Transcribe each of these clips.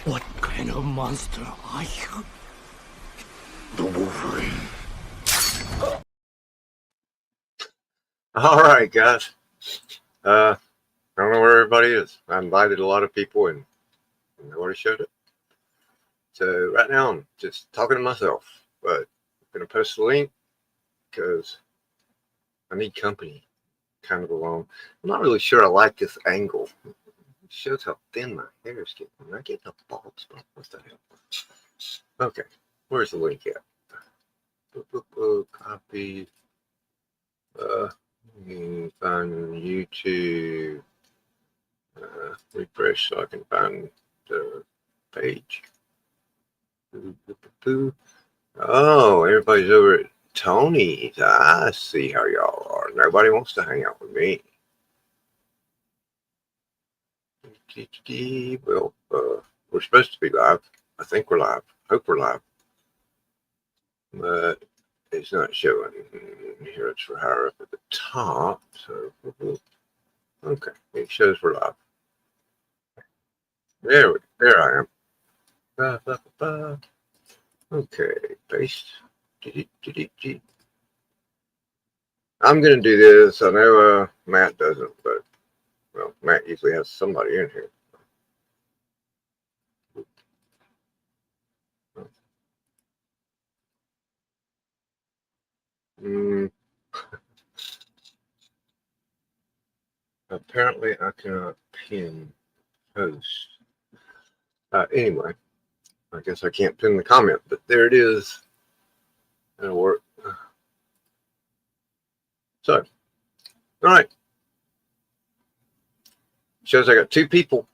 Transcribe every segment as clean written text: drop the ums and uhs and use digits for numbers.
What kind of monster are you? The Wolverine. All right, guys. I don't know where everybody is. I invited a lot of people and nobody showed up. So right now I'm just talking to myself, but I'm going to post the link because I need company kind of along. I'm not really sure I like this angle. It shows how thin my hair is getting. I'm not getting a bald spot. What's that? Okay, where's the link at? Copy. You can find YouTube. Refresh so I can find the page. Oh, everybody's over at Tony's. I see how y'all are. Nobody wants to hang out with me. Well, we're supposed to be live. I think we're live. Hope we're live. But it's not showing. Here it's for higher up at the top. So, okay. It shows we're live. There I am. Okay, paste. I'm going to do this. I know Matt doesn't, but, well, Matt usually has somebody in here. Apparently, I cannot pin post. Anyway, I guess I can't pin the comment, but there it is. That'll work. So, all right. Shows I got two people.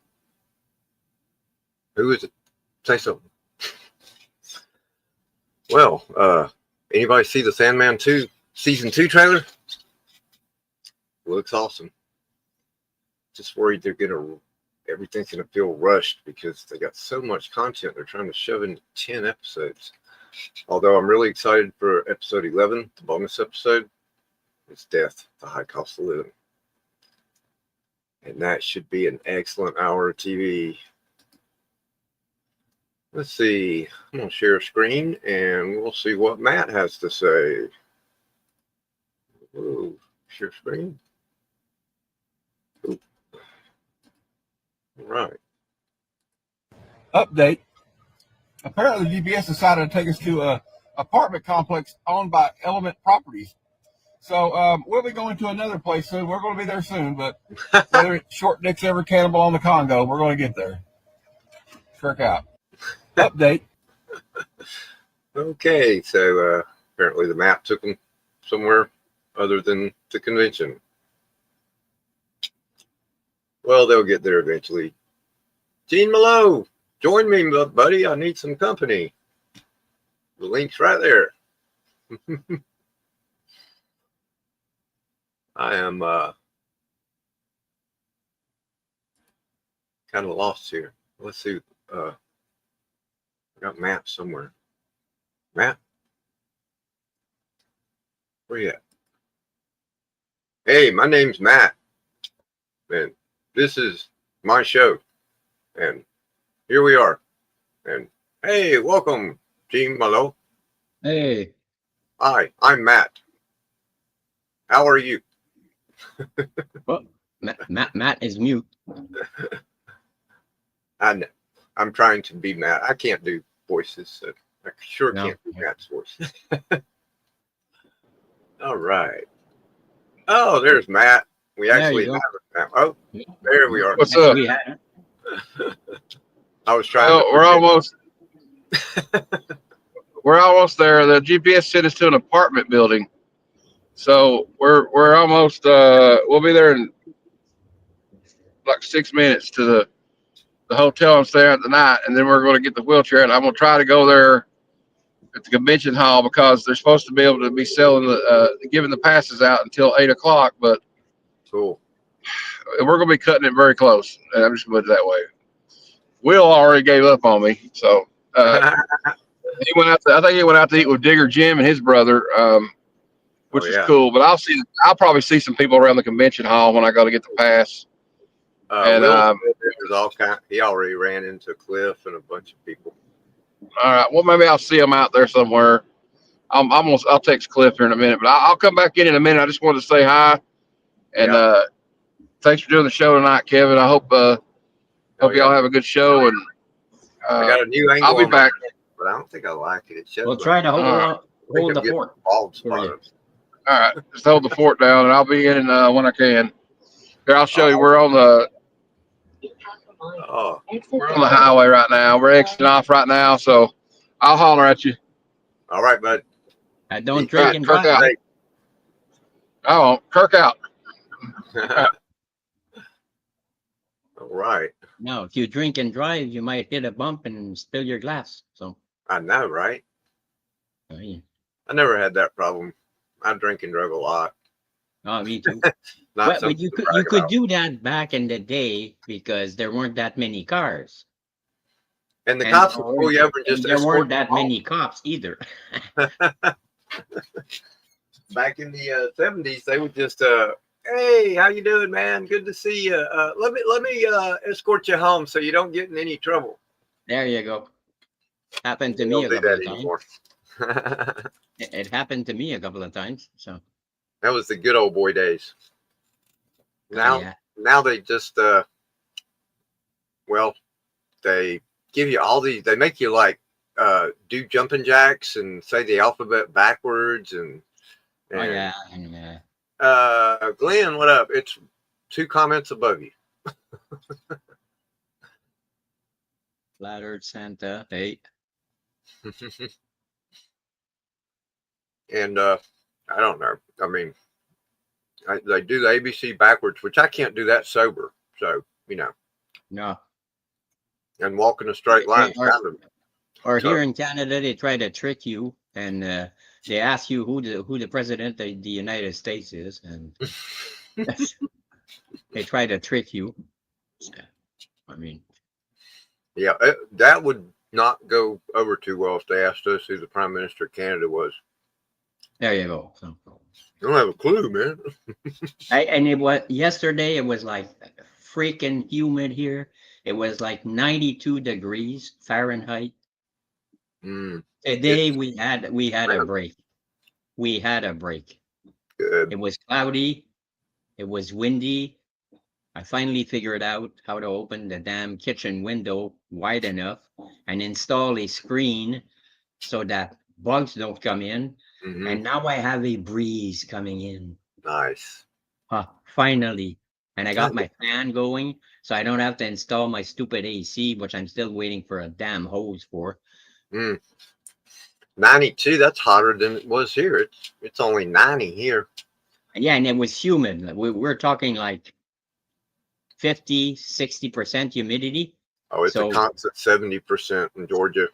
Who is it? Say something. Well, anybody see the Sandman 2 season 2 trailer? Looks awesome. Just worried everything's gonna feel rushed because they got so much content they're trying to shove into 10 episodes. Although I'm really excited for episode 11, the bonus episode. It's Death, the High Cost of Living. And that should be an excellent hour of TV. Let's see. I'm going to share a screen and we'll see what Matt has to say. Ooh, share screen. Ooh. All right. Update. Apparently, GPS decided to take us to a apartment complex owned by Element Properties. So we'll be going to another place soon. We're going to be there soon, but whether Short Dick's ever cannibal on the Congo, we're going to get there. Trick out. Update. Okay, so apparently the map took them somewhere other than the convention. Well, they'll get there eventually. Gene Malo, join me, buddy. I need some company. The link's right there. I am kind of lost here. Let's see. I got Matt somewhere. Matt? Where you at? Hey, my name's Matt. And this is my show. And here we are. And hey, welcome, Gene Malo. Hey. Hi, I'm Matt. How are you? Well, Matt is mute. I know. I'm trying to be Matt. I can't do voices, so I sure can't do Matt's voice. All right. Oh, there's Matt. We actually have it now. Oh, there we are. What's up? I was trying. We're almost there. The GPS sent us to an apartment building, so we're almost. We'll be there in like 6 minutes to the hotel I'm staying at tonight, and then we're going to get the wheelchair. And I'm going to try to go there at the convention hall because they're supposed to be able to be selling giving the passes out until 8 o'clock. But cool. We're going to be cutting it very close. And I'm just going to put it that way. Will already gave up on me, so he went out. I think he went out to eat with Digger Jim and his brother, which is cool. But I'll probably see some people around the convention hall when I go to get the pass. And, Will said there was all kind. He already ran into Cliff and a bunch of people. all right. Well, maybe I'll see him out there somewhere. I'll text Cliff here in a minute, but I'll come back in a minute. I just wanted to say hi and Yeah. thanks for doing the show tonight, Kevin. I hope y'all have a good show. And I got a new angle. I'll be on back. that, but I don't think I like it. It shows We'll like try to hold Alright. the fort. bald for you. spot. All right, just hold the fort down, and I'll be in when I can. Here, I'll show you. We're on the Oh, highway right now. We're exiting off right now, so I'll holler at you. all right, bud. Don't All drink right, and Kirk drive. out. I won't. Kirk out. All right. No, if you drink and drive, you might hit a bump and spill your glass. So, I know, right? yeah. I never had that problem. I drink and drove a lot. Oh, me too. Not But you could do that back in the day because there weren't that many cars. And the And cops will pull you over and just there escort weren't that you home. many cops either. Back in the 70s, they would just, hey, how you doing, man? Good to see you. Let me escort you home so you don't get in any trouble. There you go. Happened to They me a don't do couple that of times. anymore. It happened to me a couple of times. So That was the good old boy days. Now, yeah. now they just, well, they give you all these. They make you like do jumping jacks and say the alphabet backwards and. Oh and yeah. And, Glenn, what up? It's 2 comments above you. Flattered Santa. Hey. And I don't know. I mean, they do the ABC backwards, which I can't do that sober. So, you know, No. and walking a straight line. Or So- here in Canada, they try to trick you and they ask you who the president of the United States is, and they try to trick you. I mean, Yeah, that would not go over too well if they asked us who the Prime Minister of Canada was. there you go. So, I don't have a clue, man. and it was yesterday. It was like freaking humid here. It was like 92 degrees Fahrenheit. Mm, Today we had a break. We had a break. good. It was cloudy. It was windy. I finally figured out how to open the damn kitchen window wide enough and install a screen so that bugs don't come in. Mhm. And now I have a breeze coming in. Nice. Finally. And I got my fan going, so I don't have to install my stupid AC, which I'm still waiting for a damn hose for. 92. That's hotter than it was here. It's only 90 here. Yeah, and it was humid. We're talking like 50, 60% humidity. Oh, it's So- a constant 70% in Georgia.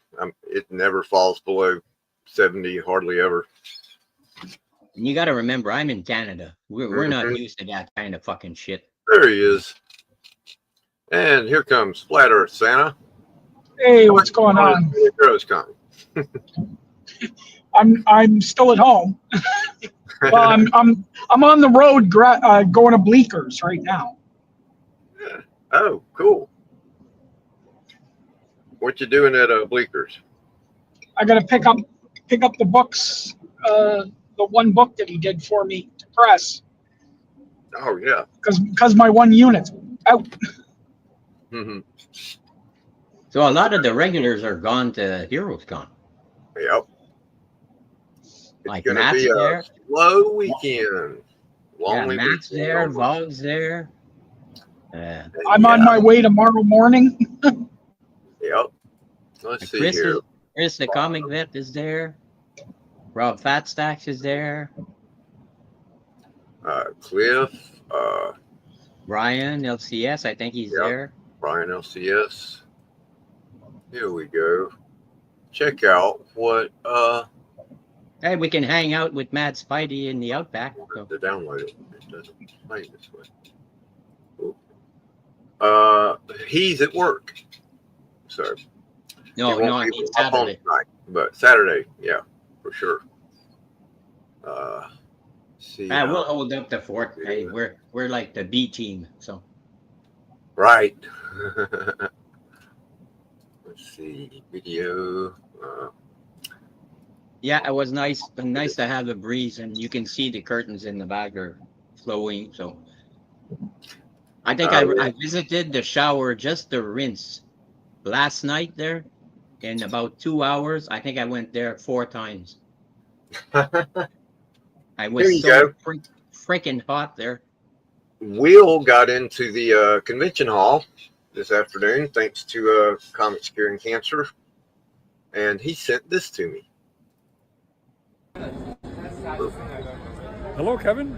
It never falls below 70, hardly ever. And you got to remember, I'm in Canada. We're not Mhm. used to that kind of fucking shit. There he is. And here comes Flat Earth Santa. Hey, what's going on? Heroes Con. I'm still at home. Well, I'm on the road going to Bleeckers right now. Oh, cool. What you doing at Bleeckers? I got to pick up the books, the one book that he did for me to press Oh, yeah. because my one unit's out. Mm-hmm. So a lot of the regulars are gone to Heroes Con. Yep. It's Like going to Matt's be a there. slow weekend. Yeah, Lonely Matt's weekend. there, Vog's there. I'm on my way tomorrow morning. Yep. Let's see Chris here. the comic vet is there. Rob Fatstacks is there. Cliff, Brian LCS, I think he's Yep. there. Brian LCS. Here we go. Check out what Hey, we can hang out with Mad Spidey in the Outback. So. to download it. It doesn't play this way. He's at work. So No, he won't no, I be mean able to hop on Saturday. tonight, but Saturday, yeah, for sure. See, We'll hold up the fort. Hey, we're like the B team. So Right. Let's see. Video. Yeah, it was nice to have a breeze, and you can see the curtains in the back are flowing. So I think I visited the shower just to rinse last night there. In about 2 hours, I think I went there 4 times. I Here was you so go. freaking hot there. Will got into the convention hall this afternoon thanks to Comics Curing Cancer, and he sent this to me. Hello, Kevin.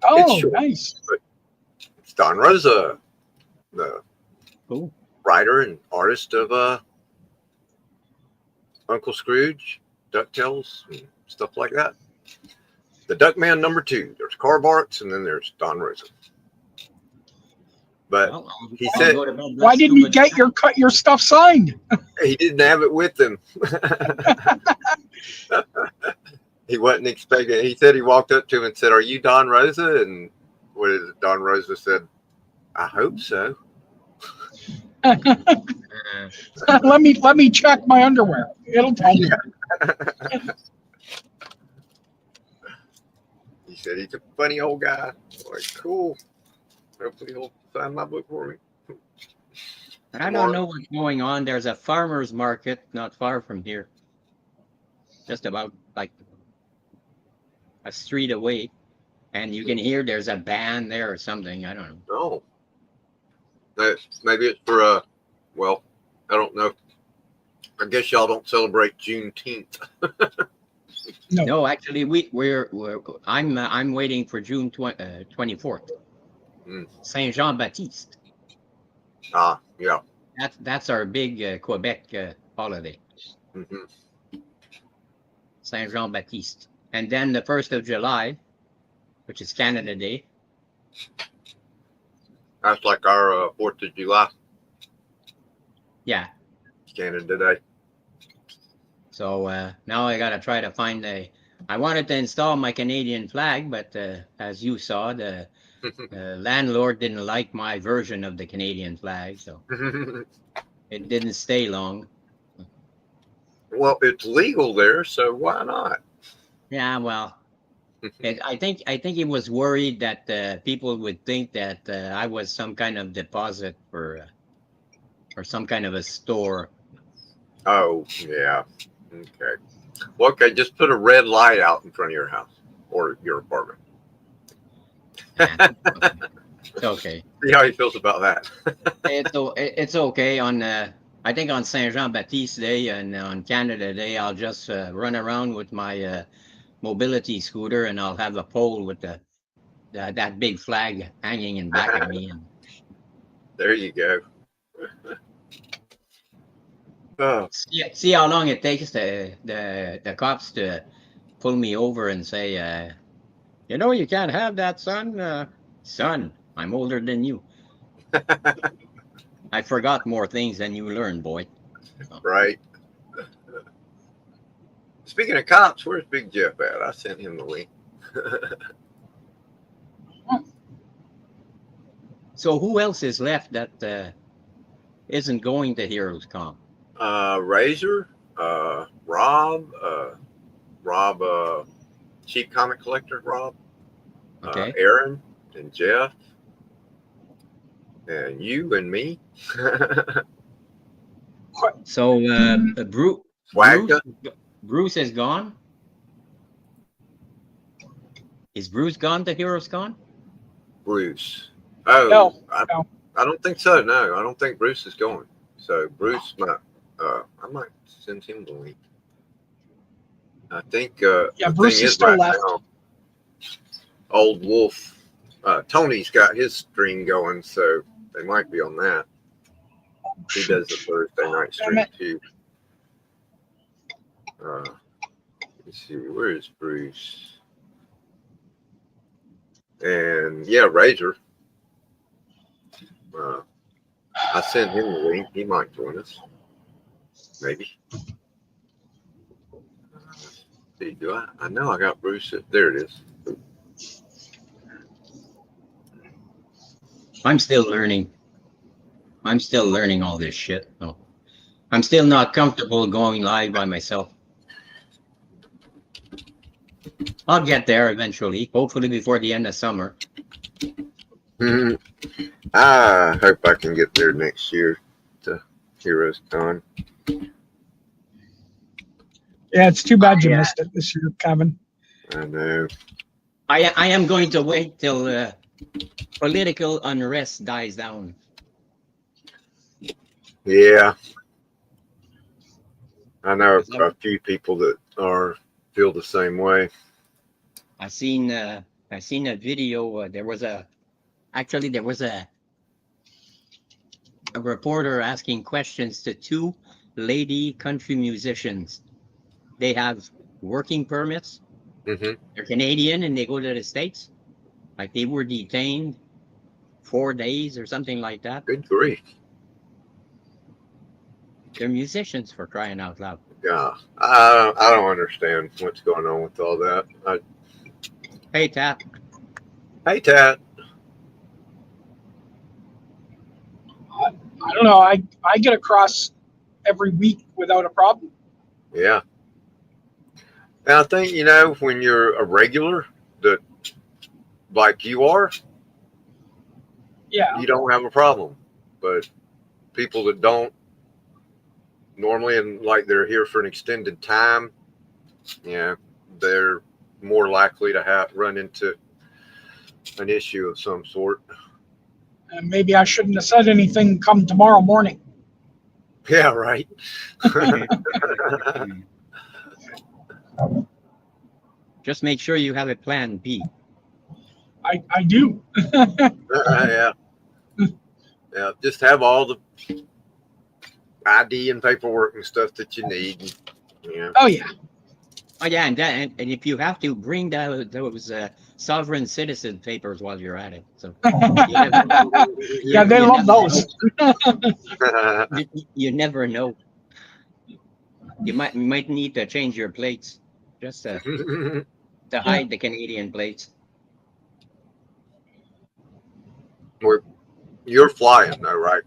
Oh, short. nice. It's Don Rosa, the Cool. writer and artist of Uncle Scrooge, DuckTales, and stuff like that. The Duckman #2. There's Carl Barks, and then there's Don Rosa. But Well, he I'll said, go to bed. Why Let's didn't do you it. get your stuff signed? he didn't have it with him. He wasn't expecting it. He said he walked up to him and said, "Are you Don Rosa?" And what is it? Don Rosa said, "I hope so." let me check my underwear. It'll tell me. He said he's a funny old guy. I'm like, cool. Hopefully he'll sign my book for me. I don't know what's going on. There's a farmer's market not far from here, just about like a street away, and you can hear there's a band there or something. I don't know. Oh, maybe it's for well, I don't know. I guess y'all don't celebrate Juneteenth. No, actually, we're I'm waiting for June 24th. Saint Jean Baptiste. Ah, yeah. That's our big Quebec holiday. Mm-hmm. Saint Jean Baptiste, and then the 1st of July, which is Canada Day. That's like our 4th of July. Yeah. Canada Day. So now I gotta try to find I wanted to install my Canadian flag, but as you saw, the landlord didn't like my version of the Canadian flag, so it didn't stay long. Well, it's legal there, so why not? Yeah, well, I think he was worried that people would think that I was some kind of deposit for or some kind of a store. Oh, yeah. Okay. Well, okay, just put a red light out in front of your house or your apartment. It's okay. See how he feels about that. It's okay. On I think on Saint Jean Baptiste Day and on Canada Day, I'll just run around with my mobility scooter, and I'll have a pole with that big flag hanging in back of me. And there you go. Oh. See how long it takes the cops to pull me over and say, you can't have that, son. Son, I'm older than you. I forgot more things than you learned, boy. Right. Speaking of cops, where's Big Jeff at? I sent him the link. So who else is left that isn't going to Heroes Con? Razor, Rob, Cheap Comic Collector, Rob, Okay. Aaron and Jeff, and you and me. So Bruce is gone. Is Bruce gone to Heroes Con? Bruce. Oh, No. I don't think so. No, I don't think Bruce is going. So Bruce might. I might send him the link. I think. Yeah, Bruce is still left. Now, Old Wolf. Tony's got his stream going, so they might be on that. He does the Thursday night stream too. Let's see, where is Bruce? And yeah, Razor. I sent him the link. He might join us. Maybe. See, do I know I got Bruce. There it is. I'm still learning. I'm still learning all this shit. So I'm still not comfortable going live by myself. I'll get there eventually, hopefully before the end of summer. Mhm. I hope I can get there next year to Heroes Con. Yeah, it's too bad you Yeah. missed it this year, Kevin. I know. I am going to wait till political unrest dies down. Yeah. I know a few people that feel the same way. I seen a video. There was a reporter asking questions to two lady country musicians. They have working permits. Hmm. They're Canadian and they go to the States. Like they were detained 4 days or something like that. Good grief. They're musicians, for crying out loud. Yeah. I don't understand what's going on with all that. Hey, Tap. Hey, Tat. I don't know. I get across every week without a problem. Yeah. And I think, when you're a regular that like you are, Yeah. you don't have a problem. But people that don't normally, and like they're here for an extended time, they're more likely to run into an issue of some sort. And maybe I shouldn't have said anything come tomorrow morning. Yeah, right. Just make sure you have a plan B. I do. Yeah. Yeah. Just have all the ID and paperwork and stuff that you need. Yeah. Oh yeah. Oh yeah, and if you have to, bring those sovereign citizen papers while you're at it. So Yeah, they love those. you never know. You might need to change your plates just to hide the Canadian plates. You're flying though, right?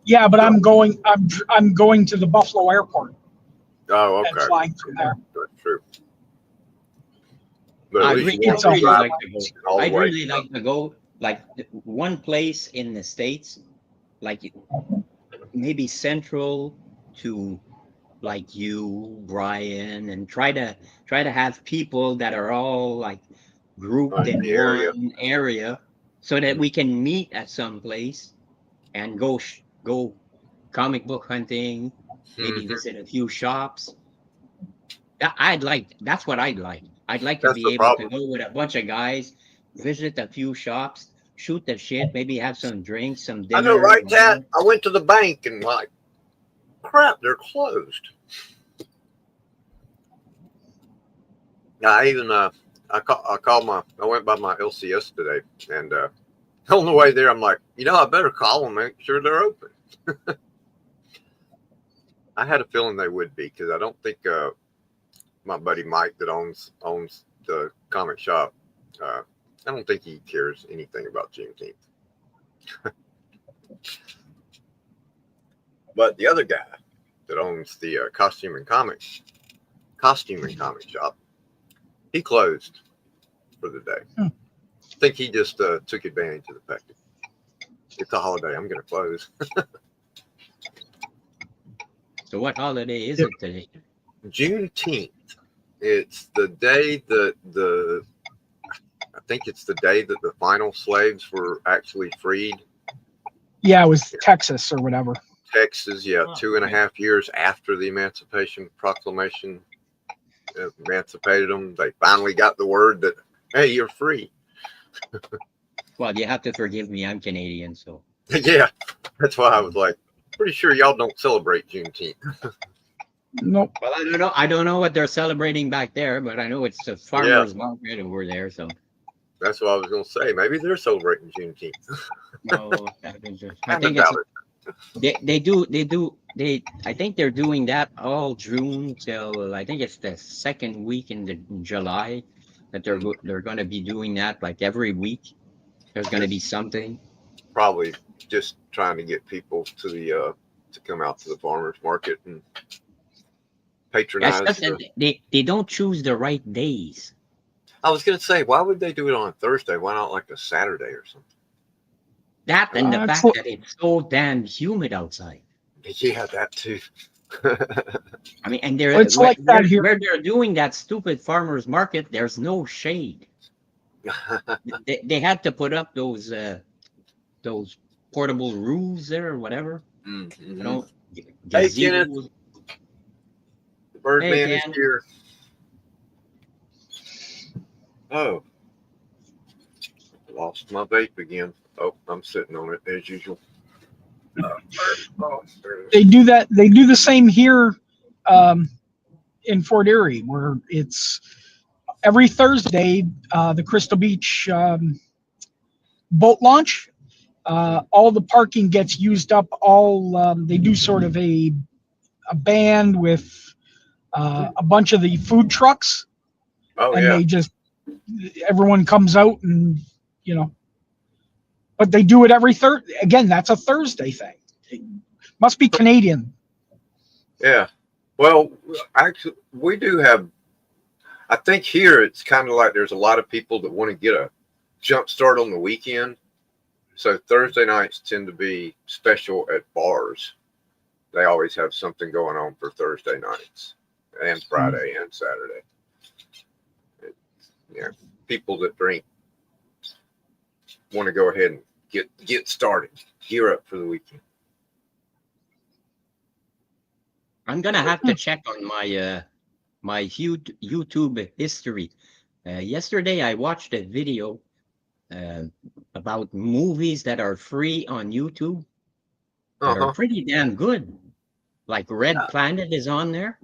Yeah, but I'm going to the Buffalo airport Oh, and okay. flying from there. That's true. But at I'd least really, you It's won't a be lot. like to go. all the I'd way. really like to go, like one place in the States, like maybe central to like you, Brian, and try to have people that are all like grouped in The area. one area, so that we can meet at some place and go comic book hunting, maybe Mhm. visit a few shops. That's what I'd like. I'd like to That's be the able to problem. go with a bunch of guys, visit a few shops, shoot the shit, maybe have some drinks, some I dinner. know, right, Tat? I went to the bank and like, crap, they're closed. I even I went by my LCS today, and on the way there, I'm like, I better call them, make sure they're open. I had a feeling they would be, because I don't think my buddy Mike that owns the comic shop, I don't think he cares anything about Juneteenth. But the other guy that owns the costume and comic shop, he closed for the day. I think he just took advantage of the fact that it's a holiday. I'm going to close. So what holiday is it today? Juneteenth. It's the day that I think it's the day that the final slaves were actually freed. Yeah, it was Texas or whatever. Texas, 2.5 years after the Emancipation Proclamation emancipated them. They finally got the word that, hey, you're free. Well, you have to forgive me. I'm Canadian, so. Yeah, that's why I was like, pretty sure y'all don't celebrate Juneteenth. Nope. Well, I don't know. I don't know what they're celebrating back there, but I know it's the farmers market over there. So that's what I was going to say. Maybe they're celebrating Juneteenth. no, I I think doubt it. they I think they're doing that all June till I think it's the second week in July that they're going to be doing that like every week, There's going to be something. Probably just trying to get people to the to come out to the farmers market and That's patronize. just that they don't choose the right days. I was gonna say, why would they do it on a Thursday? Why not like a Saturday or something? That and the It's fact that it's so damn humid outside. Yeah, that too. I mean, and they're Well, it's like that here. where they're doing that stupid farmers market. There's no shade. They had to put up those portable roofs there or whatever. Mhm. You know, Hey, Kenneth. gazebos. The Birdman Hey, is Ken. here. Oh, lost my vape again. Oh, I'm sitting on it as usual. There it is. They do that. They do the same here in Fort Erie, where it's every Thursday, the Crystal Beach boat launch. All the parking gets used up. They do sort of a band with a bunch of the food trucks, Oh and yeah. everyone comes out and but they do it every Thursday. Again, that's a Thursday thing. It must be Canadian. Yeah. Well, actually, we do have. I think here it's kind of like there's a lot of people that want to get a jump start on the weekend. So Thursday nights tend to be special at bars. They always have something going on for Thursday nights and Friday and Saturday. Yeah, people that drink want to go ahead and get started, gear up for the weekend. I'm gonna have to check on my my YouTube history. Yesterday, I watched a video about movies that are free on YouTube that are pretty damn good. Like Red Planet is on there.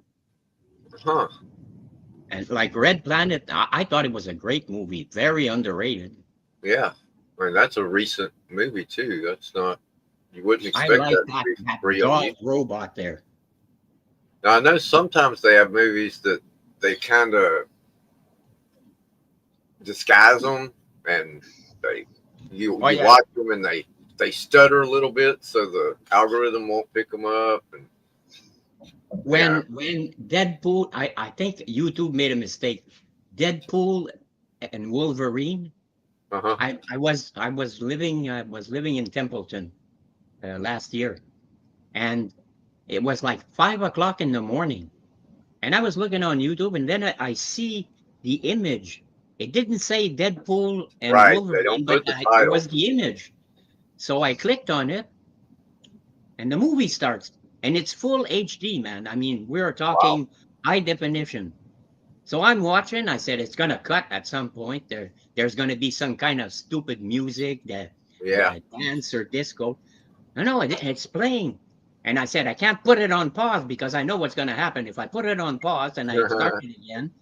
Huh. And like Red Planet, I thought it was a great movie, very underrated. Yeah. I mean, that's a recent movie too. That's not, you wouldn't I expect like that that, to be that free on dog robot there. Now, I know sometimes they have movies that they kind of disguise them, and you yeah. watch them and they stutter a little bit, so the algorithm won't pick them up. And When Deadpool, I think YouTube made a mistake. Deadpool and Wolverine. I was living in Templeton last year, and it was like 5 o'clock in the morning, and I was looking on YouTube, and then I see the image. It didn't say Deadpool and Right, they Wolverine, don't but put the it title. was the image. So I clicked on it, and the movie starts, and it's full HD, man. I mean, we're talking high definition. So I'm watching. I said it's gonna cut at some point. There's gonna be some kind of stupid music, that dance or disco. No, it's playing. And I said I can't put it on pause because I know what's gonna happen if I put it on pause and I start it again.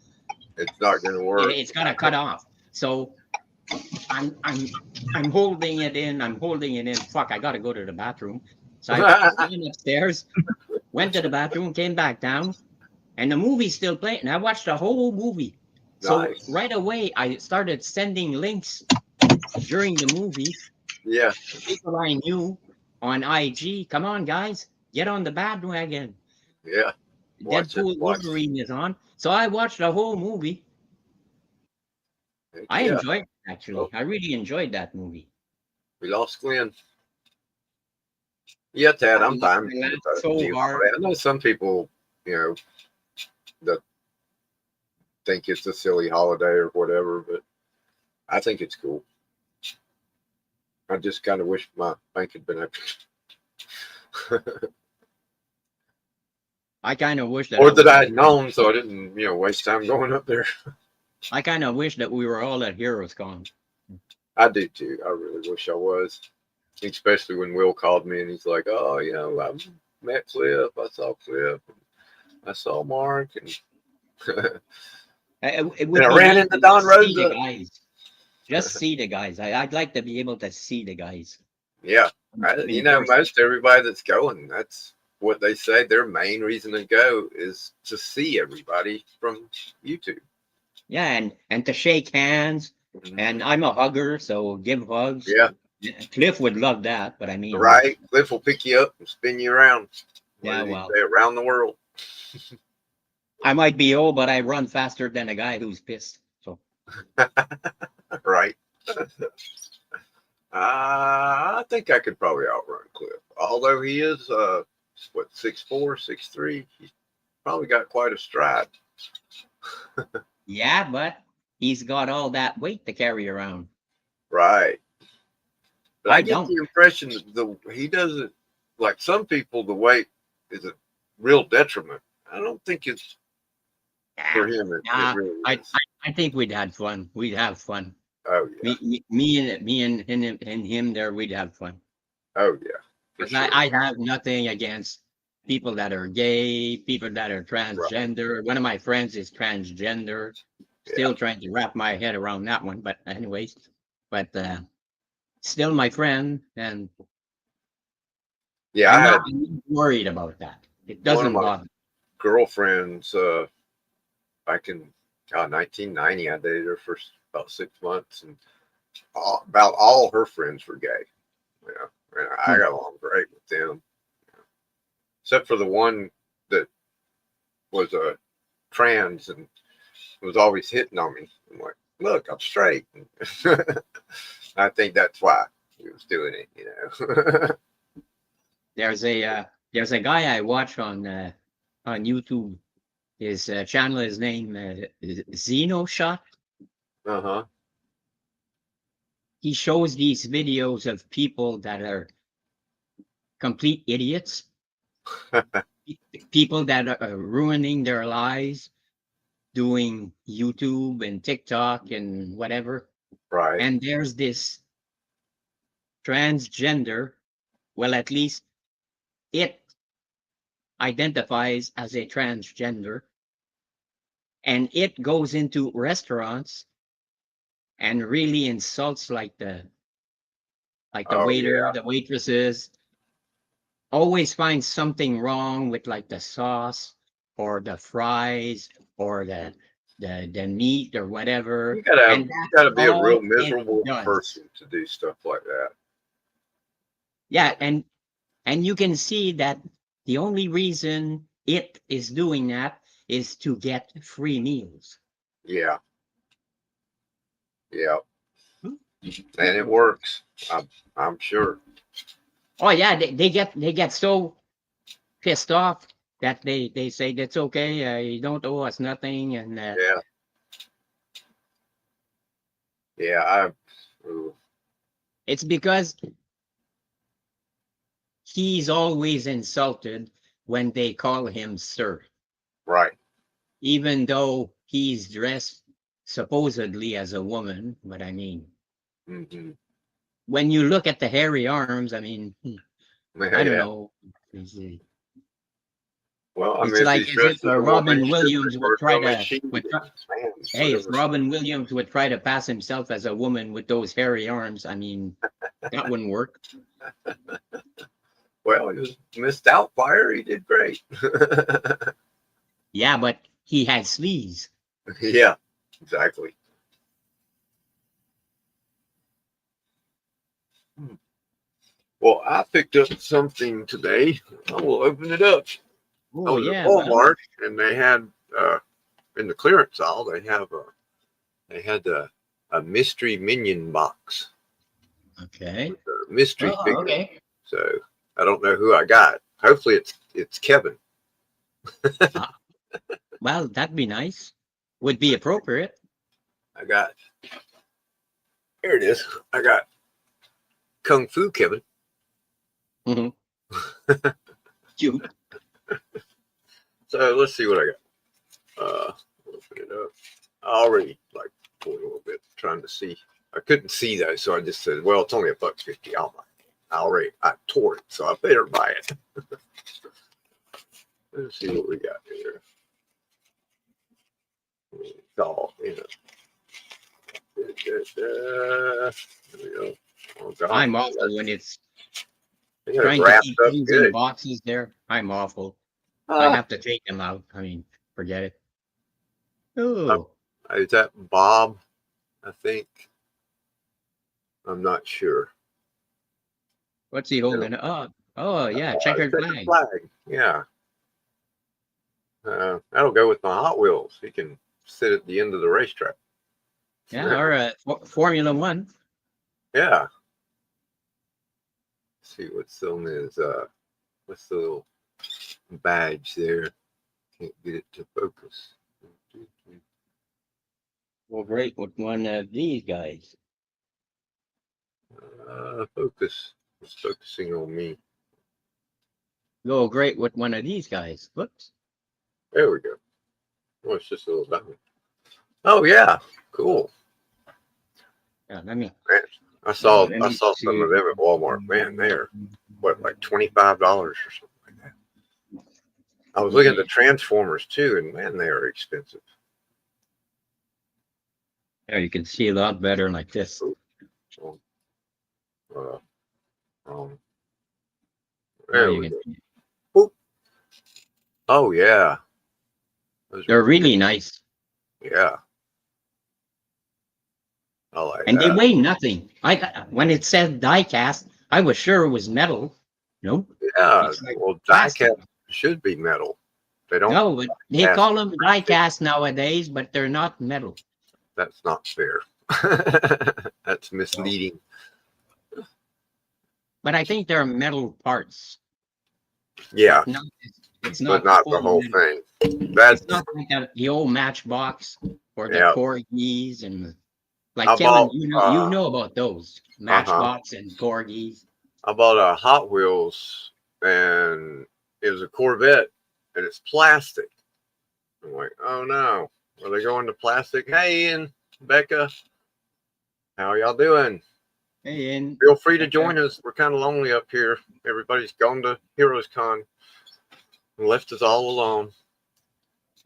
It's not going to work. It's gonna cut off. So I'm holding it in. I'm holding it in. Fuck! I gotta go to the bathroom. So I went upstairs, went to the bathroom, came back down, and the movie's still playing. And I watched the whole movie. So right away, I started sending links during the movie. Yeah. People I knew on IG. Come on, guys, get on the bandwagon. Yeah. Deadpool Wolverine is on. So I watched the whole movie. I enjoyed it, actually. I really enjoyed that movie. We lost Glenn. Yeah, Tad, I'm fine. So hard. I know some people, that think it's a silly holiday or whatever, but I think it's cool. I just kind of wish my bank had been open. I kind of wish that. Or that I had known, so I didn't, waste time going up there. I kind of wish that we were all at HeroesCon. I do too. I really wish I was. Especially when Will called me and he's like, "Oh, I met Cliff. I saw Cliff. I saw Mark, and and I ran into Don Rosa." Just see the guys. I'd like to be able to see the guys. Yeah, most everybody that's going, that's what they say. Their main reason to go is to see everybody from YouTube. Yeah, and to shake hands And I'm a hugger, so give hugs. Yeah, Cliff would love that, but I mean, right. Cliff will pick you up and spin you around. What yeah, did he well, say? Around the world. I might be old, but I run faster than a guy who's pissed. So Right. I think I could probably outrun Cliff. Although he is, what, 6'4", 6'3", he's probably got quite a stride. yeah, but he's got all that weight to carry around. Right. But I I get don't. the impression that he doesn't, like some people, the weight is a real detriment. I don't think it's for him. It Nah, really I, is. I think we'd have fun. We'd have fun. Oh yeah. Me and him there, we'd have fun. Oh yeah. For Because sure. I have nothing against people that are gay, people that are transgender. One of my friends is transgender. Still trying to wrap my head around that one. But anyways, but still my friend, and Yeah, I'm I had not worried about that. It one of doesn't my bother. girlfriends back in 1990. I dated her for about 6 months, and about all her friends were gay. You know, and I got along great with them, except for the one that was a trans and was always hitting on me. I'm like, look, I'm straight. I think that's why he was doing it. You know. There's a guy I watch on YouTube. His channel is named Xenoshot. Uh-huh. He shows these videos of people that are complete idiots, people that are ruining their lives doing YouTube and TikTok and whatever. Right. And there's this transgender, well, at least it identifies as a transgender, and it goes into restaurants and really insults like the Oh waiter, yeah. the waitresses, always finds something wrong with like the sauce or the fries or the meat or whatever. You gotta And you that's gotta be a all real it miserable does. person to do stuff like that. Yeah, and you can see that the only reason it is doing that is to get free meals. Yeah. Yeah. And it works. I'm sure. Oh yeah, they get so pissed off that they say that's okay. You don't owe us nothing, and Yeah. Yeah. Ooh, it's because he's always insulted when they call him sir, right. even though he's dressed supposedly as a woman. But I mean, Mm-hmm. when you look at the hairy arms, I mean, I don't Yeah. know. Well, I mean, It's if like he's as if dressed as a woman, Robin he should Williams would refer to try him as to she, man, hey, if whatever. Robin Williams would try to pass himself as a woman with those hairy arms, I mean, that wouldn't work. Well, he was Miss Doubtfire. He did great. Yeah, but he had sleeves. Yeah, exactly. Well, I picked up something today. I will open it up. I Oh was at yeah, well, Walmart, and they had in the clearance aisle they had a mystery minion box, okay. a mystery Oh, figure. okay. So I don't know who I got. Hopefully it's Kevin. Well, that'd be nice. Would be appropriate. I got here it is. I got Kung Fu Kevin. Mhm. Cute. So let's see what I got. Open it up. I already like pulled a little bit trying to see. I couldn't see though, so I just said, "Well, it's only $1.50. I'll buy it." I tore it, so I better buy it. Let's see what we got here. It's all in it. There we go. Oh God, I'm awful when it's they got it trying to wrapped keep up things in good. boxes there. I'm awful. I Ah, have to take them out. I mean, forget it. Oh, is that Bob I think. I'm not sure. What's he holding? Oh, yeah, checkered Checkered flag. flag. Yeah. That'll go with my Hot Wheels. He can sit at the end of the racetrack. Yeah, or Formula One. Yeah. Let's see what's on his what's the little badge there? Can't get it to focus. Well, great with one of these guys. Focus. It's focusing on me. Go great with one of these guys. Whoops. There we go. Oh, it's just a little diamond. Oh yeah, cool. Yeah, let me. Man, I saw Let me some see. of them at Walmart. Man, they're what, like $25 or something like that. I was looking at the Transformers too, and man, they are expensive. Yeah, you can see a lot better like this. There Now you we can go. see. Oh yeah. Those They're are really nice. Yeah. I like And they that. weigh nothing. When it said die cast, I was sure it was metal. Nope. Yeah. It's like Well, plastic. diecast should be metal. They don't. No, but they cast call them die cast nowadays, but they're not metal. That's not fair. That's misleading. But I think they're metal parts. Yeah, No, it's but not. not the full whole metal. thing. That's It's not like the old Matchbox or the Yeah. Corgis and like I Kevin, bought, you know about those Matchbox and Corgis. I bought a Hot Wheels, and it was a Corvette, and it's plastic. I'm like, oh no, are they going to plastic? Hey, Ian, Becca, how y'all doing? Hey, and Feel free to join us. We're kind of lonely up here. Everybody's gone to Heroes Con and left us all alone.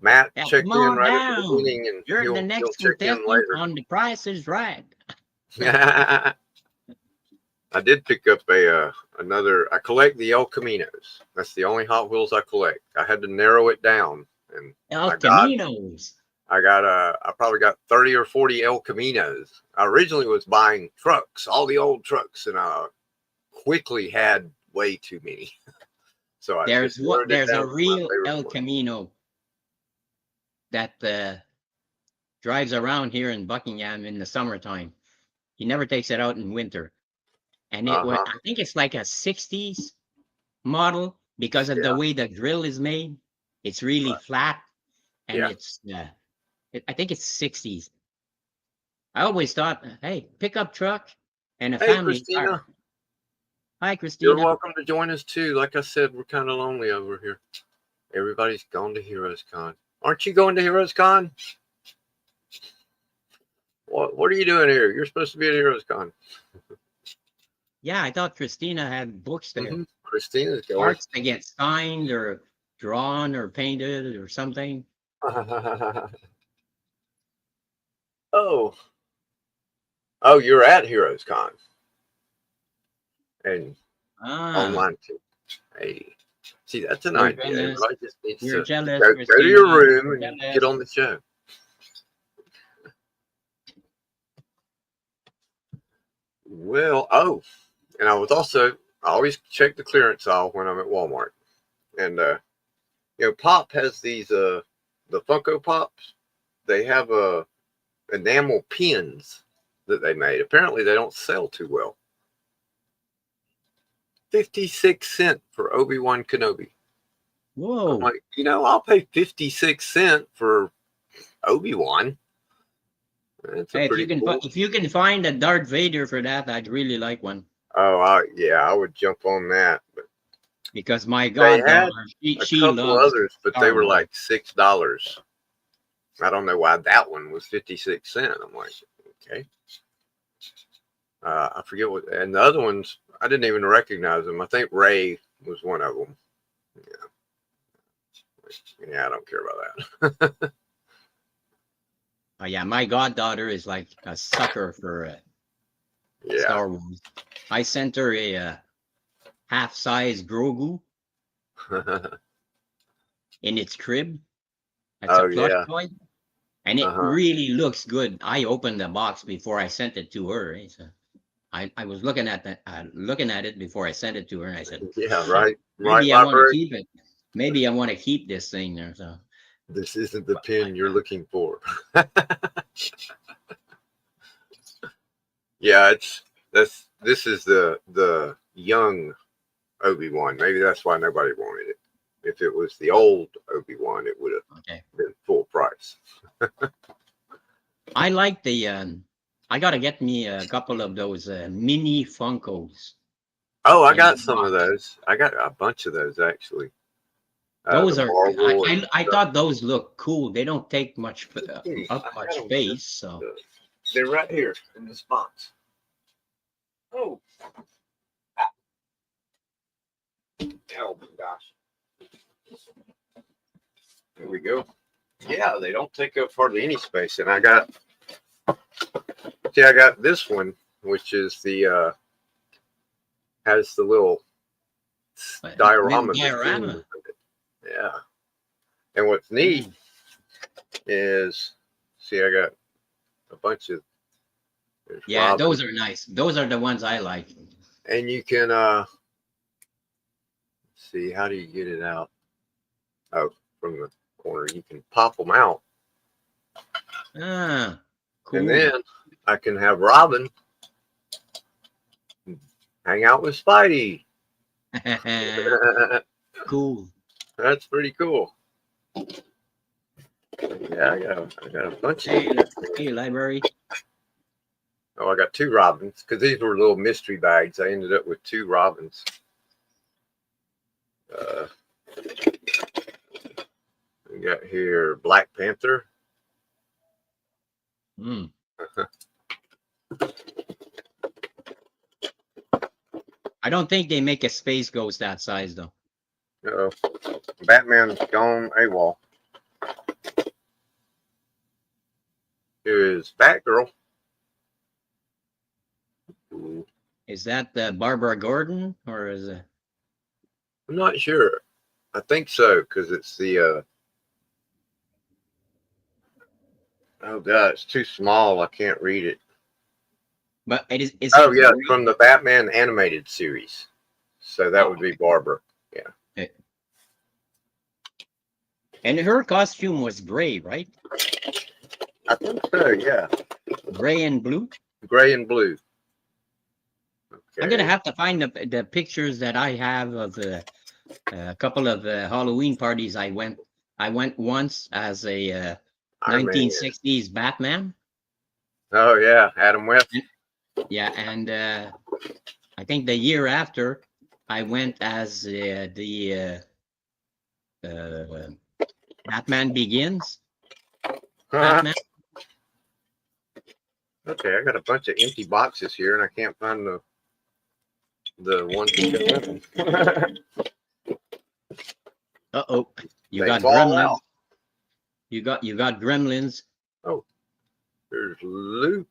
Matt Yeah, checked come in on right at the down. beginning, and You're he'll the next check in contestant later. on The Price is Right. I did pick up another. I collect the El Caminos. That's the only Hot Wheels I collect. I had to narrow it down, and El I got Caminos. I probably got 30 or 40 El Caminos. I originally was buying trucks, all the old trucks, and I quickly had way too many. So I There's just narrowed it there's down a to my real favorite El one. Camino that drives around here in Buckingham in the summertime. He never takes it out in winter. And it was, I think it's like a 60s model because of the way the grill is made. It's really flat, and it's I think it's 60s. I always thought, hey, pickup truck and a Hey, family Christina. car. Hi, Christina. You're welcome to join us too. Like I said, we're kind of lonely over here. Everybody's gone to Heroes Con. Aren't you going to Heroes Con? What are you doing here? You're supposed to be at Heroes Con. Yeah, I thought Christina had books there. Christina's going. Parts that get signed or drawn or painted or something. Oh, you're at Heroes Con. And online too. Hey, see, that's an idea. jealous. Everybody just needs You're to jealous, go to Christina. your room You're and jealous. get on the show. Well, and I always check the clearance aisle when I'm at Walmart. And Pop has these the Funko Pops. They have enamel pins that they made. Apparently they don't sell too well. 56 cents for Obi-Wan Kenobi. Whoa. I'm like, I'll pay 56 cents for Obi-Wan. Hey, if you can find a Darth Vader for that, I'd really like one. Oh, I would jump on that. But because my goddaughter, she couple loves others, but Star they were Wars. like $6. I don't know why that one was 56 cents. I'm like, okay. I forget what, and the other ones, I didn't even recognize them. I think Ray was one of them. Yeah, I don't care about that. Yeah, my goddaughter is like a sucker for Star Wars. I sent her a half-size Grogu in its crib. That's a plush toy. And it Uh-huh. really looks good. I opened the box before I sent it to her. So I was looking at it before I sent it to her, and I said, Yeah, right. maybe Right, I want to library. keep it. Maybe I want to keep this thing there. So This isn't the pin you're looking for. Yeah, this is the young Obi-Wan. Maybe that's why nobody wanted it. If it was the old Obi-Wan, it would have okay. been full price. I like the. I gotta get me a couple of those mini Funkos. Oh, I in got the some of box. those. I got a bunch of those actually. Those The are. Marvel and I thought those look cool. They don't take much I up had much them space. So they're right here in this box. Oh. Oh my gosh. There we go. Yeah, they don't take up hardly any space. And I got this one, which is the has the little diorama. diorama. machine. Yeah. And what's neat is, see, I got a bunch of. Yeah, Robin. those are nice. Those are the ones I like. And you can see, how do you get it out? Oh, from the corner. You can pop them out. Ah, cool. And then I can have Robin hang out with Spidey. Cool. That's pretty cool. Yeah, I got a bunch Hey, of. hey, library. Oh, I got 2 Robins because these were little mystery bags. I ended up with 2 Robins. We got here Black Panther. Hmm. I don't think they make a Space Ghost that size though. Uh-oh. Batman's gone AWOL. Here's Batgirl. Ooh. Is that Barbara Gordon or is it? I'm not sure. I think so because it's the. Oh god, it's too small. I can't read it. But it is. Oh yeah, from the Batman animated series. So that would be Barbara. Yeah. And her costume was gray, right? I think so. Yeah. Gray and blue. Gray and blue. Okay. I'm gonna have to find the pictures that I have of a couple of Halloween parties I went. I went once as a Iron Man. 1960s Batman. Oh yeah, Adam West. Yeah, and I think the year after I went as the Batman Begins. Batman. Okay, I got a bunch of empty boxes here, and I can't find the one to go in. Uh-oh. You They got fall Gremlins. out. You got Gremlins. There's Luke.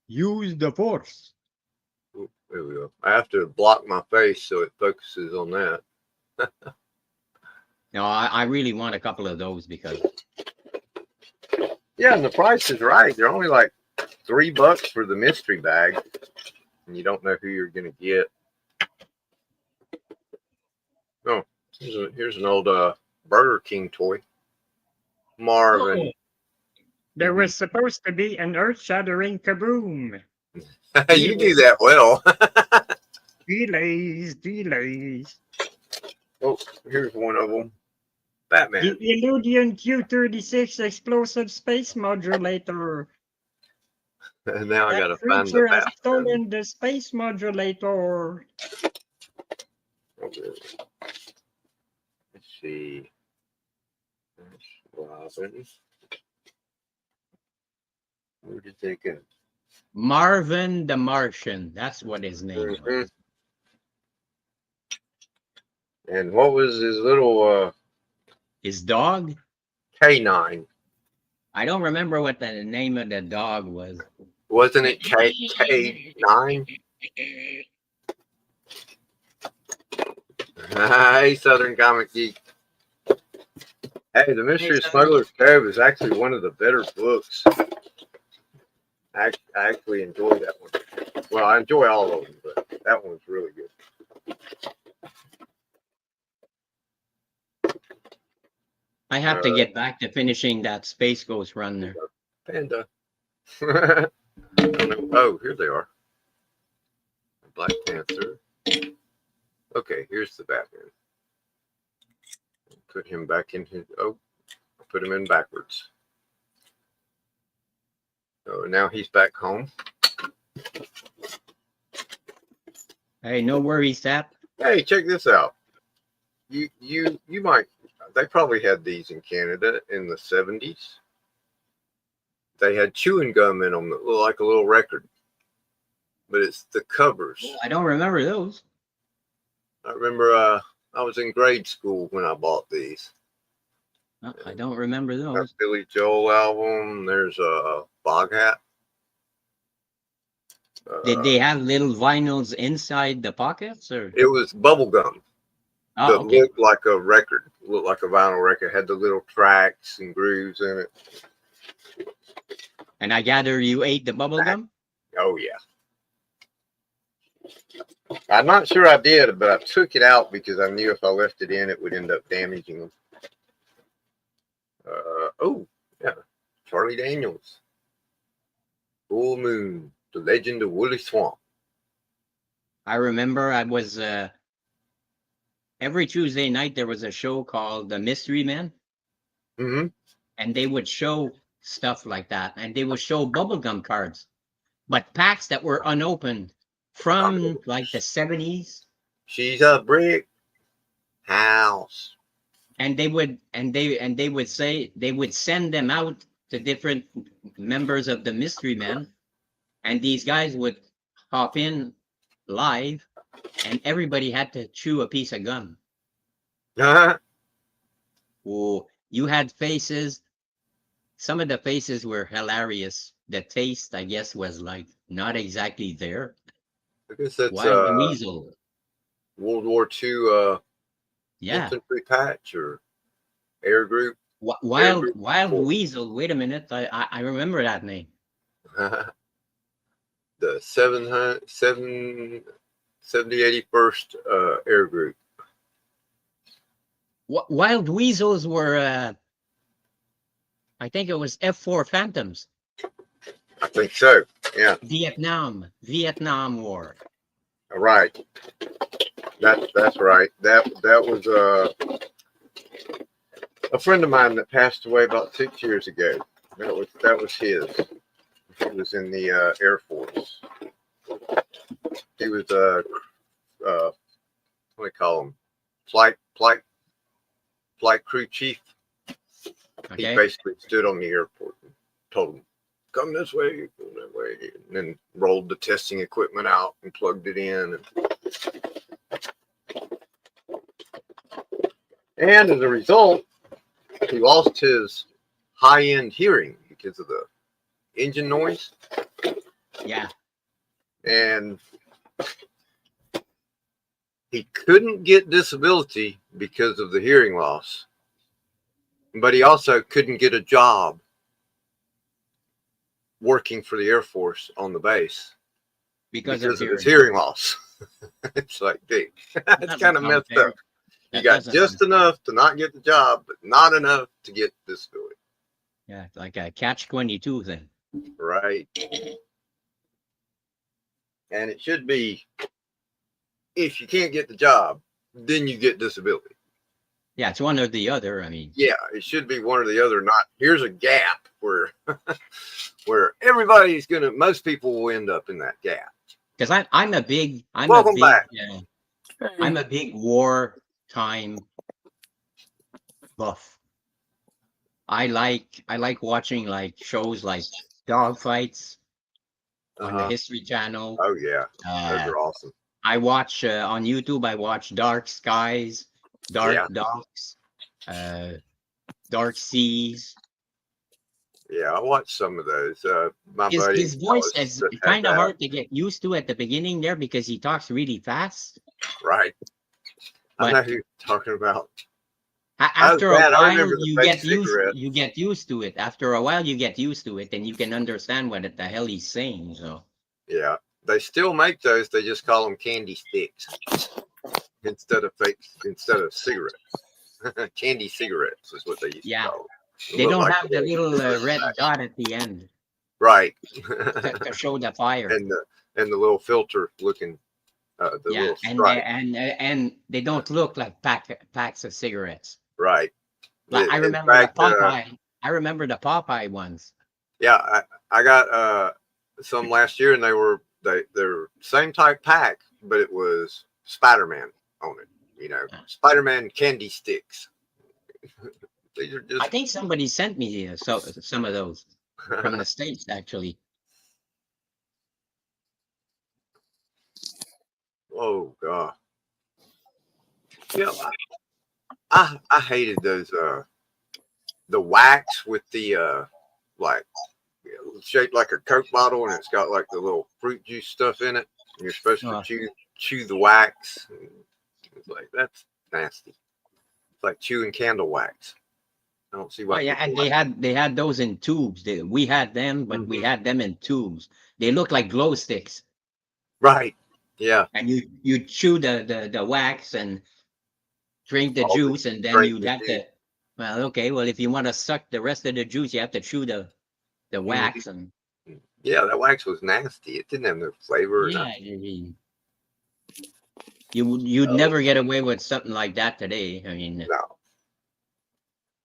Use the Force. Ooh, there we go. I have to block my face so it focuses on that. No, I really want a couple of those because Yeah, and the price is right. They're only like $3 for the mystery bag, and you don't know who you're gonna get. Oh, here's an old Burger King toy. Marvin. There was supposed to be an earth-shattering kaboom. You do that well. Delays. Oh, here's one of them. Batman. The Illudian Q-36 explosive space modulator. And now I gotta That find the creature has Batman. stolen the space modulator. Okay. Let's see. There's Robin. Where did they go? Marvin the Martian. That's what his name was. Mhm. And what was his little His dog? K9? I don't remember what the name of the dog was. Wasn't it K9? Hey, Southern Comic Geek. Hey, The Mystery of Smuggler's Cove is actually one of the better books. I actually enjoy that one. Well, I enjoy all of them, but that one's really good. I have to get back to finishing that Space Ghost run there. Panda. Oh, here they are. Black Panther. Okay, here's the Batman. Put him back in his. Oh, put him in backwards. So now he's back home. Hey, no worries, Tap. Hey, check this out. You might. They probably had these in Canada in the 70s. They had chewing gum in them that looked like a little record, but it's the covers. I don't remember those. I remember I was in grade school when I bought these. No, I don't remember That those. Billy Joel album. There's a Bog Hat. Did they have little vinyls inside the pockets, or? It was bubble gum Oh, that okay. looked like a record, looked like a vinyl record. Had the little tracks and grooves in it. And I gather you ate the bubble gum? Oh yeah. I'm not sure I did, but I took it out because I knew if I left it in, it would end up damaging them. Oh yeah, Charlie Daniels, Full Moon, The Legend of Woolly Swamp. I remember I was every Tuesday night there was a show called The Mystery Men, Mm-hmm. and they would show stuff like that, and they would show bubblegum cards, but packs that were unopened from like the 70s. She's a brick house. And they would say they would send them out to different members of the Mystery Men, and these guys would hop in live, and everybody had to chew a piece of gum. Oh, you had faces. Some of the faces were hilarious. The taste, I guess, was like not exactly there. I guess that's Wild Weasel. World War II Yeah. infantry patch or air group. Wild Weasel. Wait a minute. I remember that name. The 81st Air Group. Wild Weasels were, I think it was F-4 Phantoms. I think so. Yeah. Vietnam War. Right. That's right. That was a friend of mine that passed away about 6 years ago. That was his. He was in the Air Force. He was what do you call him? Flight crew chief. Okay. He basically stood on the airport and told them, "Come this way, go that way," and then rolled the testing equipment out and plugged it in. And as a result, he lost his high-end hearing because of the engine noise. Yeah. And he couldn't get disability because of the hearing loss. But he also couldn't get a job working for the Air Force on the base Because of of his hearing loss. It's like, dude, it's kind of messed up. You got just enough to not get the job, but not enough to get disability. Yeah, like a catch-22 thing. Right. And it should be, if you can't get the job, then you get disability. Yeah, it's one or the other. I mean, Yeah, it should be one or the other. Not here's a gap where where most people will end up in that gap. because I'm a big Welcome back. I'm a big wartime buff. I like watching like shows like Dogfights on the History Channel. Oh yeah, those are awesome. I watch on YouTube. I watch Dark Skies, Dark Docks, Dark Seas. Yeah, I watched some of those. My buddy, His voice is kind of hard to get used to at the beginning there because he talks really fast. Right. I But- know who you're talking about. After a I while, remember the fake cigarette. you get used to it. After a while, you get used to it, and you can understand what the hell he's saying. So Yeah, they still make those. They just call them candy sticks instead of cigarettes. Candy cigarettes is what they used yeah, to call them. they Look don't like have the little red back. dot at the end Right. to show the fire. and the little filter looking the Yeah, little and stripe. they don't look like packs of cigarettes. Right. Like I In remember fact, the Popeye. I remember the Popeye ones. yeah, I got some last year, and they're same type pack, but it was Spider-Man on it. You know, Spider-Man candy sticks. These are I just think somebody sent me some of those from the States, actually. oh god. Yeah, I hated those the wax with the like shaped like a Coke bottle, and it's got like the little fruit juice stuff in it. And you're supposed to chew the wax. And it's like that's nasty. It's like chewing candle wax. I don't see Oh why. yeah, and people like they had those in tubes. We had them, but we had them in tubes. They look like glow sticks, right. Yeah. and you chew the wax and drink the All the juice, and then drink you the have to. Well, okay. Well, if you want to suck the rest of the juice, you have to chew the wax, and Yeah, that wax was nasty. It didn't have no flavor. Or yeah, nothing. you'd never get away with something like that today. I mean, No.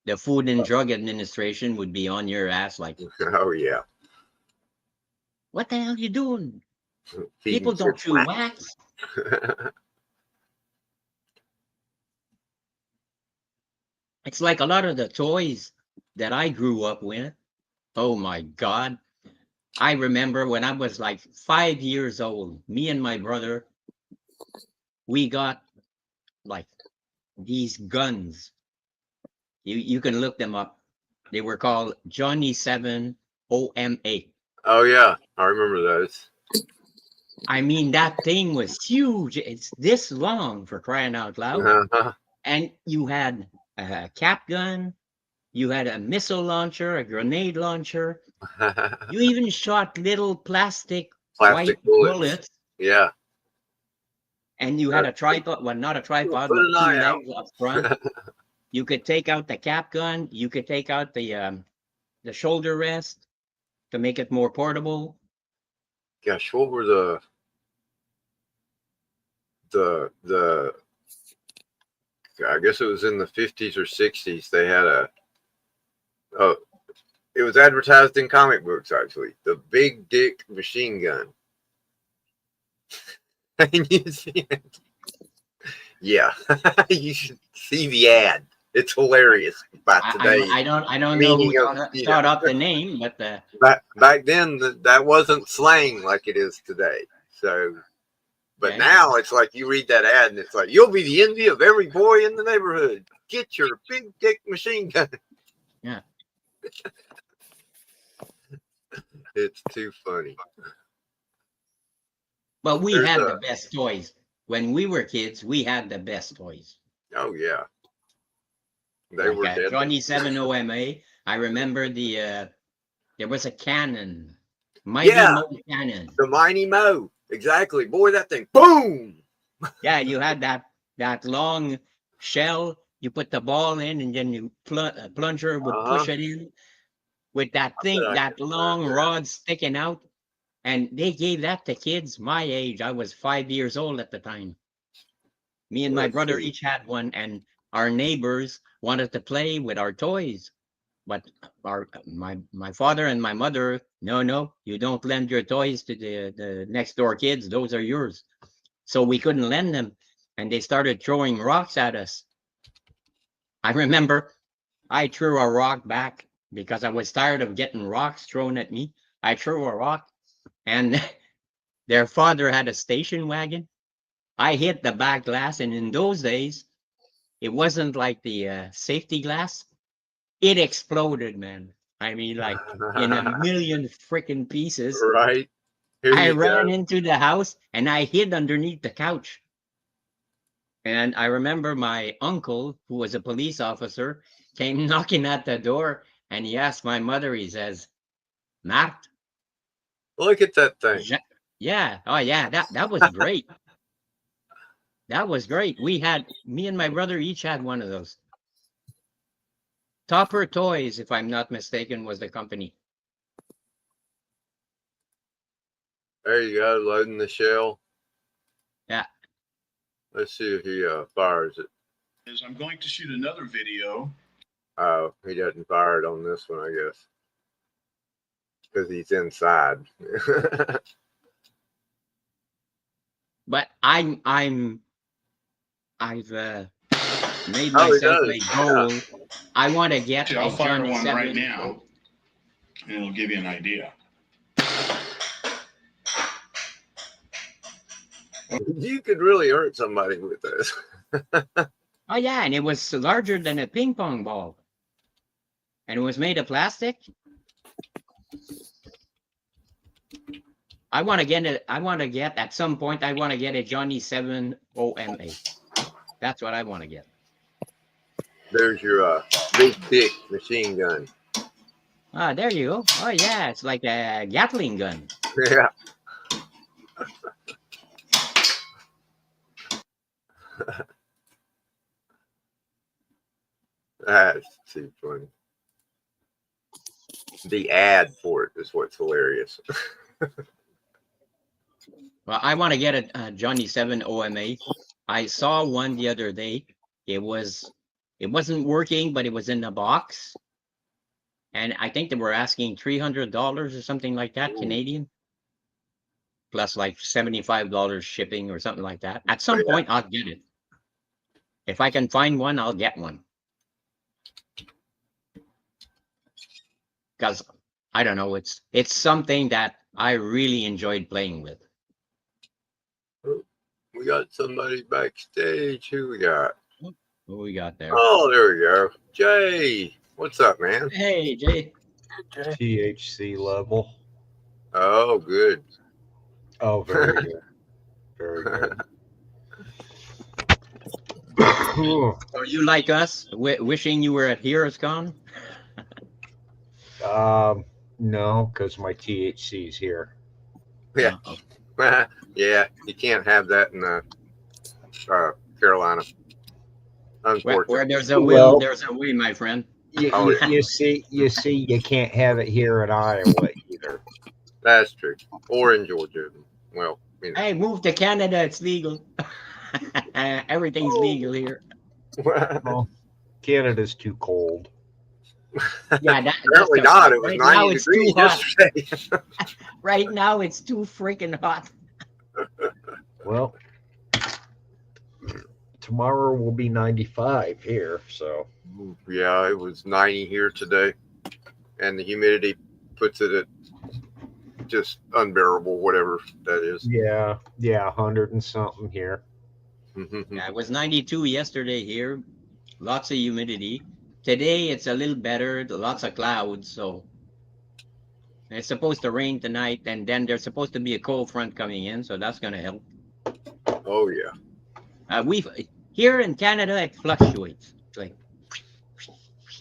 the Food and Drug Administration would be on your ass like, Oh yeah. what the hell you doing? Feeding People don't kids chew wax. It's like a lot of the toys that I grew up with. Oh my God. I remember when I was like 5 years old, me and my brother, we got like these guns. You can look them up. They were called Johnny 7 OM8. Oh yeah, I remember those. I mean, that thing was huge. It's this long, for crying out loud. Uh-huh. And you had a cap gun, you had a missile launcher, a grenade launcher. You even shot little plastic white bullets. Yeah. And you had a tripod, well, not a tripod, Put but an two eye out. legs up front. You could take out the cap gun. You could take out the shoulder rest to make it more portable. Gosh, what were the I guess it was in the 50s or 60s. They had it was advertised in comic books, actually. The Big Dick machine gun. And you see it. Yeah. You should see the ad. It's hilarious by today. I don't know who thought up the name, but back then that wasn't slang like it is today. So, but Okay. now it's like you read that ad and it's like you'll be the envy of every boy in the neighborhood. Get your big dick machine gun. Yeah. It's too funny. But we There's had the best toys. When we were kids, we had the best toys. Oh yeah. They Like were a deadly. Johnny 7 OMA. I remember there was a cannon. Mighty Yeah. Mo cannon. The Mighty Mo. Exactly. Boy, that thing. Boom. Yeah, you had that long shell. You put the ball in, and then you plunger would push it in with that thing, I that can long remember. rod sticking out. And they gave that to kids my age. I was 5 years old at the time. Me and my Let's brother see. each had one, and our neighbors wanted to play with our toys. But my father and my mother, no, you don't lend your toys to the next door kids. Those are yours. So we couldn't lend them, and they started throwing rocks at us. I remember I threw a rock back because I was tired of getting rocks thrown at me. I threw a rock, and their father had a station wagon. I hit the back glass, and in those days, it wasn't like the safety glass. It exploded, man. I mean, like in a million freaking pieces. Right. Here I you ran go. into the house and I hid underneath the couch. And I remember my uncle, who was a police officer, came knocking at the door, and he asked my mother, he says, Mart, Look at that thing. yeah, oh yeah, that was great. That was great. Me and my brother each had one of those. Topper Toys, if I'm not mistaken, was the company. There you go, loading the shell. Yeah. Let's see if he fires it. I'm going to shoot another video. Oh, he doesn't fire it on this one, I guess. Because he's inside. But I've made Oh, he myself does. a goal. I want to get Actually, I'll a fire Johnny one 7. right now, and it'll give you an idea. You could really hurt somebody with this. Oh yeah, and it was larger than a ping pong ball. And it was made of plastic. I want to get at some point, I want to get a Johnny 7 OMA. That's what I want to get. There's your big dick machine gun. Ah, there you go. Oh yeah, it's like a Gatling gun. Yeah. That's too funny. The ad for it is what's hilarious. Well, I want to get a Johnny 7 OMA. I saw one the other day. It wasn't working, but it was in the box. And I think they were asking $300 or something like that, Ooh. Canadian. Plus like $75 shipping or something like that. At some Yeah. point, I'll get it. If I can find one, I'll get one. Because I don't know, it's something that I really enjoyed playing with. We got somebody backstage. Who we got? What we got there? Oh, there we go. Jay, what's up, man? Hey, Jay. THC level. Oh, good. Oh, very good. Very good. So you like us, wishing you were at Heroes Con? No, because my THC's here. Yeah. Yeah, you can't have that in Carolina. Unfortunately. Where there's a will, Well- there's a way, my friend. Oh, yeah. You see, you can't have it here in Iowa either. That's true. Or in Georgia. Well, you know. Hey, move to Canada, it's legal. Everything's legal here. Well, Canada's too cold. Yeah, that's Apparently the- not. It was right now 90 it's degrees too hot. yesterday. Right now it's too freaking hot. Well, tomorrow will be 95 here, so Yeah, it was 90 here today. And the humidity puts it at just unbearable, whatever that is. yeah, 100 and something here. Yeah, it was 92 yesterday here. Lots of humidity. Today it's a little better. Lots of clouds, so it's supposed to rain tonight, and then there's supposed to be a cold front coming in, so that's gonna help. Oh, yeah. We've here in Canada it fluctuates. It's like,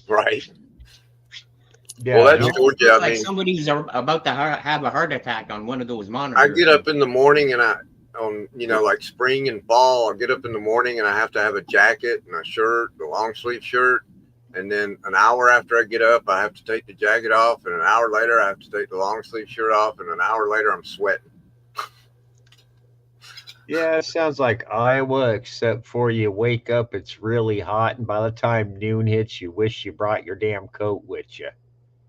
Right. Yeah, Well, that's no, Georgia. it's I like mean, somebody's about to have a heart attack on one of those monitors. I get up in the morning and like spring and fall, I get up in the morning and I have to have a jacket and a shirt, a long sleeve shirt. And then an hour after I get up, I have to take the jacket off. And an hour later, I have to take the long sleeve shirt off. And an hour later, I'm sweating. yeah, it sounds like Iowa, except for you wake up, it's really hot, and by the time noon hits, you wish you brought your damn coat with you.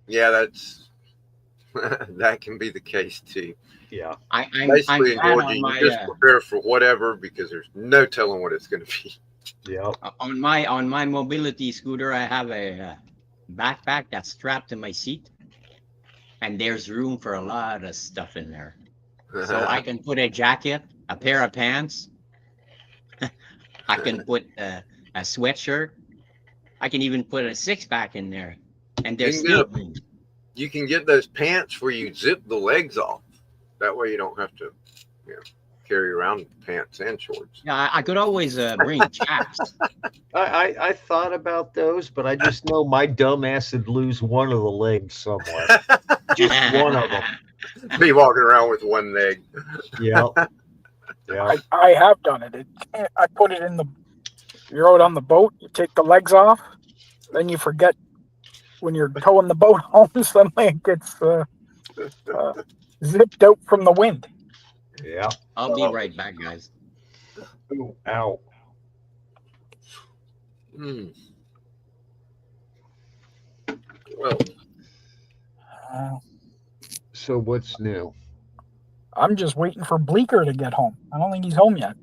Yeah, that's that can be the case too. Yeah. I'm Basically, in glad Georgia, on you my just prepare for whatever because there's no telling what it's going to be. Yep. on my mobility scooter. I have a backpack that's strapped to my seat, and there's room for a lot of stuff in there. So I can put a jacket, a pair of pants. I can put a sweatshirt. I can even put a six-pack in there, and there's You can still get room. You can get those pants where you zip the legs off. That way you don't have to. carry around pants and shorts. Yeah, I could always bring chaps. I thought about those, but I just know my dumb ass would lose one of the legs somewhere. Just one of them. Be walking around with one leg. Yeah. Yeah. I have done it. I put it in the. You're out on the boat. You take the legs off, then you forget when you're towing the boat home. Suddenly it gets zipped out from the wind. Yeah. I'll be right back, guys. Ooh, ow. Well, So what's new? I'm just waiting for Bleeker to get home. I don't think he's home yet.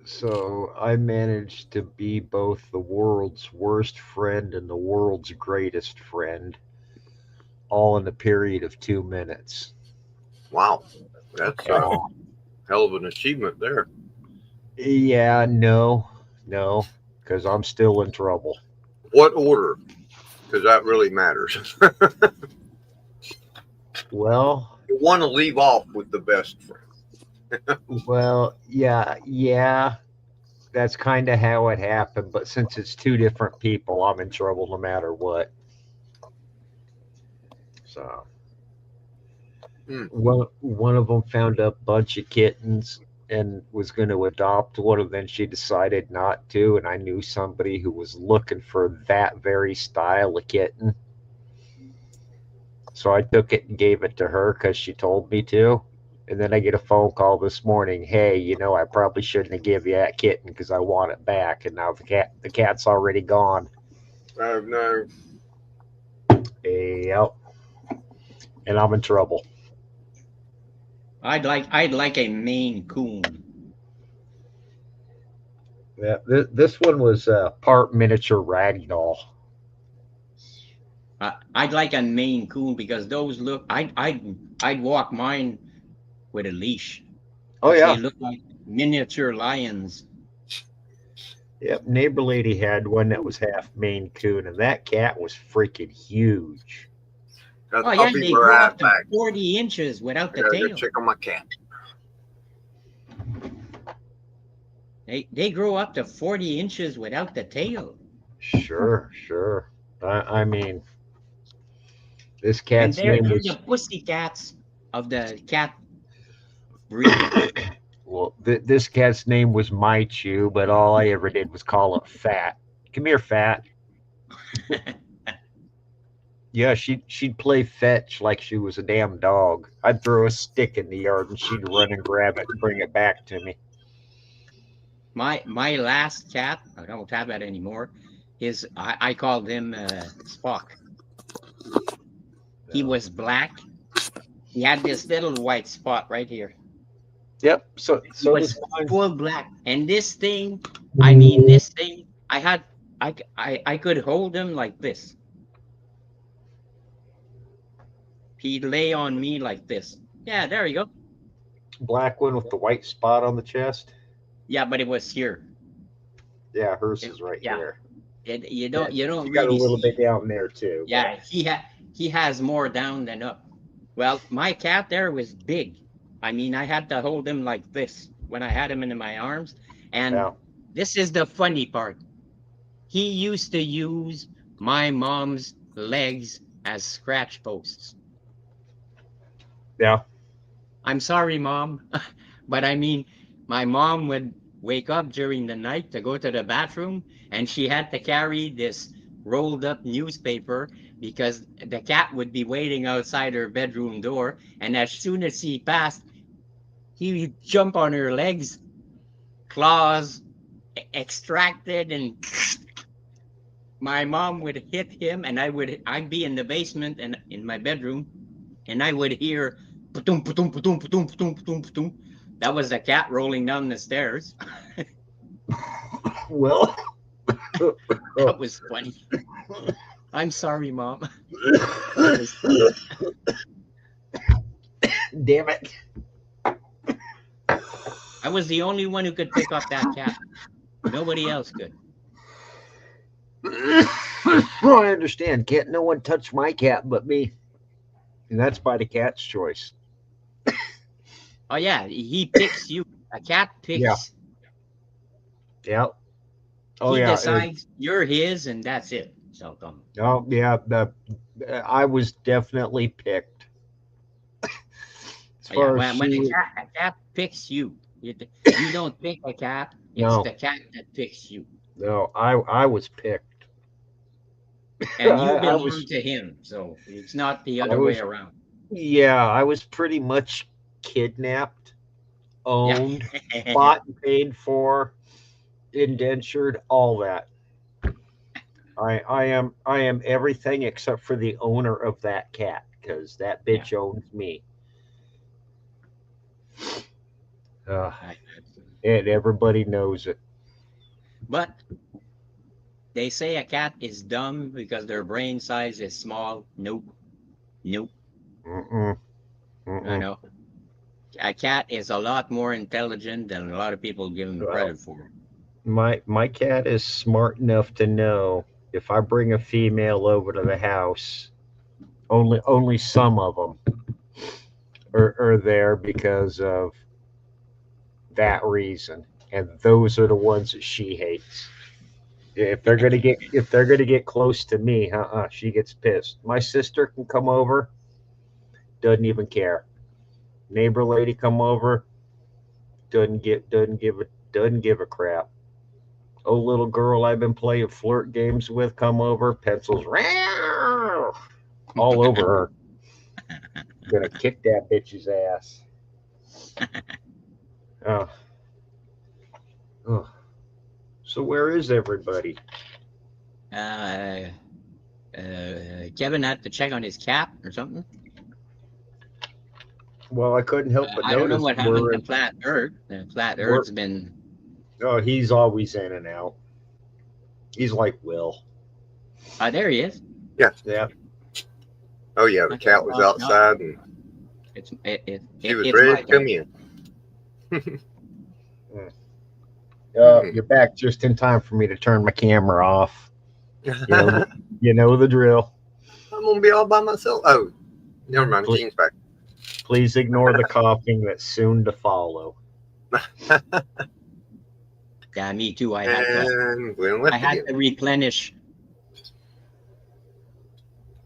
So I managed to be both the world's worst friend and the world's greatest friend, all in a period of 2 minutes. wow. That's a hell of an achievement there. Yeah, no, because I'm still in trouble. What order? Because that really matters. Well, You want to leave off with the best friend. yeah, that's kind of how it happened. But since it's two different people, I'm in trouble no matter what. So, one of them found a bunch of kittens and was going to adopt one, and then she decided not to. And I knew somebody who was looking for that very style of kitten. So I took it and gave it to her because she told me to. And then I get a phone call this morning. Hey, I probably shouldn't have given you that kitten because I want it back. And now the cat's already gone. Oh, no. Yep. And I'm in trouble. I'd like a Maine Coon. Yeah, this one was part miniature ragdoll. I'd like a Maine Coon because those look. I'd walk mine with a leash. Oh yeah. They look like miniature lions. Yep. Neighbor lady had one that was half Maine Coon, and that cat was freaking huge. Oh yeah, they grow up to 40 inches without the tail. Check on my cat. They grow up to 40 inches without the tail. Sure. I mean, this cat's And they're name was the pussy cats of the cat breed. well. This cat's name was My Chew, but all I ever did was call it Fat. Come here, Fat. Yeah, she'd play fetch like she was a damn dog. I'd throw a stick in the yard and she'd run and grab it and bring it back to me. My last cat, I don't have that anymore, is I called him Spock. He was black. He had this little white spot right here. Yep. So He was full black. And this thing, I could hold him like this. He'd lay on me like this. Yeah, there you go. black one with the white spot on the chest. Yeah, but it was here. Yeah, hers is right yeah. here. You don't You really got a little see. bit down there too. Yeah, he has more down than up. Well, my cat there was big. I mean, I had to hold him like this when I had him in my arms. And Yeah. this is the funny part. He used to use my mom's legs as scratch posts. Yeah. I'm sorry, Mom, but I mean, my mom would wake up during the night to go to the bathroom, and she had to carry this rolled up newspaper because the cat would be waiting outside her bedroom door. And as soon as he passed, he would jump on her legs, claws extracted, and my mom would hit him, and I'd be in the basement and in my bedroom, and I would hear pa-tum, pa-tum, pa-tum, pa-tum, pa-tum, pa-tum, pa-tum. That was the cat rolling down the stairs. Well, That was funny. I'm sorry, Mom. damn it. I was the only one who could pick up that cat. Nobody else could. Well, I understand. Can't no one touch my cat but me. And that's by the cat's choice. Oh yeah, he picks you. A cat picks. Yeah. Yep. Oh He yeah. decides you're his, and that's it. So Oh yeah. I was definitely picked. As yeah, far as when she, a cat picks you, you don't pick a cat. It's no, the cat that picks you, no, I was picked. and you I belong was, to him. So it's not the I other way was, around. yeah, I was pretty much kidnapped, Yeah. owned, bought and paid for, indentured, all that. I am everything except for the owner of that cat because that Yeah. bitch owns me. Uh, and everybody knows it. But they say a cat is dumb because their brain size is small. Nope. Nope. Mm-mm, I mm-mm. know. A cat is a lot more intelligent than a lot of people give him Well, credit for. my cat is smart enough to know if I bring a female over to the house, only some of them are there because of that reason, and those are the ones that she hates. If they're gonna get close to me, she gets pissed. My sister can come over, doesn't even care. Neighbor lady come over, doesn't give a crap. Oh, little girl I've been playing flirt games with come over, pencils all over her. Gonna kick that bitch's ass. Oh. Oh. So where is everybody? Kevin had to check on his cap or something. Well, I couldn't help but I don't know notice what happened to Flat Earth. Flat Earth's been. Oh, he's always in and out. He's like Will. Oh, there he is. Yeah. Yeah. Oh yeah, the cat was outside and she was ready to come in. You're back just in time for me to turn my camera off. You know the drill. I'm gonna be all by myself. Oh, never mind. Gene's back. Please ignore the coughing that's soon to follow. Yeah, me too. I had to replenish.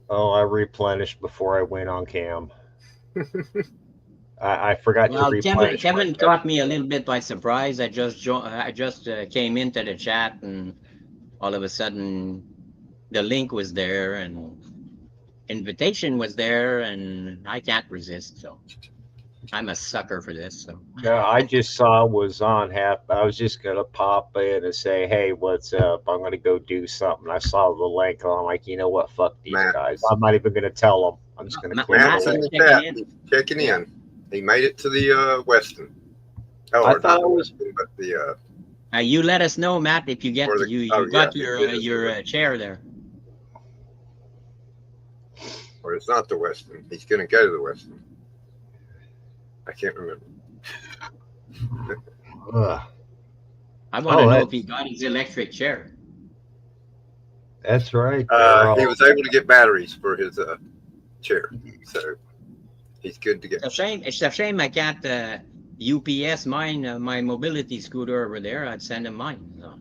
Oh, I replenished before I went on cam. I forgot to replenish. Kevin caught me a little bit by surprise. I just came into the chat, and all of a sudden, the link was there, and invitation was there, and I can't resist. So I'm a sucker for this. So I just saw was on I was just gonna pop in and say, "Hey, what's up? I'm gonna go do something." I saw the link, and I'm like, you know what? Fuck these guys. I'm not even gonna tell them. I'm just gonna quit. Matt's in the chat. He's checking in. He made it to the Weston. Oh, I thought it was, Weston, but the. You let us know, Matt, if you get got yeah, your chair there. Or it's not the Weston. He's going to go to the Weston. I can't remember. I want to know if he got his electric chair. That's right. He was able to get batteries for his chair, so he's good to go. It's a shame I can't UPS mine, my mobility scooter over there. I'd send him mine. So.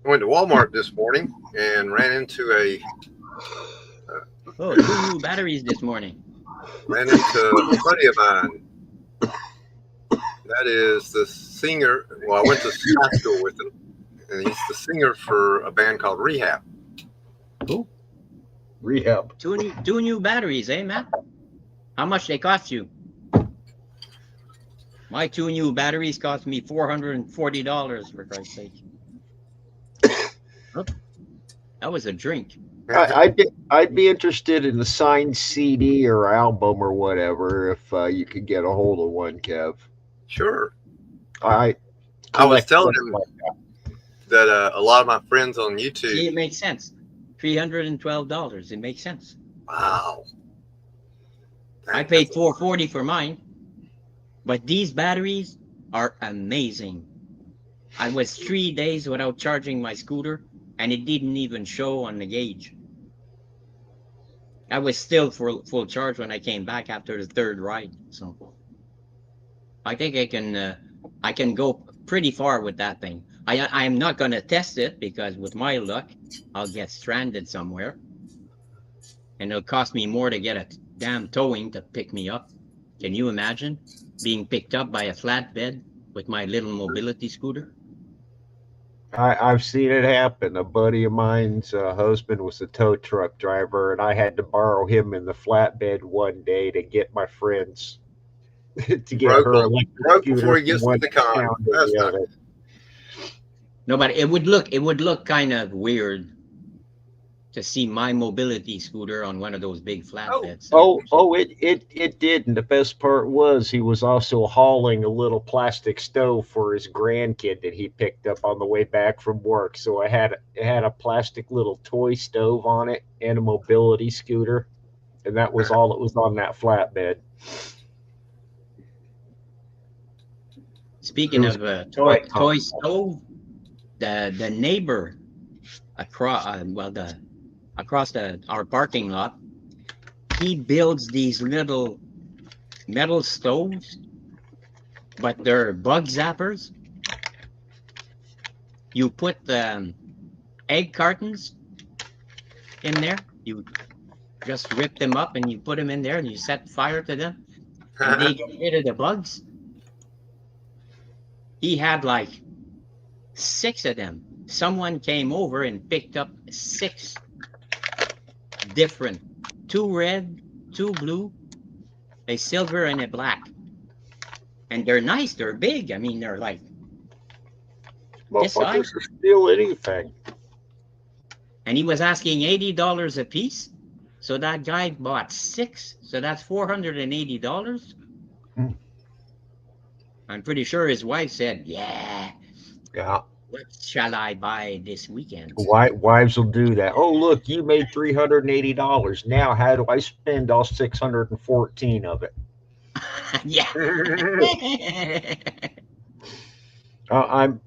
I went to Walmart this morning and ran into two new batteries this morning. Ran into a buddy of mine. That is the singer. Well, I went to high school with him, and he's the singer for a band called Rehab. Cool. Rehab. Two new batteries, eh, Matt? How much they cost you? My two new batteries cost me $440, for Christ's sake. Oh, that was a drink. I'd be interested in the signed CD or album or whatever if you could get a hold of one, Kev. Sure. I was telling him that a lot of my friends on YouTube. See, it makes sense. $312. It makes sense. Wow. I paid $440 for mine, but these batteries are amazing. I was 3 days without charging my scooter, and it didn't even show on the gauge. I was still full charge when I came back after the third ride. So I think I can go pretty far with that thing. I'm not going to test it because with my luck, I'll get stranded somewhere. And it'll cost me more to get a damn towing to pick me up. Can you imagine being picked up by a flatbed with my little mobility scooter? I've seen it happen. A buddy of mine's husband was a tow truck driver, and I had to borrow him in the flatbed one day to get my friends to get Broke her electric broke scooter before he from gets to one the con. town to That's the not other. No, but it would look kind of weird to see my mobility scooter on one of those big flatbeds. It did. And the best part was he was also hauling a little plastic stove for his grandkid that he picked up on the way back from work. So it had a plastic little toy stove on it and a mobility scooter. And that was all that was on that flatbed. Speaking It of was toy quite stove, the neighbor across across our parking lot, he builds these little metal stoves, but they're bug zappers. You put the egg cartons in there, you just rip them up and you put them in there and you set fire to them and they get rid of the bugs. He had like 6 of them. Someone came over and picked up 6 different, 2 red, 2 blue, a silver, and a black. And they're nice. They're big. I mean, they're like this size. Motherfuckers will steal anything. And he was asking $80 a piece. So that guy bought 6. So that's $480. I'm pretty sure his wife said, yeah. Yeah. What shall I buy this weekend? Wives will do that. Oh, look, you made $380. Now, how do I spend all 614 of it? Yeah. I'm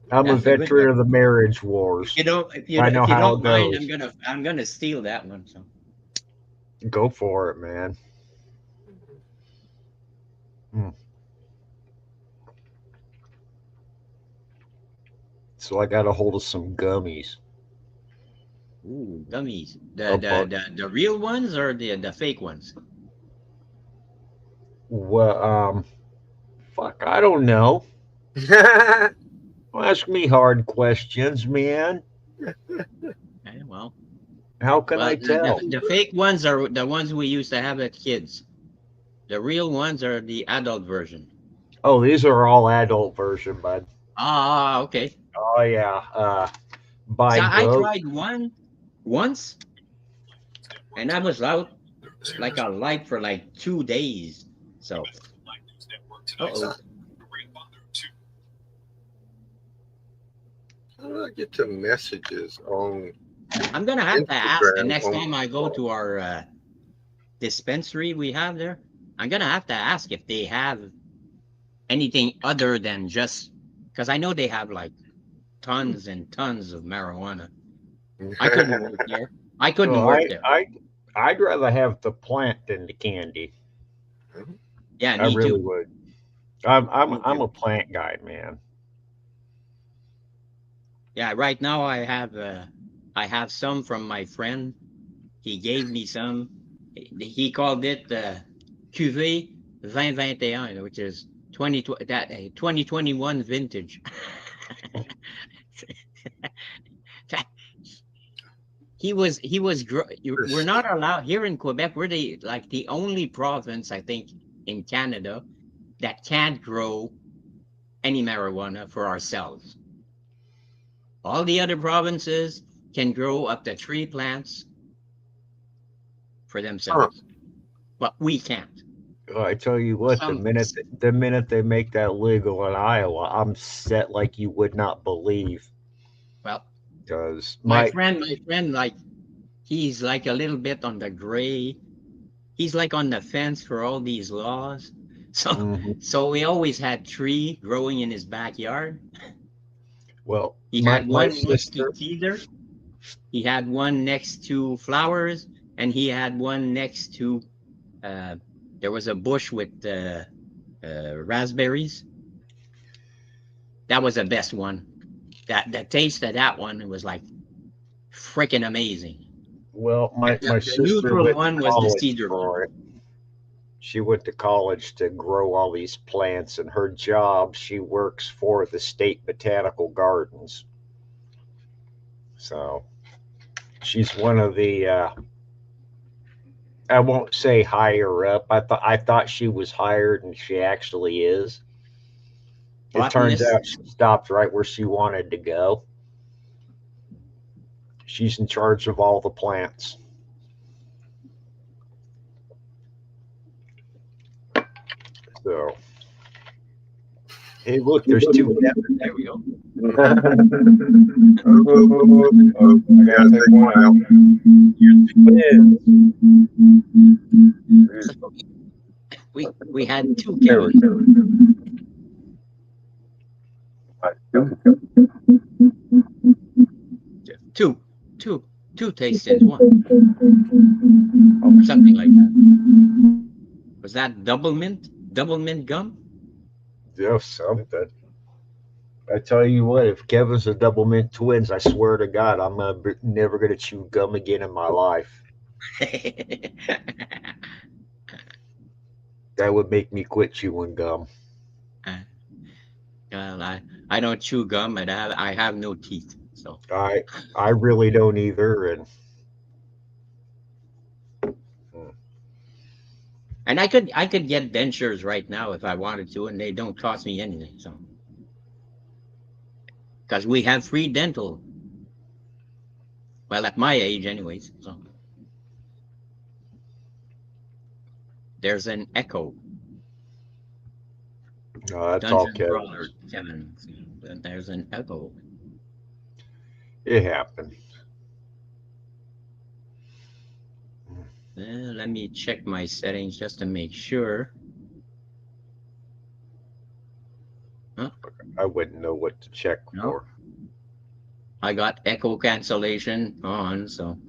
a veteran of the marriage wars. If you I know how don't it mind, goes. I'm gonna steal that one. So Go for it, man. So I got a hold of some gummies. ooh, gummies. The real ones or the fake ones? Well, fuck, I don't know. Don't ask me hard questions, man. Okay, well, How can I tell? The fake ones are the ones we used to have as kids. The real ones are the adult version. Oh, these are all adult version, bud. Ah, okay. Oh yeah. By So I Go. tried one once, and I was out like a light for like 2 days. So, uh-oh. How do I get to messages on? I'm gonna have to ask the Instagram next on- time I go to our dispensary we have there. I'm gonna have to ask if they have anything other than just because I know they have like tons and tons of marijuana. I couldn't work there. I couldn't So work there. I'd rather have the plant than the candy. Yeah, I me really too. would. I'm Me too. a plant guy, man. Yeah, right now I have some from my friend. He gave me some. He called it Cuvée 2021, which is 2021 vintage. We're not allowed here in Quebec. We're the only province, I think, in Canada that can't grow any marijuana for ourselves. All the other provinces can grow up to 3 plants for themselves, but we can't. I tell you what, the minute they make that legal in Iowa, I'm set like you would not believe. Well, because my friend, like he's like a little bit on the gray. He's like on the fence for all these laws. So, so we always had tree growing in his backyard. Well, he had one next to cedar. He had one next to flowers, and he had one next to. There was a bush with raspberries. That was the best one. That the taste of that one was like freaking amazing. Well, my The sister neutral went one to was the college cedar one. for it. She went to college to grow all these plants, and her job, she works for the state botanical gardens. So she's one of the I won't say higher up. I thought she was hired, and she actually is. It turns Botanist. out she stopped right where she wanted to go. She's in charge of all the plants. So, hey, look, there's two. There we go. I gotta take one out. We had two There we Kevin. Two tastings, one. Or something like that. Was that double mint? Double mint gum? Yeah, something. I tell you what, if Kevin's a double mint twins, I swear to God, I'm never gonna chew gum again in my life. That would make me quit chewing gum. Well, I don't chew gum, and I have no teeth, so. I really don't either, and I could get dentures right now if I wanted to, and they don't cost me anything, so. Because we have free dental. Well, at my age, anyways. So there's an echo. that's all Dungeon Kevin. Crawler, Kevin. There's an echo. It happened. Let me check my settings just to make sure. Huh? I wouldn't know what to check for. I got echo cancellation on, so.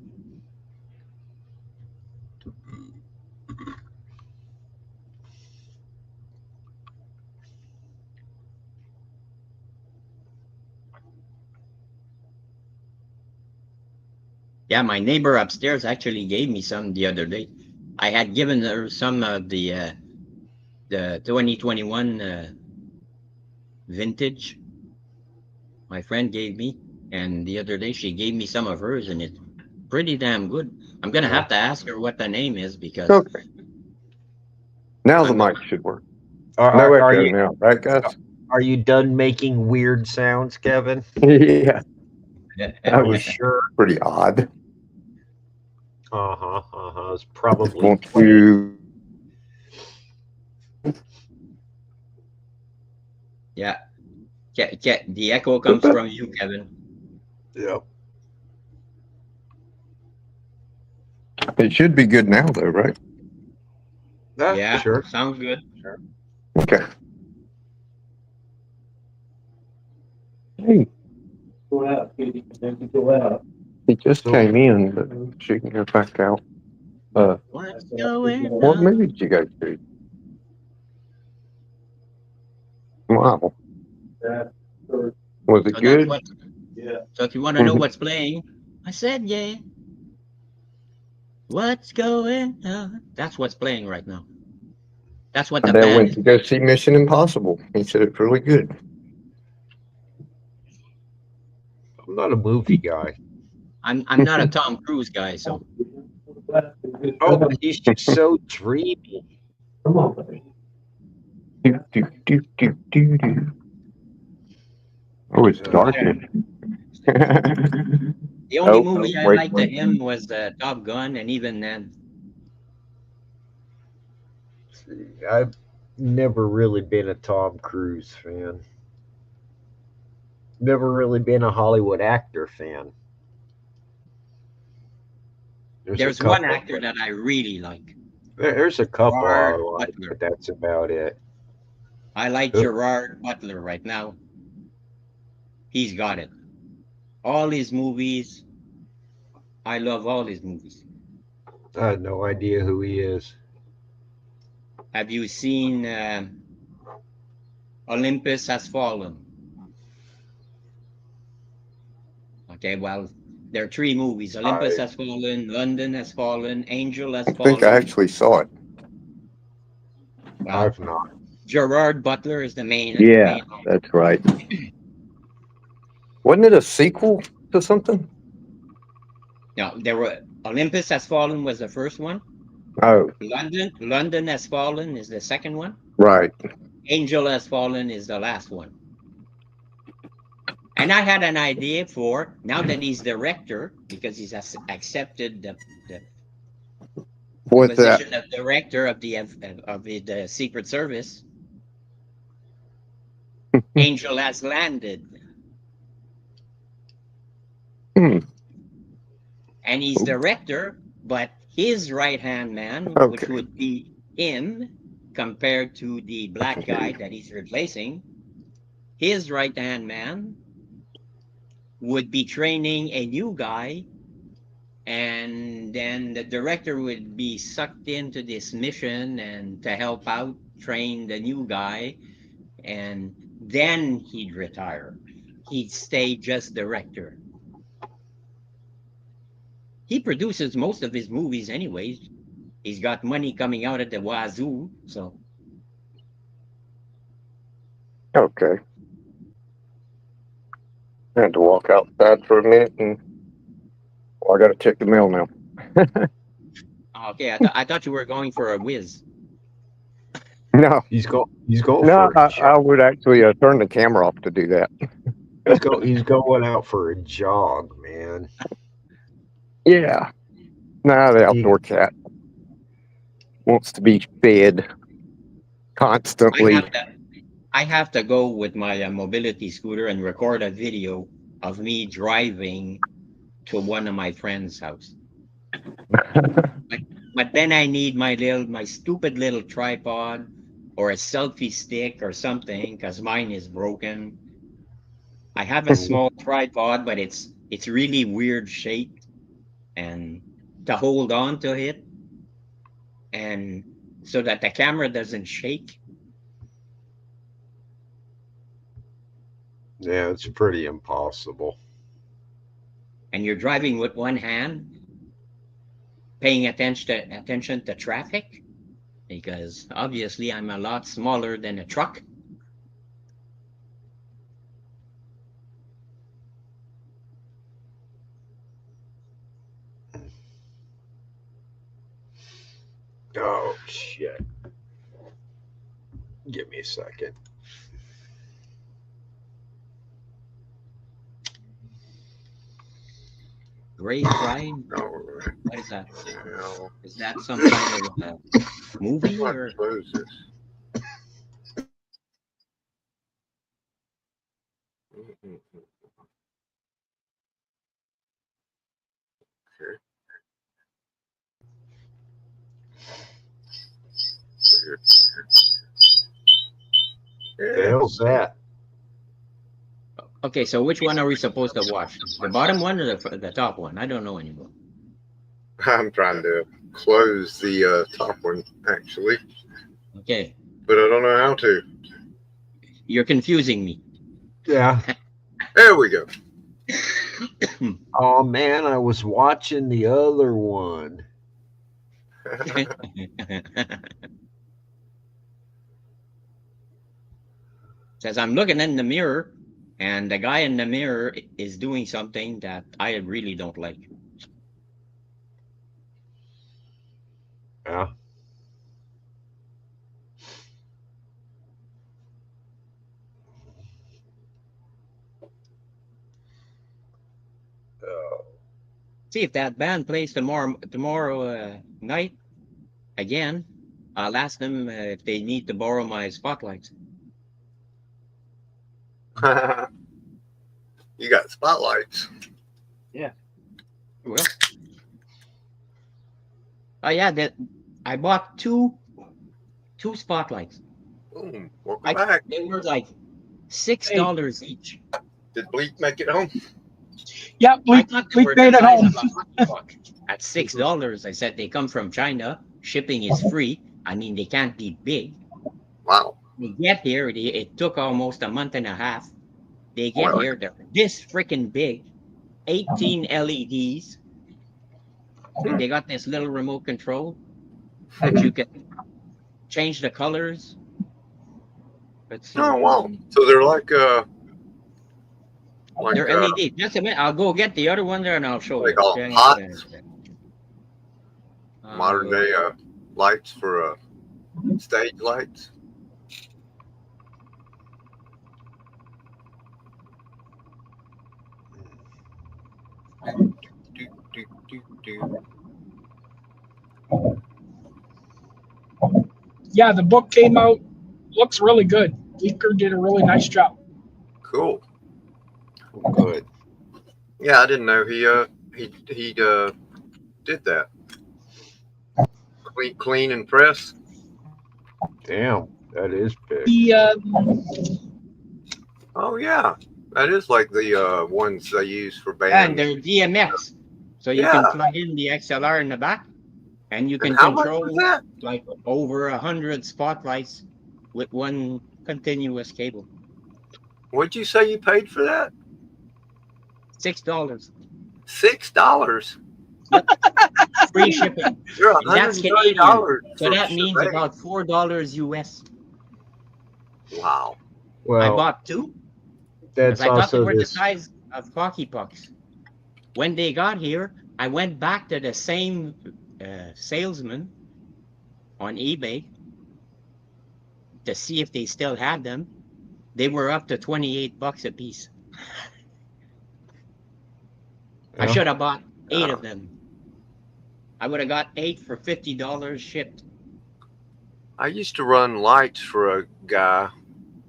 Yeah, my neighbor upstairs actually gave me some the other day. I had given her some of the 2021 vintage. My friend gave me, and the other day she gave me some of hers, and it's pretty damn good. I'm gonna have to ask her what the name is because. Okay. Now the mic should work. Are No echo you now, right, guys? are you done making weird sounds, Kevin? Yeah, that was Sure. pretty odd. It's probably. Won't you? Yeah. The echo comes from you, Kevin. Yep. It should be good now, though, right? Yeah, sure. sounds good. Okay. Hey. Go out, Katie. Go out. He just came in, but she can go back out. What's going What on? movie did you go to? Wow. Was it So good? Yeah. So if you want to know what's playing, I said yeah. What's going on? That's what's playing right now. That's what My the dad band went is. to go see Mission Impossible. He said it's really good. I'm not a movie guy. I'm not a Tom Cruise guy, so. Oh, but he's just so dreamy. Come on, buddy. Do, do, do, do, do, do. Oh, it's dark. The only Oh, movie I wait, liked wait. of him was Top Gun, and even then, I've never really been a Tom Cruise fan. Never really been a Hollywood actor fan. there's a one couple. actor that I really like. There's a couple I Gerard like, Butler. but that's about it. I like Gerard Butler right now. He's got it. All his movies. I love all his movies. I had no idea who he is. Have you seen Olympus Has Fallen? Okay, well, there are 3 movies. Olympus Has Fallen, London Has Fallen, Angel Has I Fallen. think I actually saw it. Well, I've not. Gerard Butler is the main. Yeah, that's right. Wasn't it a sequel to something? No, there were Olympus Has Fallen was the first one. Oh, London Has Fallen is the second one. right. Angel Has Fallen is the last one. And I had an idea for, now that he's director, because he's accepted the What's that? position of director of the Secret Service. Angel has landed. Hmm. And he's director, but his right-hand man, which Okay. would be him, compared to the black guy that he's replacing, his right-hand man would be training a new guy, and then the director would be sucked into this mission and to help out train the new guy, and then he'd retire. He'd stay just director. He produces most of his movies anyways. He's got money coming out at the wazoo, so Okay. I had to walk outside for a minute, and well, I got to check the mail now. okay. I thought you were going for a whiz. No, He's going no, for a I would actually turn the camera off to do that. he's going out for a jog, man. Yeah. Nah, the outdoor cat wants to be fed constantly. I have to go with my mobility scooter and record a video of me driving to one of my friends' house. But then I need my stupid little tripod or a selfie stick or something, because mine is broken. I have a small tripod, but it's really weird shaped, and to hold on to it, and so that the camera doesn't shake. Yeah, it's pretty impossible. And you're driving with one hand, paying attention to traffic, because obviously I'm a lot smaller than a truck. Oh shit. Give me a second. Gray Pride? All right. What is that? Now, Is that some kind of a movie how do I or? close this? Mm-mm-mm. Okay. Weird. The Yeah. hell's that? Okay, so which one are we supposed to watch? The bottom one or the top one? I don't know anymore. I'm trying to close the top one, actually, Okay, but I don't know how to. you're confusing me. Yeah. There we go. Oh man, I was watching the other one. Says I'm looking in the mirror, and the guy in the mirror is doing something that I really don't like. Yeah. See if that band plays tomorrow night again. I'll ask them if they need to borrow my spotlights. You got spotlights. Well, oh yeah, I bought two spotlights. Boom. Welcome back. They were like $6 each. Did Bleak make it home? Yeah, I thought they we were made the it size home. of a hockey puck at $6. I said they come from China. Shipping is free. I mean, they can't be big. Wow. They get here. It took almost a month and a half. They get Well, here. They're this freaking big. 18 LEDs. And they got this little remote control that you can change the colors. Let's see. oh wow. So they're They're LED. Just a minute. I'll go get the other one there and I'll show they you. call Hang on hot a minute. modern day lights for stage lights. Do, do, do, do. Yeah, the book came out. Looks really good. Leaker did a really nice job. Cool. Good. Yeah, I didn't know he did that. Clean and press. Damn, that is big. The Oh yeah, that is like the ones they use for bands. And they're DMX. So you Yeah. can plug in the XLR in the back and you can And how much control was that? like over 100 spotlights with one continuous cable. What'd you say you paid for that? $6. $6. Free shipping. You're That's $130. So that means about $4 US. Wow. I Well, bought two. that's I thought they also were the this. size of hockey pucks. When they got here, I went back to the same salesman on eBay to see if they still had them. They were up to $28 a piece. I Yeah. should have bought 8 of them. I would have got 8 for $50 shipped. I used to run lights for a guy,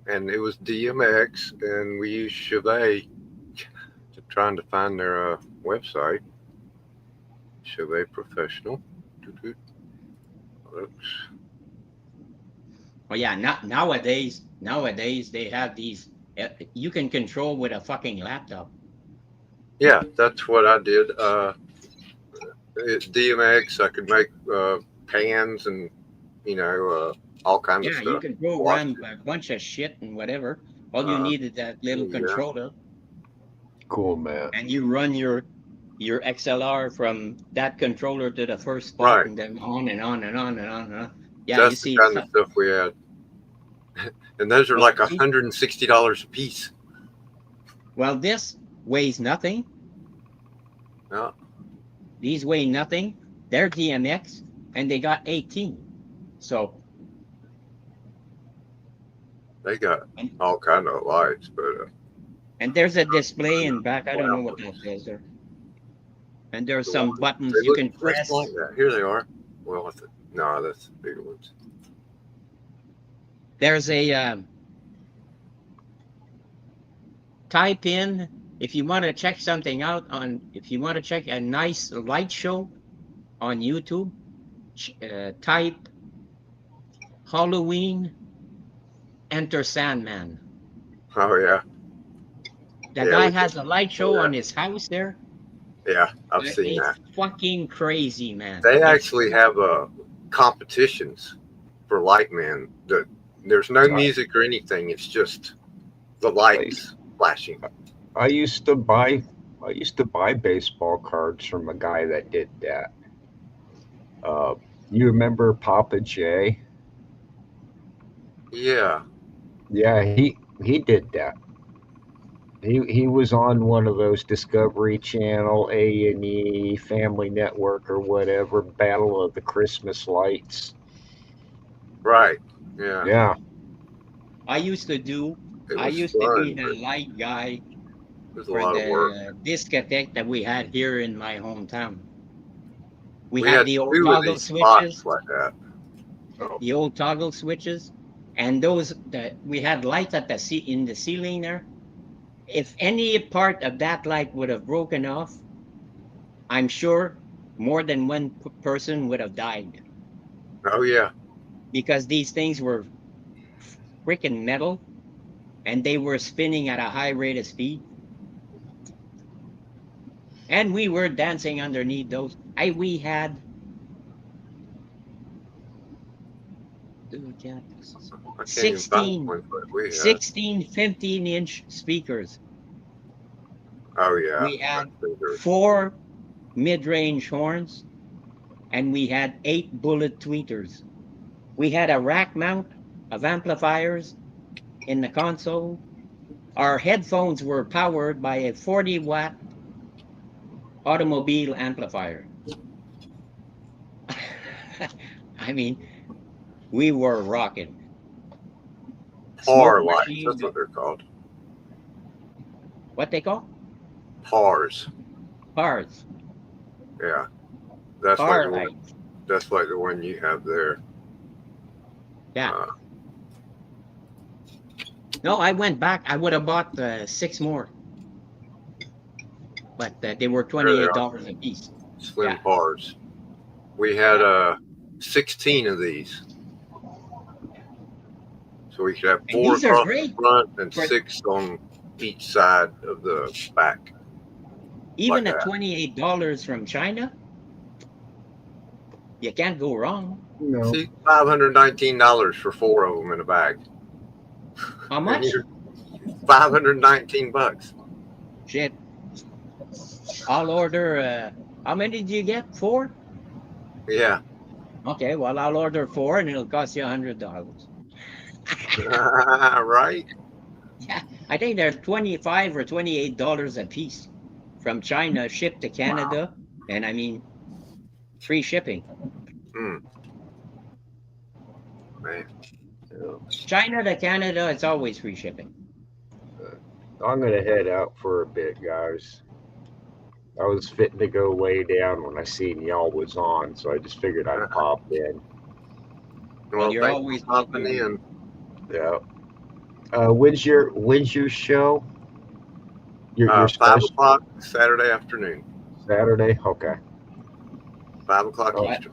and it was DMX, and we used Chauvet. Trying to find their website. Chauvet Professional. Oops. Well, yeah, nowadays they have these. You can control with a fucking laptop. Yeah, that's what I did. DMX, I could make pans and all kinds of Yeah, stuff. you can program a bunch of shit and whatever. All you need is that little yeah. controller, Cool, man. and you run your XLR from that controller to the first spot, Right. and then on and on and on and on and on. Yeah, That's you see. the kind of stuff we had. And those are like $160 a piece. Well, this weighs nothing. Yeah. These weigh nothing. They're DMX, and they got 18. So They got all kind of lights, but and there's a display in back. I don't know what that says there. And there's some buttons they you look can just press. like that. Here they are. Well, no, that's the bigger ones. There's a type in if you want to check something out if you want to check a nice light show on YouTube, type Halloween Enter Sandman. Oh yeah. The Yeah, guy we has a light show on his house there. Yeah, I've seen It's that. fucking crazy, man. They It's- actually have competitions for light man. There's no music or anything. It's just the lights flashing. I used to buy baseball cards from a guy that did that. You remember Papa J? Yeah. Yeah, he did that. He was on one of those Discovery Channel, A&E, Family Network, or whatever, Battle of the Christmas Lights. Right. Yeah. I used to do. It I was used to fun, be the but light guy There's a for lot of work. the discotheque that we had here in my hometown. We had had the old 2 of toggle these spots switches, like that. the old toggle switches, and those that we had lights at in the ceiling there. If any part of that light would have broken off, I'm sure more than one person would have died Oh yeah. because these things were freaking metal and they were spinning at a high rate of speed. And we were dancing underneath those. We had I can't even find 16, one, but we had. 16 15-inch speakers. Oh yeah. We had I think there's- 4 mid-range horns, and we had 8 bullet tweeters. We had a rack mount of amplifiers in the console. Our headphones were powered by a 40-watt automobile amplifier. I mean, we were rocking. PAR Smoke lights. machine- That's what they're called. What they call? PARs. PARs. Yeah. That's PAR like the one, lights. that's like the one you have there. Yeah. Uh, No, I went back. I would have bought 6 more. But they were $28 a piece. slim Yeah. PARs. We had 16 of these. So we could have And 4 these are across great the front and for- 6 on each side of the back. Even like at that. $28 from China, you can't go wrong. No. See, $519 for 4 of them in a bag. How And much? you're $519. Shit. I'll order. How many did you get? 4? Yeah. Okay, well, I'll order 4 and it'll cost you $100. Right? Yeah, I think they're $25 or $28 a piece from China, shipped to Canada, and I mean, free shipping. Mm. Man. China to Canada, it's always free shipping. I'm gonna head out for a bit, guys. I was fitting to go lay down when I seen y'all was on, so I just figured I'd pop in. Well, you're thanks always for popping welcome. in. Yeah. When's your show? Your 5 special o'clock Saturday afternoon. Saturday? Okay. 5 o'clock Oh. Eastern.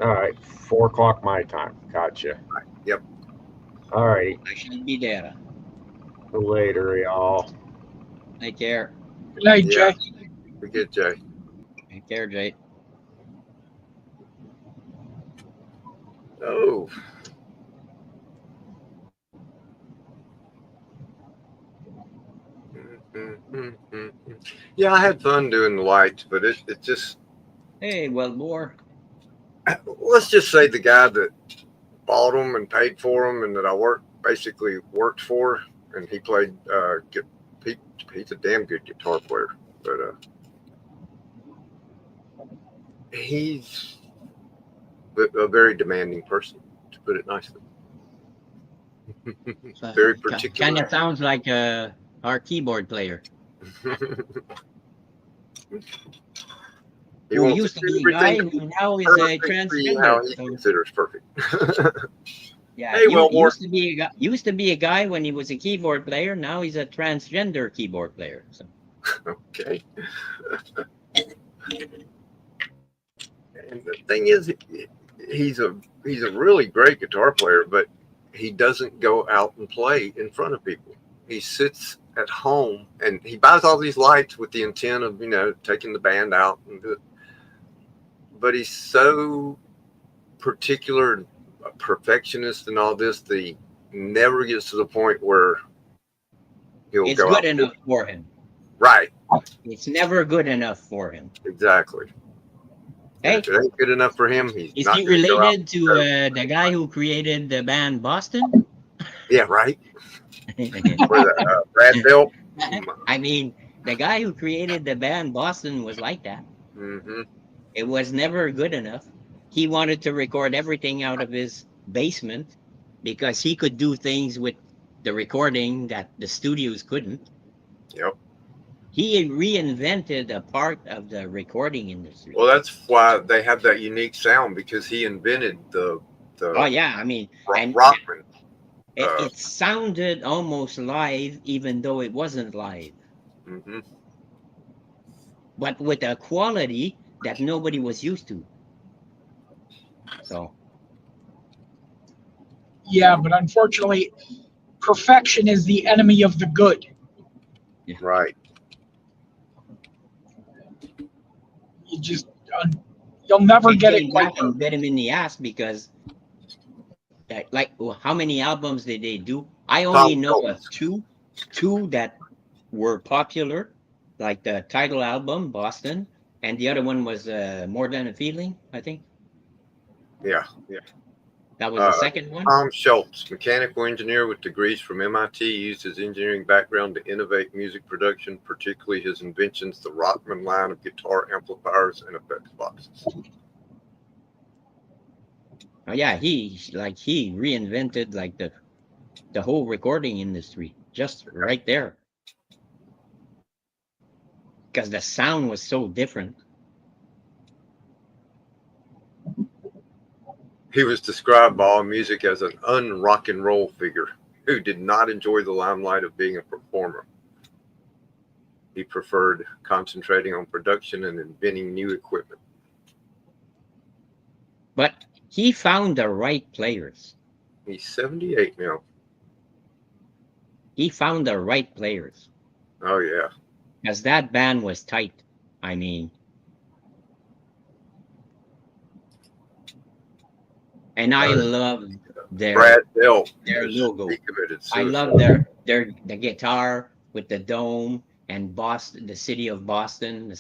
All right. 4 o'clock my time. Gotcha. Yep. All right. I should be there. Later, y'all. Take care. Good night, Yeah. Jay. We get Jay. Take care, Jay. Oh. Yeah, I had fun doing the lights, but it just, Hey, well, more. let's just say the guy that bought them and paid for them and that I basically worked for, and he played, he's a damn good guitar player, but he's a very demanding person, to put it nicely. Very particular. Kind of sounds like our keyboard player. He Who wants used to be a guy everything who now is a perfectly how transgender. he So, considers perfect. yeah, Hey, Wilmore. used to be a guy when he was a keyboard player. Now he's a transgender keyboard player. So. Okay. And the thing is, he's a really great guitar player, but he doesn't go out and play in front of people. He sits at home and he buys all these lights with the intent of, taking the band out and do it. But he's so particular, a perfectionist and all this, that he never gets to the point where he'll It's go good out. enough for him. Right. It's never good enough for him. Exactly. Hey, If it ain't good enough for him, he's is not he gonna go out. related to the guy who created the band Boston? Yeah, right. Where Brad Bill. I mean, the guy who created the band Boston was like that. Mm-hmm. It was never good enough. He wanted to record everything out of his basement because he could do things with the recording that the studios couldn't. Yep. He reinvented a part of the recording industry. Well, that's why they have that unique sound, because he invented the Oh yeah, I mean, and Rockman. it sounded almost live, even though it wasn't live, Mm-hmm. but with a quality that nobody was used to. So Yeah, but unfortunately, perfection is the enemy of the good. Right. You just you'll never He get it came quite back and bit him in the ass because, how many albums did they do? I only Tom know of Jones. two that were popular, like the title album, Boston, and the other one was More Than a Feeling, I think. Yeah. That was the second one. Tom Schultz, mechanical engineer with degrees from MIT, used his engineering background to innovate music production, particularly his inventions, the Rockman line of guitar amplifiers and effects boxes. Oh yeah, he reinvented like the whole recording industry just right there. Because the sound was so different. He was described by AllMusic as an un-rock and roll figure who did not enjoy the limelight of being a performer. He preferred concentrating on production and inventing new equipment. But he found the right players. He's 78 now. He found the right players. Oh, yeah. Because that band was tight. I mean, and I love their Brad Delp. their logo. He committed suicide. I love the guitar with the dome and Boston, the city of Boston.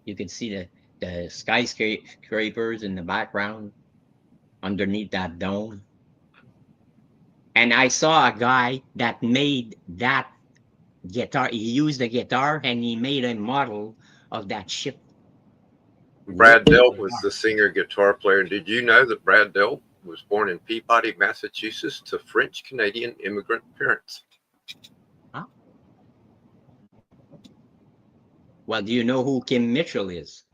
You can see the skyscrapers in the background underneath that dome. And I saw a guy that made that guitar. He used the guitar and he made a model of that ship. Brad Delp was the singer guitar player. Did you know that Brad Delp was born in Peabody, Massachusetts, to French Canadian immigrant parents? Huh? Well, do you know who Kim Mitchell is?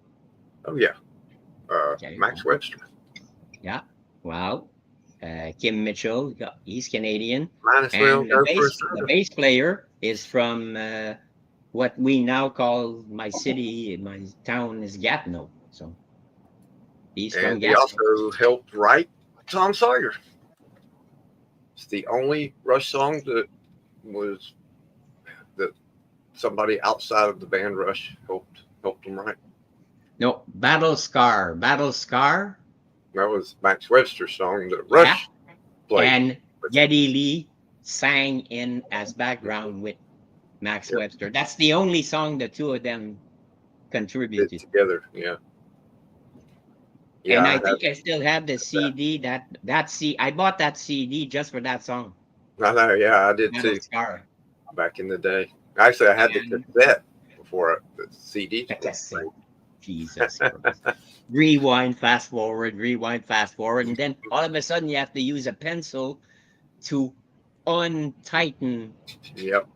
Oh, yeah. Max Webster. Yeah. Well, Kim Mitchell, he's Canadian. Might as well And go for a the soda. bass player is from what we now call my city, my town is Gatineau. So he's from And he Gatineau. also helped write Tom Sawyer. It's the only Rush song that somebody outside of the band Rush helped him write. No, Battle Scar. That was Max Webster's song that Rush played. And Geddy Lee sang in as background with Max Webster. That's the only song the two of them contributed together. Yeah. And I think I still have the CD. I bought that CD just for that song. I know. Yeah, I did Battle too. Scar. Back in the day. Actually, I had the cassette before the CD. Jesus Christ. Rewind, fast forward, and then all of a sudden you have to use a pencil to untighten. Yep.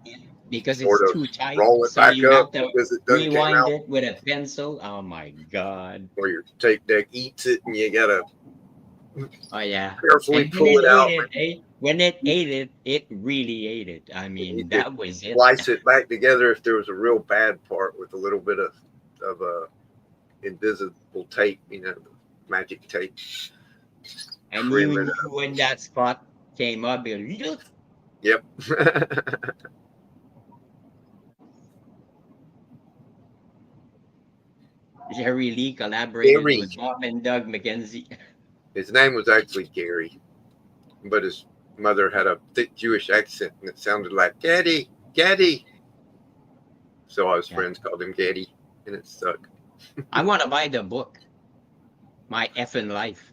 Because Or it's to too tight. roll it so back you up have to because it doesn't come out. rewind it with a pencil. Oh my God. Or your tape deck eats it and you gotta Oh yeah. carefully And pull it out. When it ate it, it really ate it. I mean, that was it. Slice it back together if there was a real bad part with a little bit of invisible tape, magic tape. And you knew when that spot came up, you Yep. Jerry Lee collaborated Gary. with Bob and Doug McKenzie. His name was actually Gary, but his mother had a thick Jewish accent and it sounded like Gaddy. So all his friends called him Gaddy, and it stuck. I want to buy the book, My Effing Life.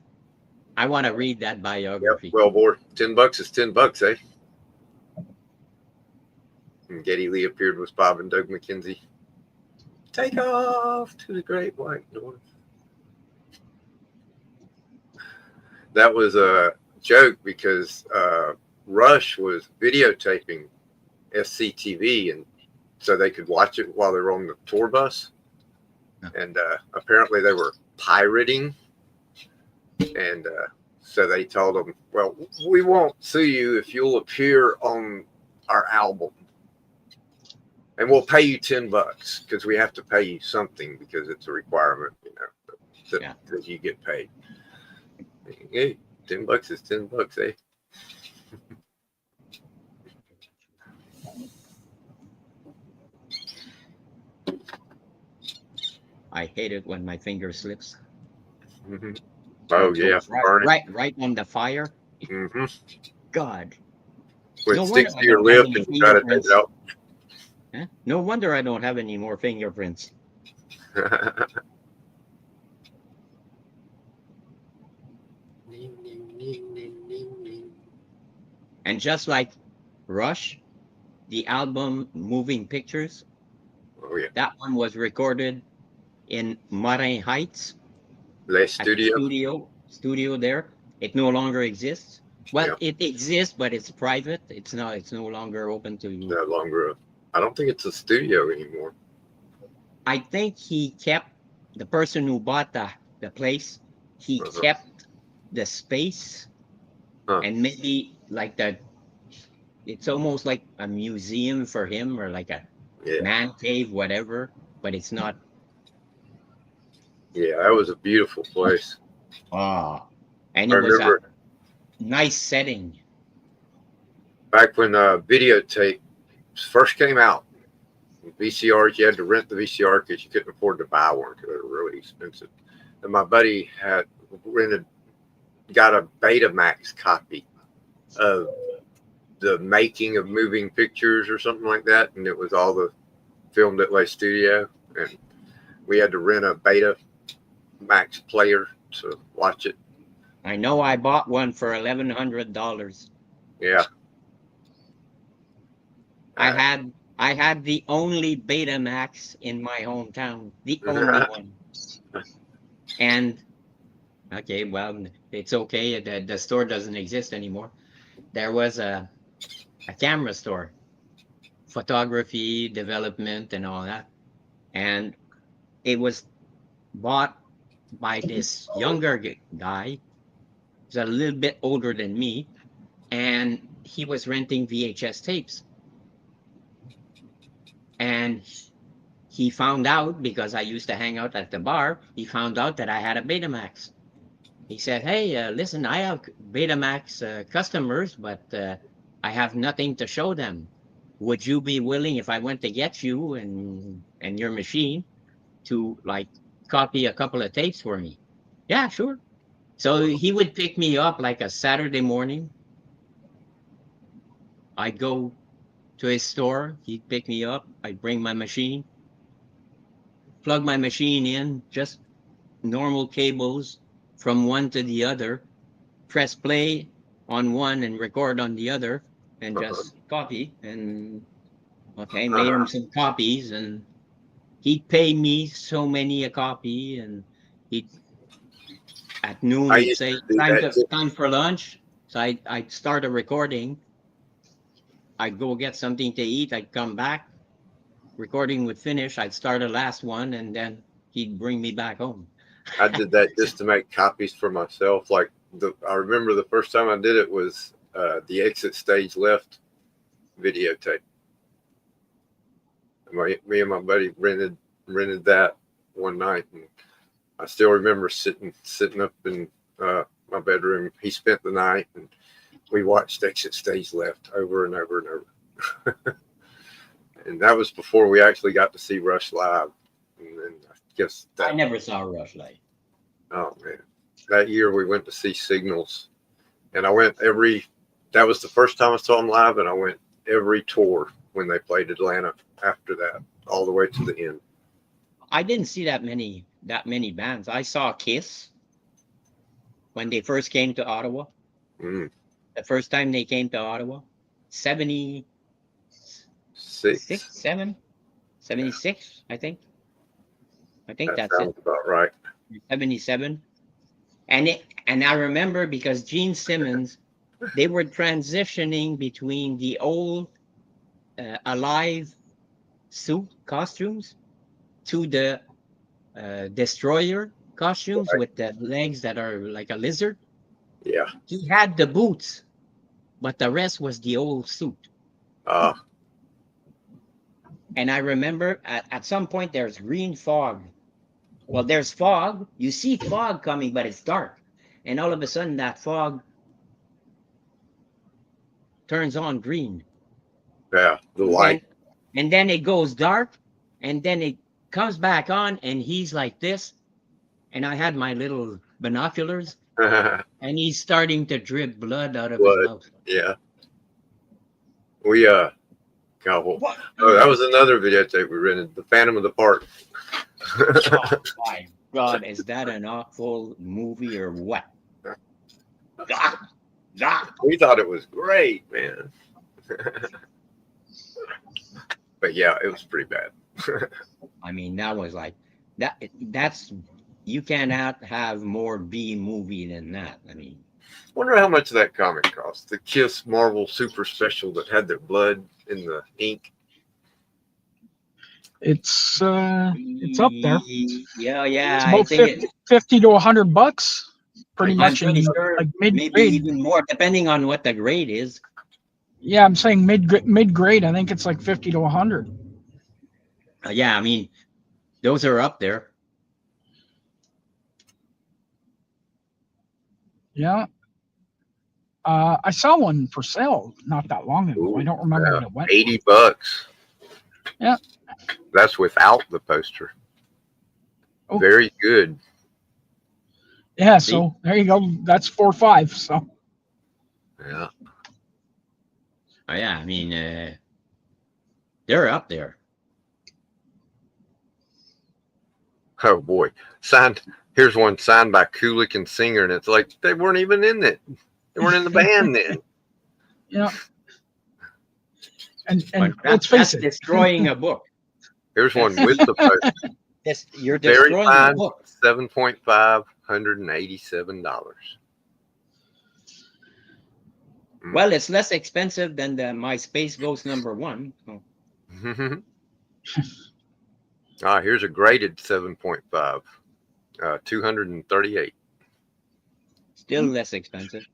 I want to read that biography. Yep. Well, boy, $10 is $10, eh? And Geddy Lee appeared with Bob and Doug McKenzie. Take off to the great white north. That was a joke because Rush was videotaping SCTV, and so they could watch it while they were on the tour bus. And apparently they were pirating. And so they told them, well, we won't sue you if you'll appear on our album. And we'll pay you $10 because we have to pay you something because it's a requirement, that you get paid. Hey, $10 is $10, eh? I hate it when my finger slips. Hmm. Oh And yeah, goes right, burning. right on the fire. Hmm. God, When no it wonder sticks I to your don't have lip any and you try to take fingerprints. it Huh? No wonder I don't have any more fingerprints. out. And just like Rush, the album Moving Pictures, Oh yeah, that one was recorded in Marin Heights Les at the Studio. studio there. It no longer exists. Well, Yeah, it exists, but it's private. It's no longer open to. no longer. I don't think it's a studio anymore. I think he kept the person who bought the place, he Uh-huh. kept the space Huh. and maybe like that. It's almost like a museum for him or like a Yeah, man cave, whatever, but it's not. yeah, that was a beautiful place. Ah, and I it was a remember nice setting. back when videotape first came out. VCRs, you had to rent the VCR because you couldn't afford to buy one because they were really expensive. And my buddy had got a Betamax copy of the making of moving pictures or something like that, and it was all the filmed at Les Studio, and we had to rent a Betamax player to watch it. I know I bought one for $1,100. Yeah, I had the only Betamax in my hometown, the only one. And okay, well, it's okay. The store doesn't exist anymore. There was a camera store, photography, development, and all that. And it was bought by this younger guy. He's a little bit older than me. And he was renting VHS tapes. And he found out, because I used to hang out at the bar, he found out that I had a Betamax. He said, hey, listen, I have Betamax customers, but I have nothing to show them. Would you be willing, if I went to get you and your machine, to like copy a couple of tapes for me? Yeah, sure. So he would pick me up like a Saturday morning. I'd go to his store. He'd pick me up. I'd bring my machine, plug my machine in, just normal cables from one to the other, press play on one and record on the other, and just copy. And okay, made him some copies, and he'd pay me so many a copy, and he'd at noon I he'd used say to do that too. time for lunch. So I'd start a recording. I'd go get something to eat. I'd come back. Recording would finish. I'd start a last one, and then he'd bring me back home. I did that just to make copies for myself. Like I remember the first time I did it was the Exit Stage Left videotape. Me and my buddy rented that one night, and I still remember sitting up in my bedroom. He spent the night, and we watched Exit Stage Left over and over and over. And that was before we actually got to see Rush live. And then I guess I never saw Rush live. Oh man, that year we went to see Signals, and I went that was the first time I saw them live, and I went every tour when they played Atlanta after that, all the way to the end. I didn't see that many bands. I saw Kiss when they first came to Ottawa. Mm. The first time they came to Ottawa, 76, 76, I think. I think That that's sounds it. about right. 77. And I remember because Gene Simmons, they were transitioning between the old Alive suit costumes to the Destroyer costumes with the legs that are like a lizard. Yeah. He had the boots, but the rest was the old suit. And I remember at some point there's green fog. Well, there's fog. You see fog coming, but it's dark. And all of a sudden that fog turns on green. Yeah, the light. And then it goes dark, and then comes back on, and he's like this, and I had my little binoculars, Blood. and he's starting to drip blood out of his mouth. Yeah. We God, well, What? oh, that was another videotape we rented, The Phantom of the Park. Oh my God, is that an awful movie or what? Ah, ah. We thought it was great, man. But yeah, it was pretty bad. I mean, that was like that. That's you cannot have more B movie than that. I mean, Wonder how much that comic cost. The Kiss Marvel Super Special that had their blood in the ink. It's up there. Yeah, It's yeah. I about think 50 to $100, pretty I'm much in pretty the, sure like mid maybe grade. even more, depending on what the grade is. Yeah, I'm saying mid grade. I think it's like 50 to 100. Yeah, I mean, those are up there. Yeah. I saw one for sale not that long ago. Ooh, I don't remember yeah, what it went. $80. Yeah. That's without the poster. Oh. Very good. Yeah, so there you go. That's 4 or 5. So Yeah. Oh, yeah, I mean, they're up there. Oh boy. Signed. Here's one signed by Kulik and Singer, and it's like they weren't even in it. They weren't in the band then. yeah. And But let's that's face it, destroying a book. Here's one with the poster. You're Very destroying a fine. book. 7.5, $187. Well, it's less expensive than the My Space Ghost #1. So. Here's a graded 7.5, 238. Still less expensive.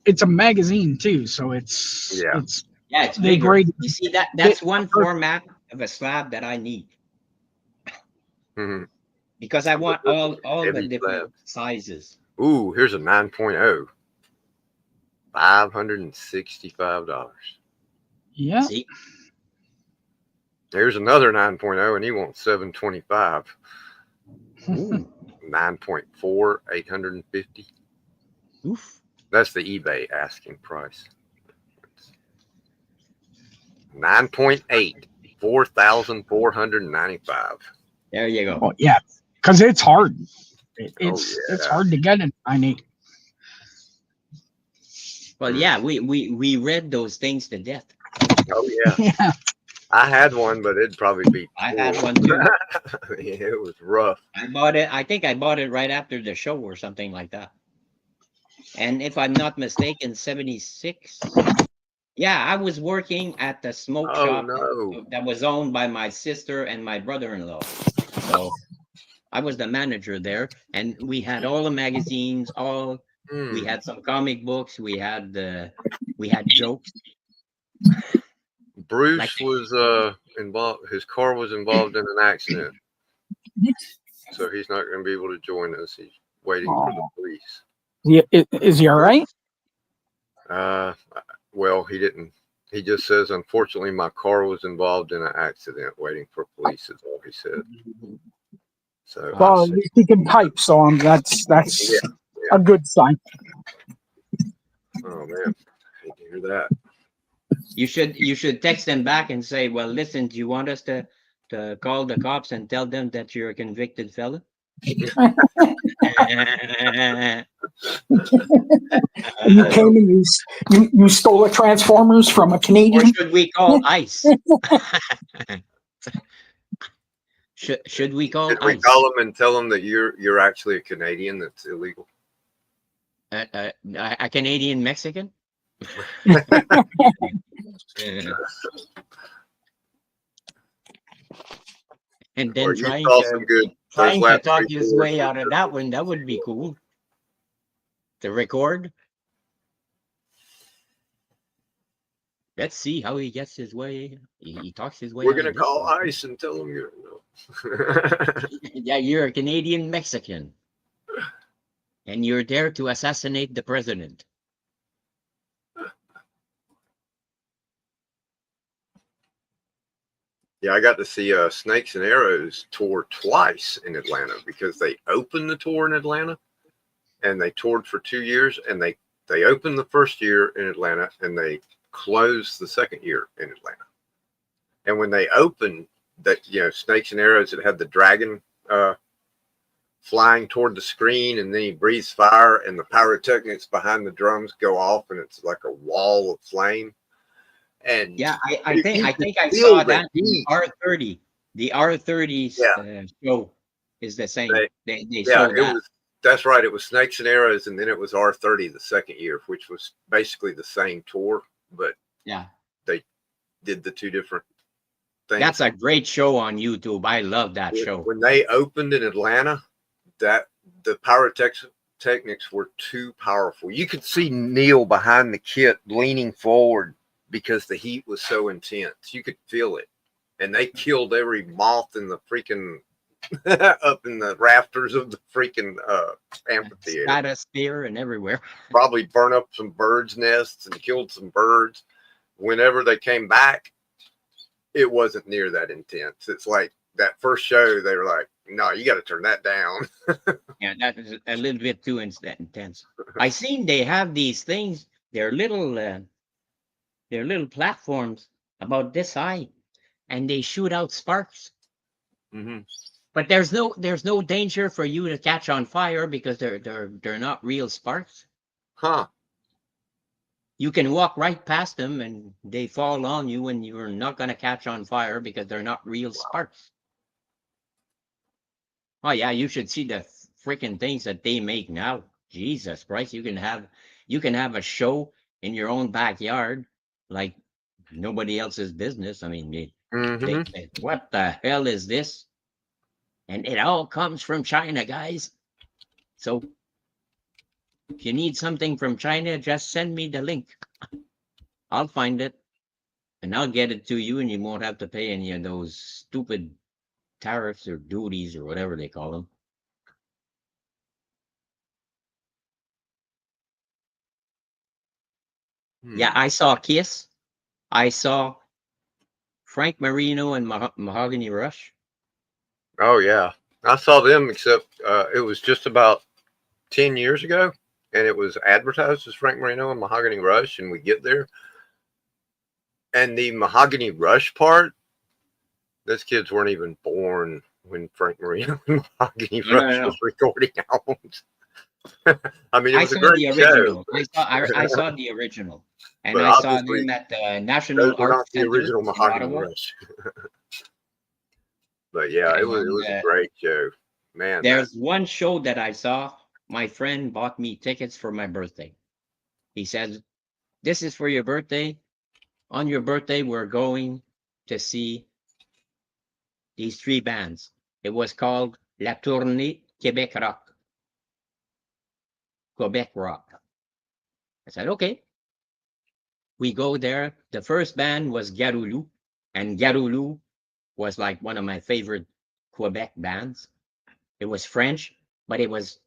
it's a magazine too, so it's Yeah. it's Yeah, it's they bigger. grade. You see, that's one format of a slab that I need Mhm. because I want all the Heavy different sizes. Ooh, here's a 9.0, $565. Yeah. See, Here's another 9.0, and he wants 725. ooh, 9.4, 850. oof. That's the eBay asking price. 9.8, 4,495. There you go. Well, yeah, because it's hard. It's yeah. hard to get in 9.8. Well, yeah, we read those things to death. Oh yeah, Yeah. I had one, but it'd probably be. I had one too. Yeah, it was rough. I bought it. I think I bought it right after the show or something like that. And if I'm not mistaken, 76. Yeah, I was working at the smoke Oh shop no! that was owned by my sister and my brother-in-law. So I was the manager there, and we had all the magazines. We had some comic books. We had jokes. Bruce Like- was involved. His car was involved in an accident, so he's not going to be able to join us. He's waiting for the police. Is he all right? Well, he didn't. He just says, unfortunately, my car was involved in an accident, waiting for police. Is all he said. So, Well, at least he can type, so that's Yeah. a good sign. oh man, I hate to hear that. You should text them back and say, well, listen, do you want us to call the cops and tell them that you're a convicted felon? You came and you stole the Transformers from a Or Canadian. should we call ICE? Should we call Should we ICE? call them and tell them that you're actually a Canadian? That's illegal. A Canadian Mexican? And Or then you trying saw to some good. trying those to last talk three his fours way were out of good. that one, that would be cool. To record. Let's see how he gets his way. He talks his way. We're out gonna of this call one. ICE and tell them you're no. Yeah, you're a Canadian Mexican. And you're there to assassinate the president. Yeah, I got to see Snakes and Arrows tour twice in Atlanta because they opened the tour in Atlanta and they toured for 2 years, and they opened the first year in Atlanta and they closed the second year in Atlanta. And when they opened that, Snakes and Arrows, it had the dragon flying toward the screen, and then he breathes fire and the pyrotechnics behind the drums go off and it's like a wall of flame. And Yeah, I you think could I feel saw the that in heat. R30. The R30's Yeah. show is the same. They Yeah, showed that. that's right. It was Snakes and Arrows, and then it was R30 the second year, which was basically the same tour, but Yeah, they did the two different things. that's a great show on YouTube. I love that show. When they opened in Atlanta, that the pyrotechnics were too powerful. You could see Neil behind the kit leaning forward because the heat was so intense. You could feel it. And they killed every moth in the freaking up in the rafters of the freaking amphitheater. Stratosphere and everywhere. Probably burn up some birds' nests and killed some birds. Whenever they came back, it wasn't near that intense. It's like that first show, they were like, no, you got to turn that down. Yeah, that is a little bit too intense. I seen they have these things. They're little platforms about this high, and they shoot out sparks. Mm-hmm. But there's no danger for you to catch on fire because they're not real sparks. Huh. You can walk right past them and they fall on you, and you're not going to catch on fire because they're not real sparks. Oh yeah, you should see the freaking things that they make now. Jesus Christ, you can have a show in your own backyard like nobody else's business. I mean, they say, what the hell is this? And it all comes from China, guys. So if you need something from China, just send me the link. I'll find it and I'll get it to you, and you won't have to pay any of those stupid tariffs or duties or whatever they call them. Yeah, I saw Kiss. I saw Frank Marino and Mahogany Rush. Oh yeah, I saw them. Except it was just about 10 years ago, and it was advertised as Frank Marino and Mahogany Rush. And we get there, and the Mahogany Rush part, those kids weren't even born when Frank Marino and Mahogany Rush was recording albums. I mean, it was a great show. I saw the original, and But I saw obviously, them at the National those were Art not the Center original in Mahogany Ottawa. Rush. But yeah, it was a great show, man. There's one show that I saw. My friend bought me tickets for my birthday. He said, "This is for your birthday. On your birthday, we're going to see these three bands." It was called La Tournée Québec Rock. Quebec Rock. I said, okay. We go there. The first band was Garoulou, and Garoulou was like one of my favorite Quebec bands. It was French, but it was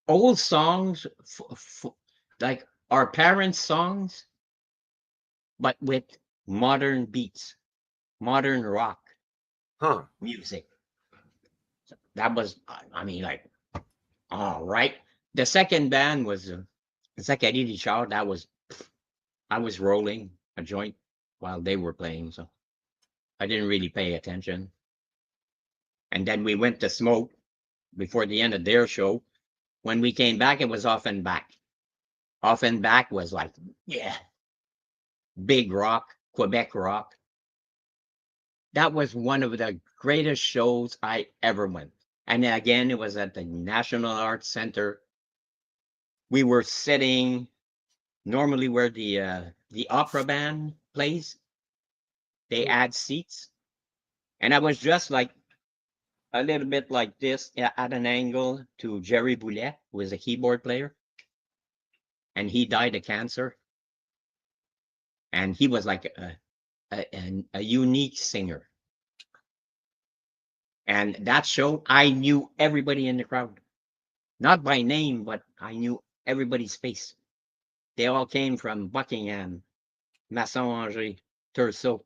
old songs, like our parents' songs, but with modern beats, modern rock music. So that was, I mean, like, all right. The second band was Zachary Richard. That was, I was rolling a joint while they were playing, so I didn't really pay attention. And then we went to smoke before the end of their show. When we came back, it was Offenbach. Offenbach was like, yeah, big rock, Quebec rock. That was one of the greatest shows I ever went. And again, it was at the National Arts Center. We were sitting normally where the opera band plays. They add seats. And I was just like a little bit like this at an angle to Jerry Boulet, who was a keyboard player. And he died of cancer. And he was like a unique singer. And that show, I knew everybody in the crowd. Not by name, but I knew everybody's face. They all came from Buckingham, Masson-Angers, Terceau.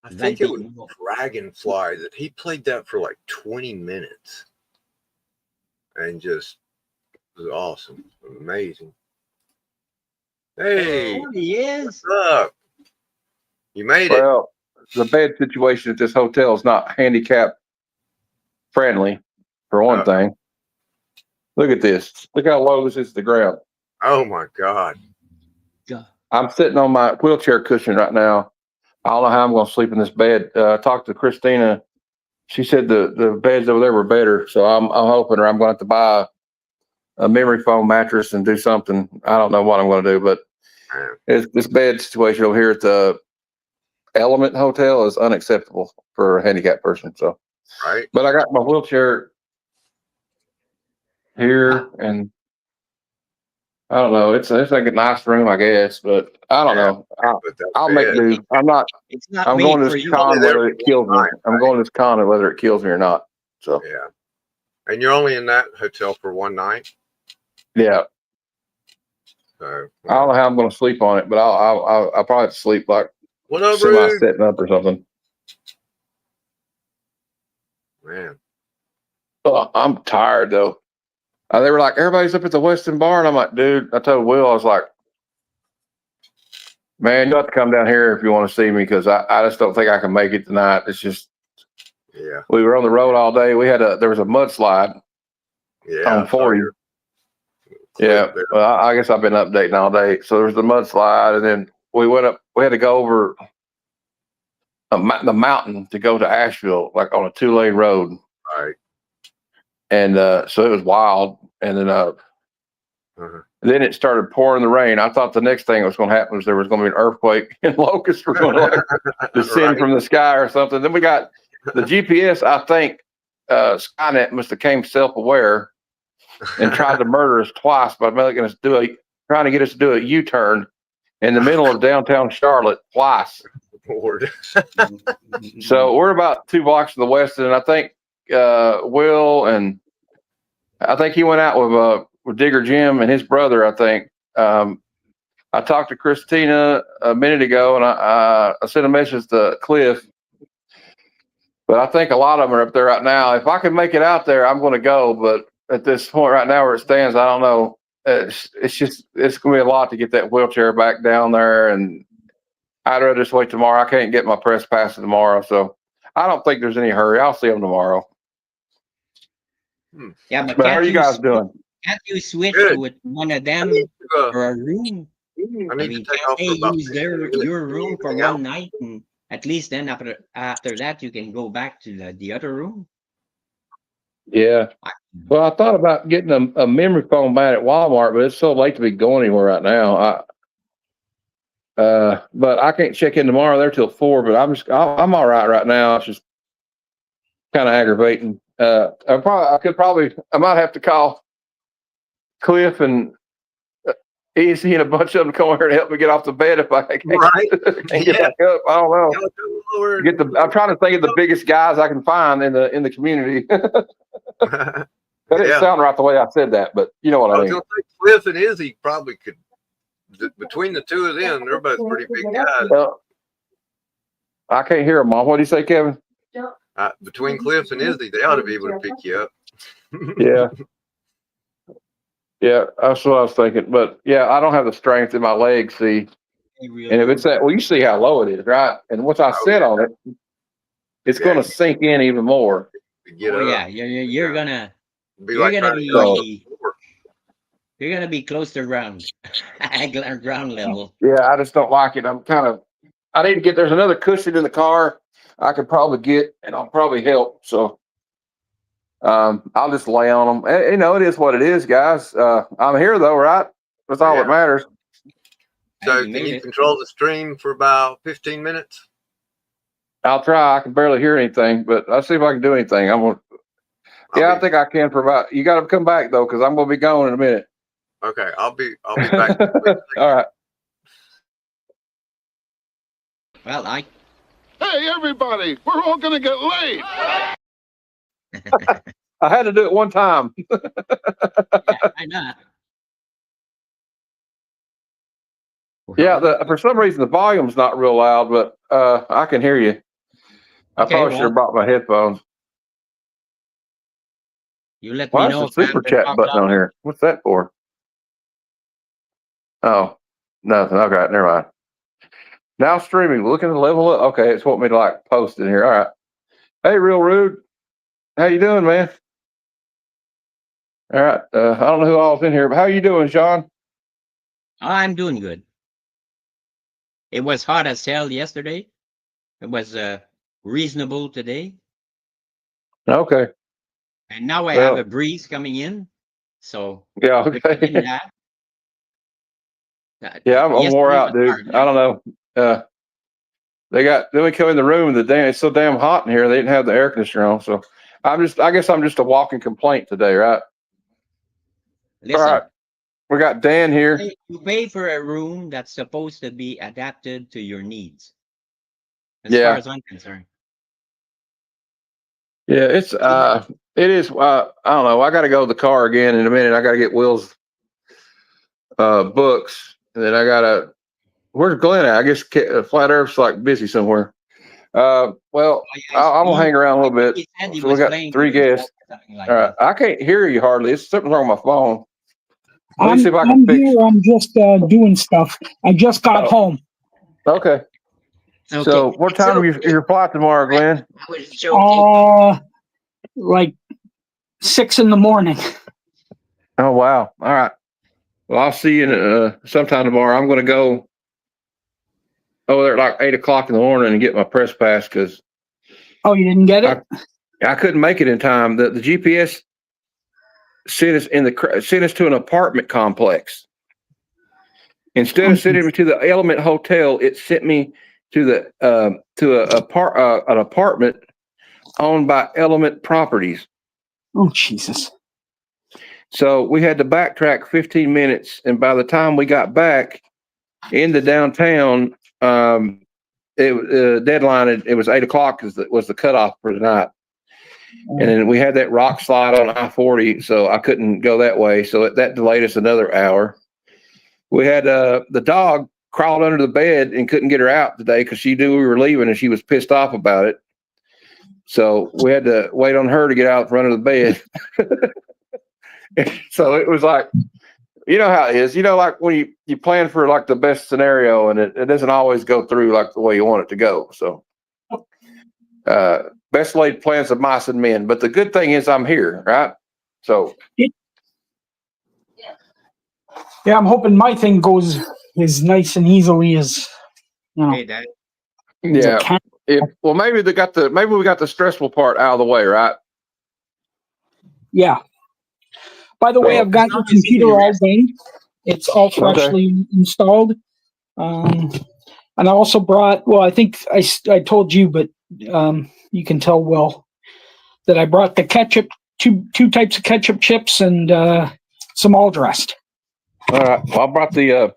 I Van think it was Peebles. Dragonfly that he played that for like 20 minutes and just was awesome, amazing. Hey, There he is. what's up? You made it. Well, the bed situation at this hotel is not handicap friendly, for one thing. Look at this. Look how low this is to the ground. Oh my God. God. I'm sitting on my wheelchair cushion right now. I don't know how I'm going to sleep in this bed. I talked to Christina. She said the beds over there were better, so I'm hoping I'm going to have to buy a memory foam mattress and do something. I don't know what I'm going to do, but this bed situation over here at the Element Hotel is unacceptable for a handicapped person. So, Right. but I got my wheelchair here, and I don't know. It's like a nice room, I guess, but I don't know. I'll make do. I'm not. It's not I'm made going to for this you. con whether it kills me. Right, I'm going to this con whether it kills me or not. So Yeah. And you're only in that hotel for one night. yeah, So I don't know how I'm going to sleep on it, but I'll probably have to sleep like what up, semi Rude? sitting up or something. Man. I'm tired though. They were like, everybody's up at the Westin Bar, and I'm like, dude. I told Will, I was like, man, you have to come down here if you want to see me because I just don't think I can make it tonight. It's just Yeah. we were on the road all day. There was a mudslide Yeah. on 40. Yeah. Well, I guess I've been updating all day. So there was the mudslide, and then we went up. We had to go over the mountain to go to Asheville, like on a 2-lane road. Right. And so it was wild. And then it started pouring the rain. I thought the next thing that was going to happen was there was going to be an earthquake and locusts were going to descend from the sky or something. Then we got the GPS. I think Skynet must have came self-aware and tried to murder us twice by making us trying to get us to do a U-turn in the middle of downtown Charlotte twice. Lord. So we're about 2 blocks to the west, and I think Will and I think he went out with Digger Jim and his brother. I think I talked to Christina a minute ago, and I sent a message to Cliff. But I think a lot of them are up there right now. If I can make it out there, I'm going to go. But at this point right now, where it stands, I don't know. It's going to be a lot to get that wheelchair back down there, and I'd rather just wait tomorrow. I can't get my press passes tomorrow, so I don't think there's any hurry. I'll see them tomorrow. Yeah, but how are you guys doing? Can't you switch Good. with one of them for a room? I I need mean, to take can't off they for about use 15 minutes. your room for Anything one else? night, and at least then after that you can go back to the other room? Yeah. Well, I thought about getting a memory foam mat at Walmart, but it's so late to be going anywhere right now. But I can't check in tomorrow there till 4. But I'm all right now. It's just kind of aggravating. I might have to call Cliff and Easy and a bunch of them come over here to help me get off the bed if I can't, Right. can't get back up. I don't know. I'm trying to think of the biggest guys I can find in the community. That didn't sound right the way I said that, but you know what I mean. Gonna say Cliff and Izzy probably could. Between the two of them, they're both pretty big guys. I can't hear them, Mom. What do you say, Kevin? Between Cliff and Izzy, they ought to be able to pick you up. Yeah. Yeah, that's what I was thinking. But yeah, I don't have the strength in my legs, see. And if it's that, well, you see how low it is, right? And once I sit on it, it's going to sink in even more. Yeah, you're gonna be like you're gonna be close to ground, ground level. Yeah, I just don't like it. I need to get. There's another cushion in the car I could probably get, and I'll probably help. So I'll just lay on them. You know, it is what it is, guys. I'm here though, right? That's all that matters. So can you control the stream for about 15 minutes? I'll try. I can barely hear anything, but I'll see if I can do anything. I think I can provide. You got to come back though, because I'm going to be gone in a minute. Okay, I'll be back. All right. Well, Hey, everybody, we're all going to get late. I had to do it one time. Yeah, I know. Yeah, for some reason the volume's not real loud, but I can hear you. I Okay, probably should well, have brought my headphones. you let me Why is know the if I have super to chat talk button on louder. here? What's that for? Oh, nothing. Okay, never mind. Now streaming. Looking to level up. Okay, it's what me to like post in here. All right. Hey, Real Rude. How you doing, man? All right. I don't know who all's in here, but how you doing, Sean? I'm doing good. It was hot as hell yesterday. It was reasonable today. Okay. And now I have a Well, breeze coming in. So yeah. which I didn't Okay. have. Yeah, I'm wore Yesterday out, was dude. hard. I don't know. Then we come in the room and it's so damn hot in here. They didn't have the air conditioner on. So I guess I'm just a walking complaint today, right? All Listen, right. We got Dan here. you pay for a room that's supposed to be adapted to your needs, as far Yeah. as I'm concerned. Yeah, it is. I don't know. I got to go to the car again in a minute. I got to get Will's books, and then I got to. Where's Glenn at? I guess Flat Earth's like busy somewhere. Well, Oh, yeah, I'm gonna hang around a little bit. he said he So we was got playing 3 with his guests. phone or something like All right, that. I can't hear you hardly. It's something wrong with my phone. Let me see if I can I'm fix. here. I'm just doing stuff. I just got home. Okay. Okay. So, what It's time okay. are your flight tomorrow, Glenn? I was joking. Like 6 in the morning. Oh wow! All right. Well, I'll see you sometime tomorrow. I'm going to go over there at like 8 o'clock in the morning and get my press pass because Oh, you didn't get it? I couldn't make it in time. The GPS sent us to an apartment complex. Instead of sending me to the Element Hotel, it sent me to an apartment owned by Element Properties. Oh, Jesus. So we had to backtrack 15 minutes, and by the time we got back into downtown, deadline. It was 8 o'clock was the cutoff for the night, and then we had that rock slide on I-40, so I couldn't go that way. So that delayed us another hour. We had the dog crawled under the bed and couldn't get her out today because she knew we were leaving and she was pissed off about it. So we had to wait on her to get out from under the bed. So it was like, you know how it is. You know, like when you plan for like the best scenario and it doesn't always go through like the way you want it to go. So best laid plans of mice and men. But the good thing is I'm here, right? So Yeah, I'm hoping my thing goes as nice and easily as, you know. Hey, Dad. yeah. Well, maybe we got the stressful part out of the way, right? Yeah. By the way, I've got the computer all done. It's all freshly installed. And I also brought, well, I think I told you, but you can tell Will that I brought the ketchup, two types of ketchup chips and some all dressed. All right. Well, I brought the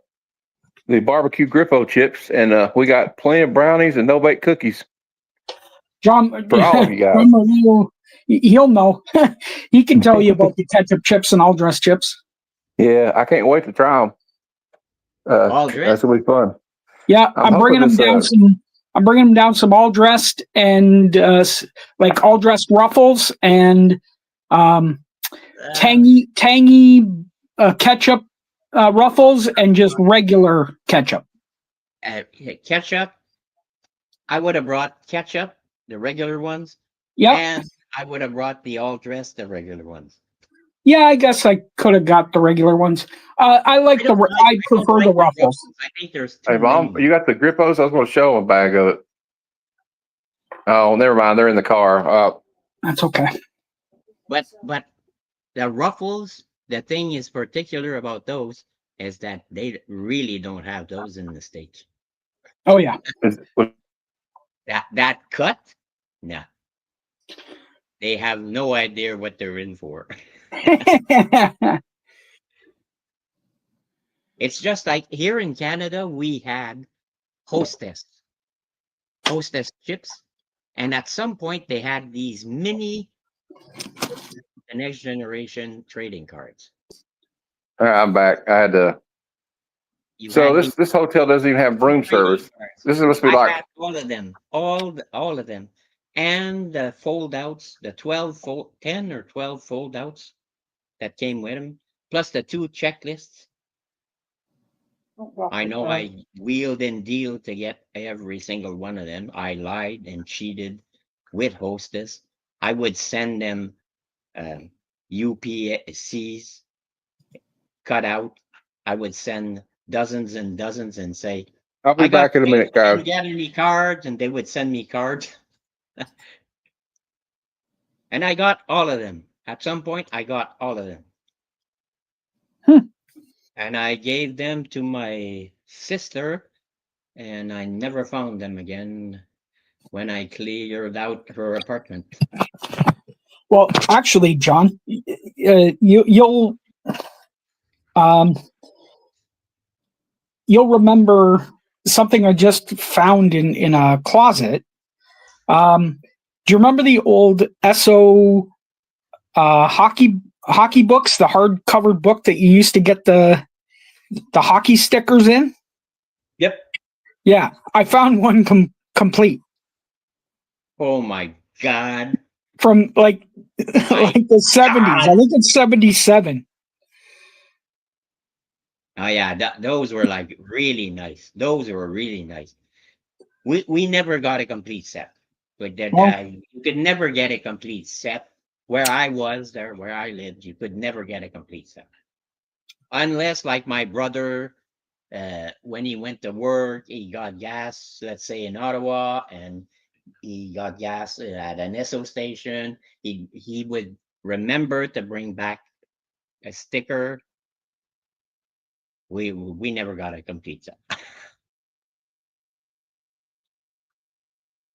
barbecue Grippo chips, and we got plenty of brownies and no bake cookies. John, for all of you guys. He'll know. He can tell you about the ketchup chips and all dressed chips. Yeah, I can't wait to try them. All dressed? That's gonna be fun. Yeah, I'm bringing them down some. I'm bringing them down some all dressed and like all dressed Ruffles and tangy ketchup Ruffles and just regular ketchup. Ketchup. I would have brought ketchup, the regular ones. Yeah. And I would have brought the all dressed, the regular ones. Yeah, I guess I could have got the regular ones. I prefer the Ruffles. I think there's Hey, Mom, you got the Grippos? I was going to show them a bag of it. Oh, never mind. They're in the car. That's okay. But the Ruffles, the thing is particular about those is that they really don't have those in the States. Oh yeah. That cut, nah. They have no idea what they're in for. It's just like here in Canada, we had Hostess chips. And at some point, they had these mini, the next generation trading cards. All right, I'm back. I had to. This hotel doesn't even have room service. This is supposed to be I like had all of them, all of them. and the fold outs, the 10 or 12 fold outs that came with them, plus the 2 checklists. I know I wheeled and dealed to get every single one of them. I lied and cheated with Hostess. I would send them UPCs cut out. I would send dozens and dozens and say, I'll be I got back in a minute, guys. didn't get any cards, and they would send me cards. And I got all of them. At some point, I got all of them. And I gave them to my sister, and I never found them again when I cleared out her apartment. Well, actually, John, you'll remember something I just found in a closet. Do you remember the old SO hockey books, the hard-covered book that you used to get the hockey stickers in? Yep. Yeah, I found one complete. Oh my God. From like the 70s. I think it's 77. Oh yeah, those were like really nice. Those were really nice. We never got a complete set. But that you could never get a complete set. Where I was there, where I lived, you could never get a complete set. Unless like my brother, when he went to work, he got gas, let's say in Ottawa, and he got gas at an Esso station. He would remember to bring back a sticker. We never got a complete set.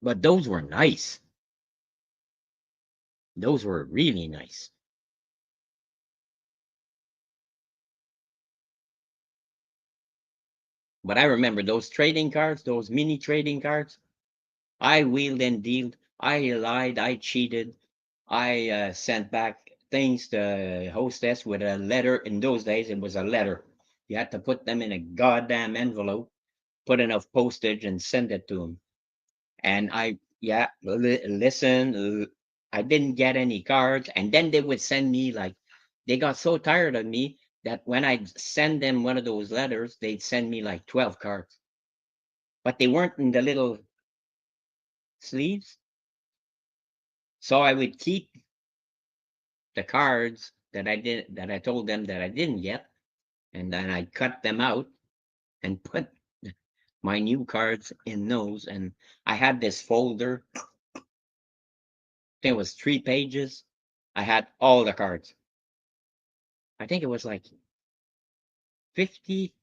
But those were nice. Those were really nice. But I remember those trading cards, those mini trading cards. I wheeled and dealed. I lied. I cheated. I sent back things to Hostess with a letter. In those days, it was a letter. You had to put them in a goddamn envelope, put enough postage, and send it to them. And listen, I didn't get any cards. And then they would send me like, they got so tired of me that when I'd send them one of those letters, they'd send me like 12 cards. But they weren't in the little sleeves. So I would keep the cards that I told them that I didn't get, and then I cut them out and put my new cards in those. And I had this folder. There was 3 pages. I had all the cards. I think it was like 50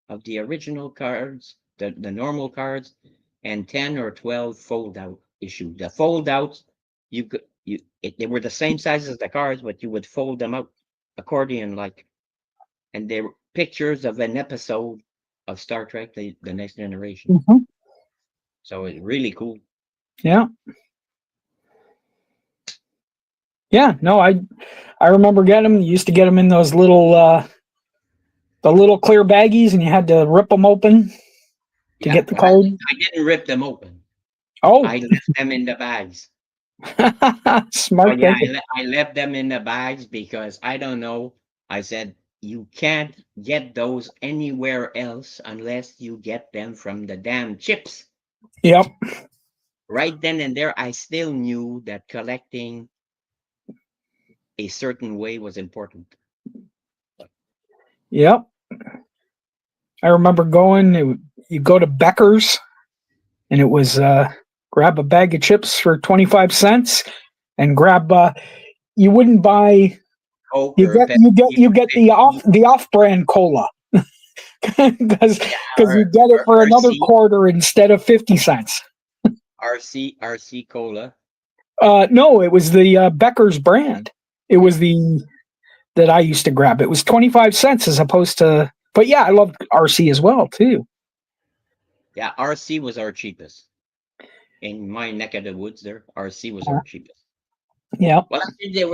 of the original cards, the normal cards, and 10 or 12 fold out issue. The fold outs, they were the same size as the cards, but you would fold them out accordion like, and they were pictures of an episode of Star Trek, the Next Generation. Mm-hmm. So it's really cool. Yeah. Yeah, no, I remember getting them. You used to get them in those little the little clear baggies, and you had to rip them open to get the card. I didn't rip them open. Oh, I left them in the bags. Smart. Yeah, I left them in the bags because I don't know. I said you can't get those anywhere else unless you get them from the damn chips. Yep. Right then and there, I still knew that collecting a certain way was important. Yep. I remember you go to Becker's, and it was grab a bag of chips for 25 cents and grab you wouldn't buy you get the off-brand cola because you get it for another quarter instead of 50 cents. RC cola. No, it was the Becker's brand. It was that I used to grab. It was 25 cents as opposed to, but yeah, I loved RC as well too. Yeah, RC was our cheapest. In my neck of the woods there, RC was our cheapest. Yeah. Well, I think there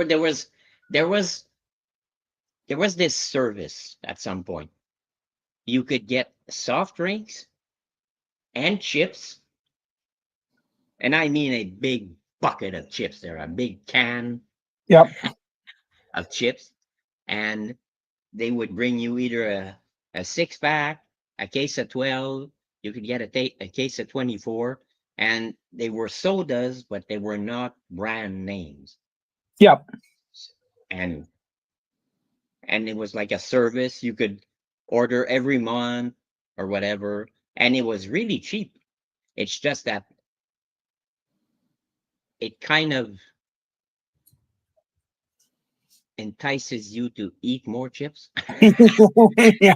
was this service at some point. You could get soft drinks and chips And I mean a big bucket of chips there, a big can Yep. of chips. And they would bring you either a 6-pack, a case of 12, you could get a case of 24, and they were sodas, but they were not brand names. Yep. And it was like a service. You could order every month or whatever, and it was really cheap. It's just that it kind of entices you to eat more chips, Yeah.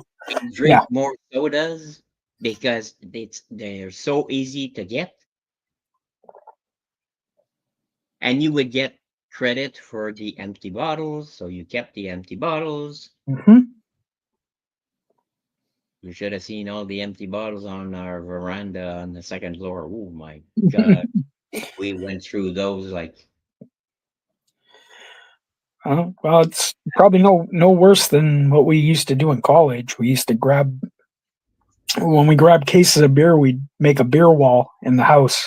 drink Yeah. more sodas, because they're so easy to get, and you would get credit for the empty bottles, so you kept the empty bottles. Hmm. You should have seen all the empty bottles on our veranda on the second floor. Oh my god. We went through those like, Well, it's probably no worse than what we used to do in college. We used to when we grabbed cases of beer, we'd make a beer wall in the house.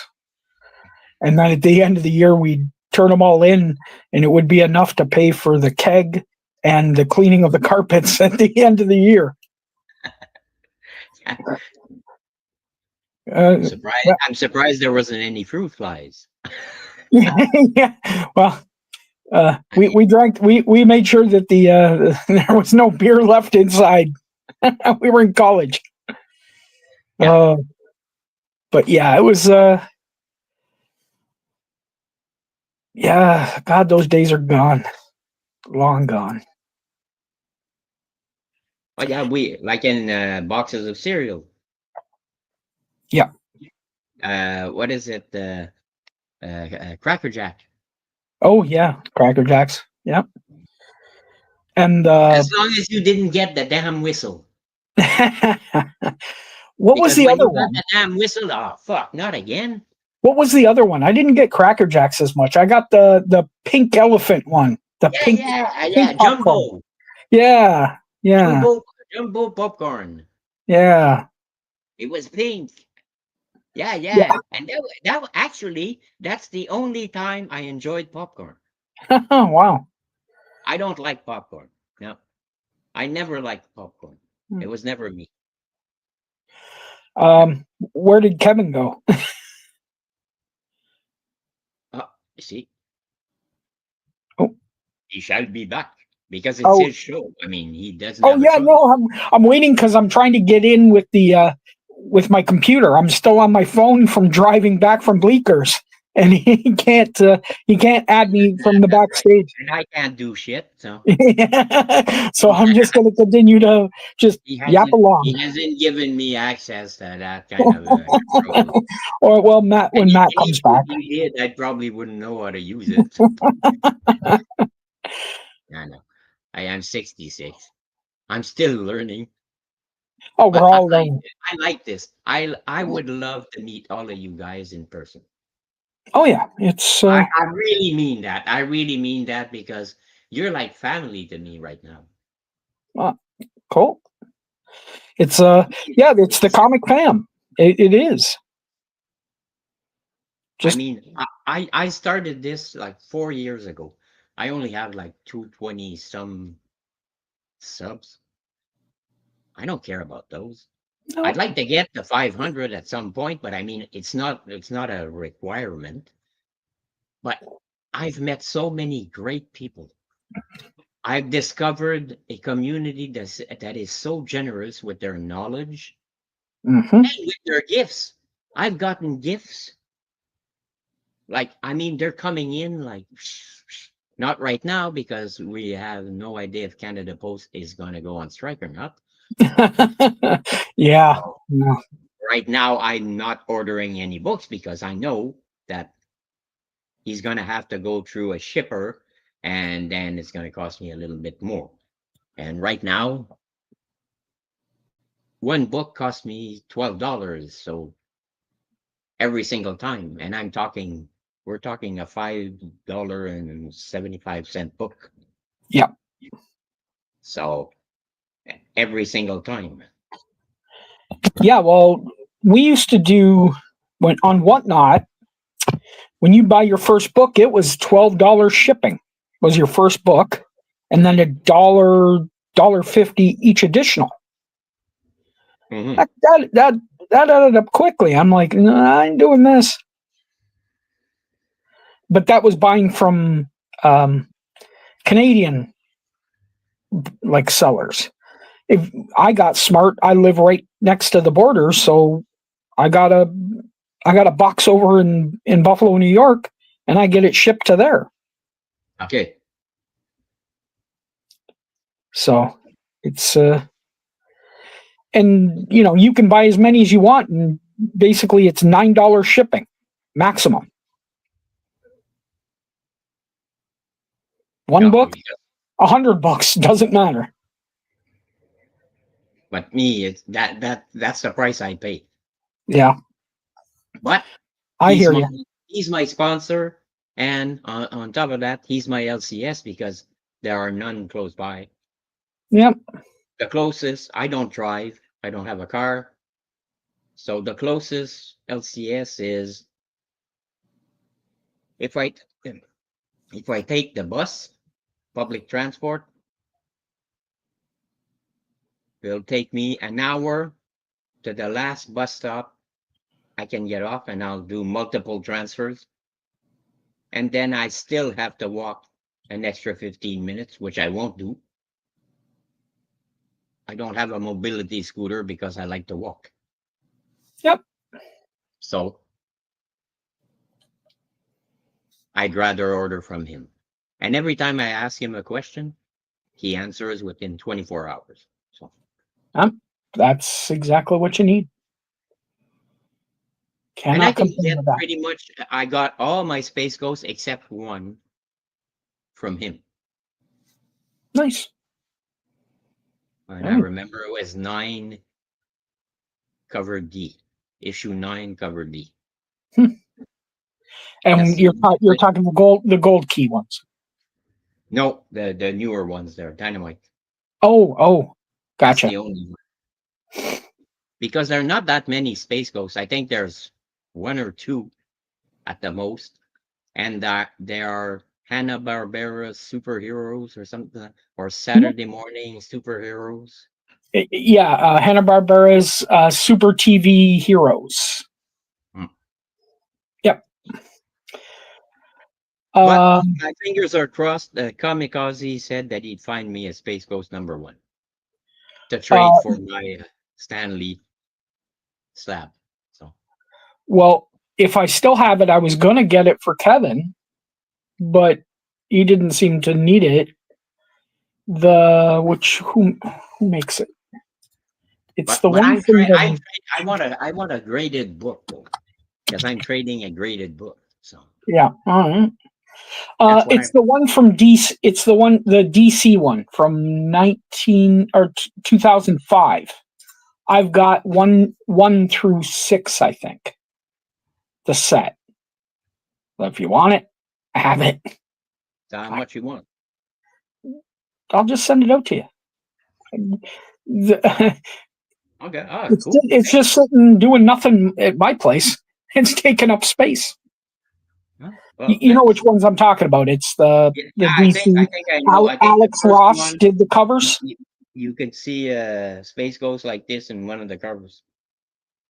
And then at the end of the year, we'd turn them all in, and it would be enough to pay for the keg and the cleaning of the carpets at the end of the year. I'm surprised there wasn't any fruit flies. Yeah. Well, we made sure that there was no beer left inside. We were in college. Yeah. But yeah, it was yeah, God, those days are gone. Long gone. Oh yeah, we like in boxes of cereal. Yeah. What is it? Cracker Jack. Oh yeah, Cracker Jacks. Yeah. And As long as you didn't get the damn whistle. what was Because the when other you got one? the damn whistle, oh fuck, not again. What was the other one? I didn't get Cracker Jacks as much. I got the pink elephant one. The pink Yeah, popcorn. jumbo. Yeah. Yeah. Jumbo popcorn. Yeah. It was pink. Yeah. Yeah. And that actually, that's the only time I enjoyed popcorn. Wow. I don't like popcorn. No. I never liked popcorn. It was never me. Where did Kevin go? You see? Oh. He shall be back because it's Oh. his show. I mean, he doesn't Oh have a yeah, choice. no, I'm waiting because I'm trying to get in with with my computer. I'm still on my phone from driving back from Bleeckers, and he can't add me from the backstage. And I can't do shit, so So I'm just going to continue to just yap along. he hasn't given me access to that kind of control. Or well, Matt, when Matt comes back. If he did, I probably wouldn't know how to use it. I know. I am 66. I'm still learning. Oh, we're all learning. I like this. I would love to meet all of you guys in person. Oh yeah, it's. I really mean that. I really mean that because you're like family to me right now. Cool. It's yeah, it's the comic fam. It is. I mean, I started this like 4 years ago. I only have like 220 some subs. I don't care about those. No. I'd like to get to 500 at some point, but I mean, it's not a requirement. But I've met so many great people. I've discovered a community that is so generous with their knowledge and with their gifts. I've gotten gifts. Like, I mean, they're coming in like, not right now because we have no idea if Canada Post is going to go on strike or not. Yeah. Right now, I'm not ordering any books because I know that he's going to have to go through a shipper and then it's going to cost me a little bit more. And right now, one book cost me $12. So every single time, and we're talking a $5.75 book. Yeah. So every single time. Yeah, well, we used to do on Whatnot. when you buy your first book, it was $12 shipping was your first book, and then $1.50 each additional. Mhm. That added up quickly. I'm like, no, I ain't doing this. But that was buying from Canadian like sellers. If I got smart, I live right next to the border, so I got a box over in Buffalo, New York, and I get it shipped to there. Okay. So it's and you know, you can buy as many as you want, and basically it's $9 shipping maximum. One Yeah, book, $100 doesn't matter. But me, it's that's the price I pay. Yeah, But I he's hear my, you. he's my sponsor, and on top of that, he's my LCS because there are none close by. Yep. The closest, I don't drive. I don't have a car. So the closest LCS is if I take the bus, public transport, it'll take me an hour to the last bus stop. I can get off and I'll do multiple transfers. And then I still have to walk an extra 15 minutes, which I won't do. I don't have a mobility scooter because I like to walk. Yep. So I'd rather order from him. And every time I ask him a question, he answers within 24 hours. So That's exactly what you need. and I Cannot can complain get with that. pretty much, I got all my Space Ghosts except one from him. Nice. And I remember it was 9 cover D, issue 9 cover D. And Yes. you're talking the gold key ones. No, the newer ones there, Dynamite. Oh, That's gotcha. the only one. Because there are not that many Space Ghosts. I think there's 1 or 2 at the most. And there are Hanna-Barbera superheroes or something, or Saturday morning superheroes. Yeah, Hanna-Barbera's Super TV Heroes. Hmm. Yep. But my fingers are crossed. Kamikaze said that he'd find me a Space Ghost #1 to trade for my Stanley slab. So, well, if I still have it, I was gonna get it for Kevin, but he didn't seem to need it. Who makes it? It's but the when one from I want a graded book because I'm trading a graded book. So yeah. All right. That's what It's the one from DC. It's the DC one from 2005. I've got 1 through 6, I think. The set. So if you want it, I have it. how much you want? I'll just send it out to you. Okay. It's, Cool. it's just sitting doing nothing at my place. It's taking up space. Well, You know which ones I'm talking about. It's the I DC. think I know. I think Alex the first Ross one, did the covers. You can see Space Ghost like this in one of the covers.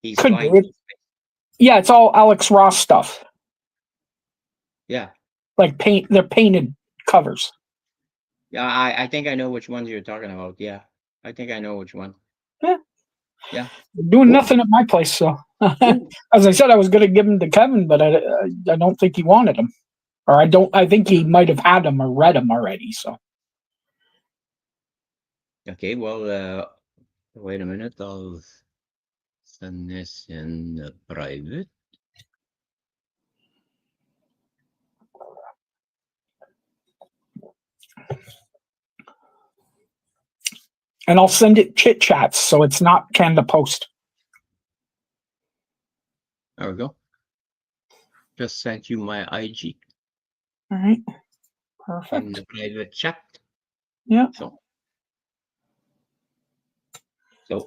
He's Could flying. be. Yeah, it's all Alex Ross stuff. Yeah. Like they're painted covers. Yeah, I think I know which ones you're talking about. Yeah. I think I know which one. Yeah. Doing nothing at my place, so as I said, I was going to give them to Kevin, but I don't think he wanted them, or I think he might have had them or read them already. So Okay, well, wait a minute. I'll send this in private. and I'll send it chit chats, so it's not Canada Post. There we go. Just sent you my IG. All right, In perfect. the private chat. Yeah. So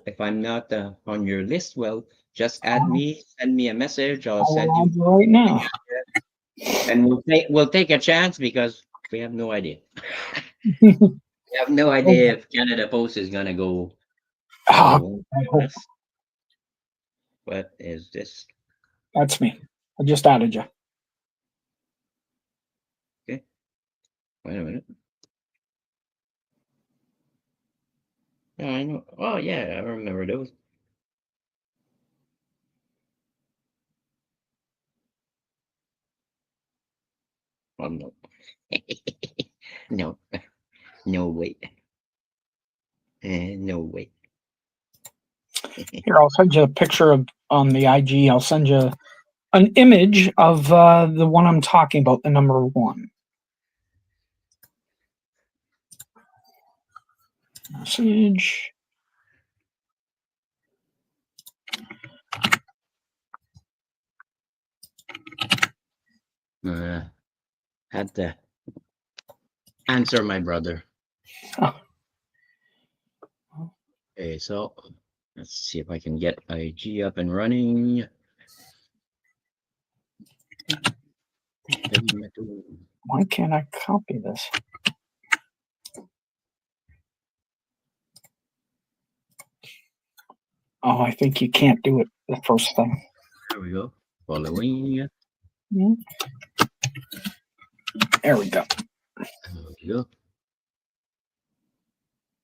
if I'm not on your list, well, just add me, send me a message. I'll send you right now. And we'll take a chance because we have no idea. We have no idea if Canada Post is gonna go. Oh, I hope. What is this? That's me. I just added you. Okay. Wait a minute. Yeah, I know. Oh yeah, I remember those. Oh no. No. No wait. No wait. Here, I'll send you a picture of on the IG. I'll send you an image of the one I'm talking about, the number 1. Message. Had to answer my brother. Oh. Okay, so let's see if I can get IG up and running. Why can't I copy this? Oh, I think you can't do it the first thing. There we go. Following. There we go. There we go.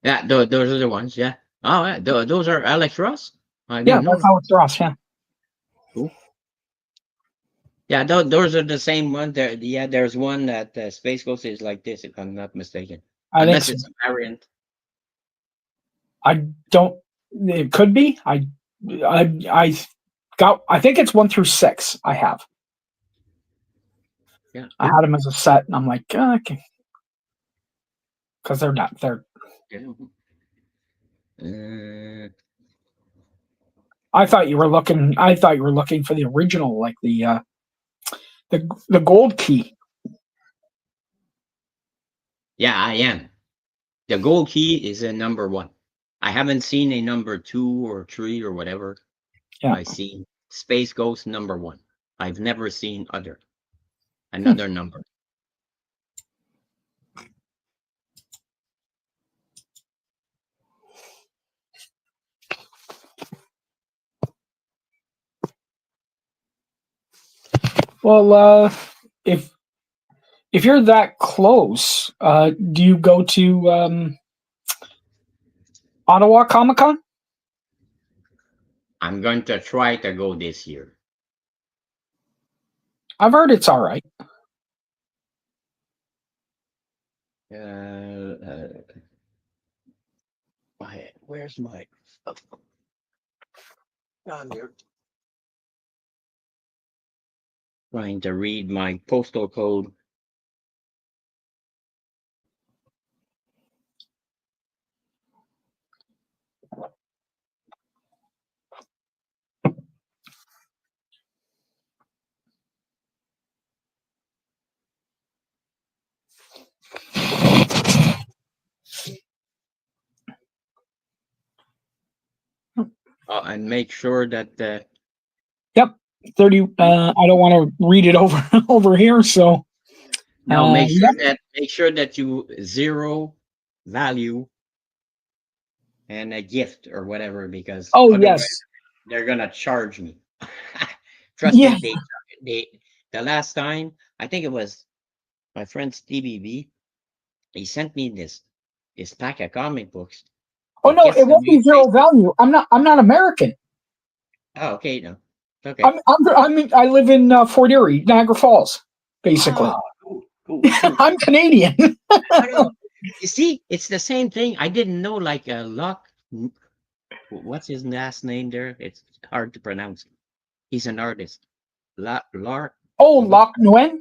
Yeah, those are the ones. Yeah. Oh, yeah, those are Alex Ross. I Yeah, didn't know. that's how it's Ross. Yeah. Cool. Yeah, those are the same one. There, yeah, there's one that Space Ghost is like this, if I'm not mistaken. I Unless think it's a variant. I don't. It could be. I got. I think it's 1 through 6. I have. Yeah. I had them as a set, and I'm like, okay, because they're not. They're. Yeah. I thought you were looking. I thought you were looking for the original, like the gold key. Yeah, I am. The gold key is a number 1. I haven't seen a number 2 or 3 or whatever. Yeah. I see Space Ghost number 1. I've never seen another number. Well, if you're that close, do you go to Ottawa Comic Con? I'm going to try to go this year. I've heard it's all right. Where's my? Down here. Trying to read my postal code. And make sure that. Yep, 30. I don't want to read it over here, so. Now make sure that you zero value and a gift or whatever, because yes, they're gonna charge me. Trust me, the last time, I think it was my friend Stevie B, he sent me this pack of comic books. Oh no, it won't be zero value. I'm not American. Oh, okay, no, okay. I live in Fort Erie, Niagara Falls, basically. Oh, cool. I'm Canadian. You see, it's the same thing. I didn't know, like Locke. What's his last name there? It's hard to pronounce. He's an artist. Locke Nguyen?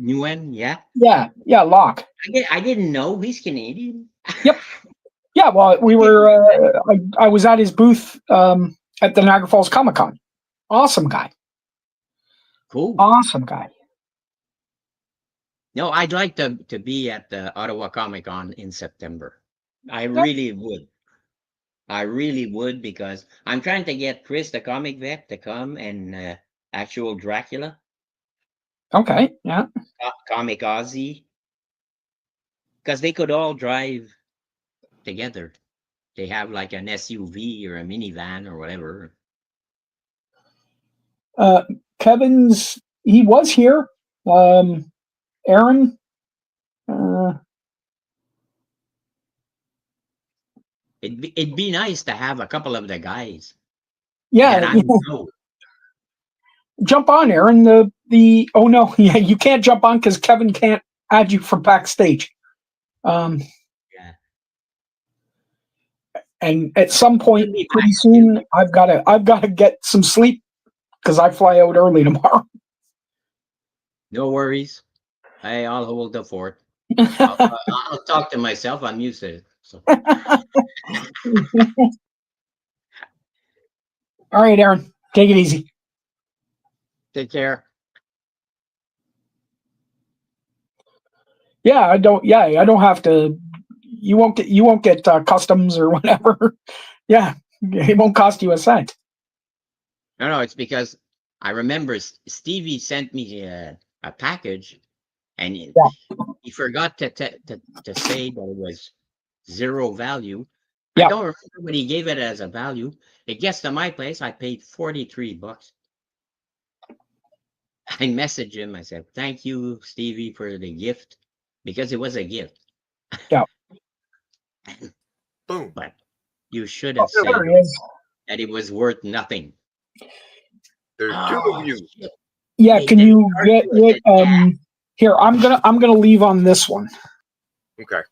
Nguyen, yeah? Yeah, Locke. I didn't know he's Canadian. Yep. Yeah, well, we were. I was at his booth at the Niagara Falls Comic Con. Awesome guy. Cool. Awesome guy. No, I'd like to be at the Ottawa Comic Con in September. I really would. I really would, because I'm trying to get Chris the Comic Vet to come and actual Dracula. Okay. Yeah. Kamikaze, because they could all drive together. They have like an SUV or a minivan or whatever. He was here. Aaron. It'd be nice to have a couple of the guys Yeah. that I know. Jump on, Aaron. Oh no, yeah, you can't jump on because Kevin can't add you from backstage. Yeah. And at some point, Should be pretty back soon, I've gotta get some sleep because I fly out early tomorrow. No worries. I'll hold the fort. I'll talk to myself. I'm used to it. So. All right, Aaron, take it easy. Take care. Yeah, I don't have to. You won't get customs or whatever. Yeah, it won't cost you a cent. No, it's because I remember Stevie sent me a package, and he forgot to say that it was zero value. Yeah. I don't remember what he gave it as a value. It gets to my place, I paid $43. I messaged him. I said, "Thank you, Stevie, for the gift," because it was a gift. Yeah. Boom. But you should have said There he is. that it was worth nothing. There's two of you. Shit. Yeah, They can did you argue get it. here? I'm gonna leave on this one. Okay.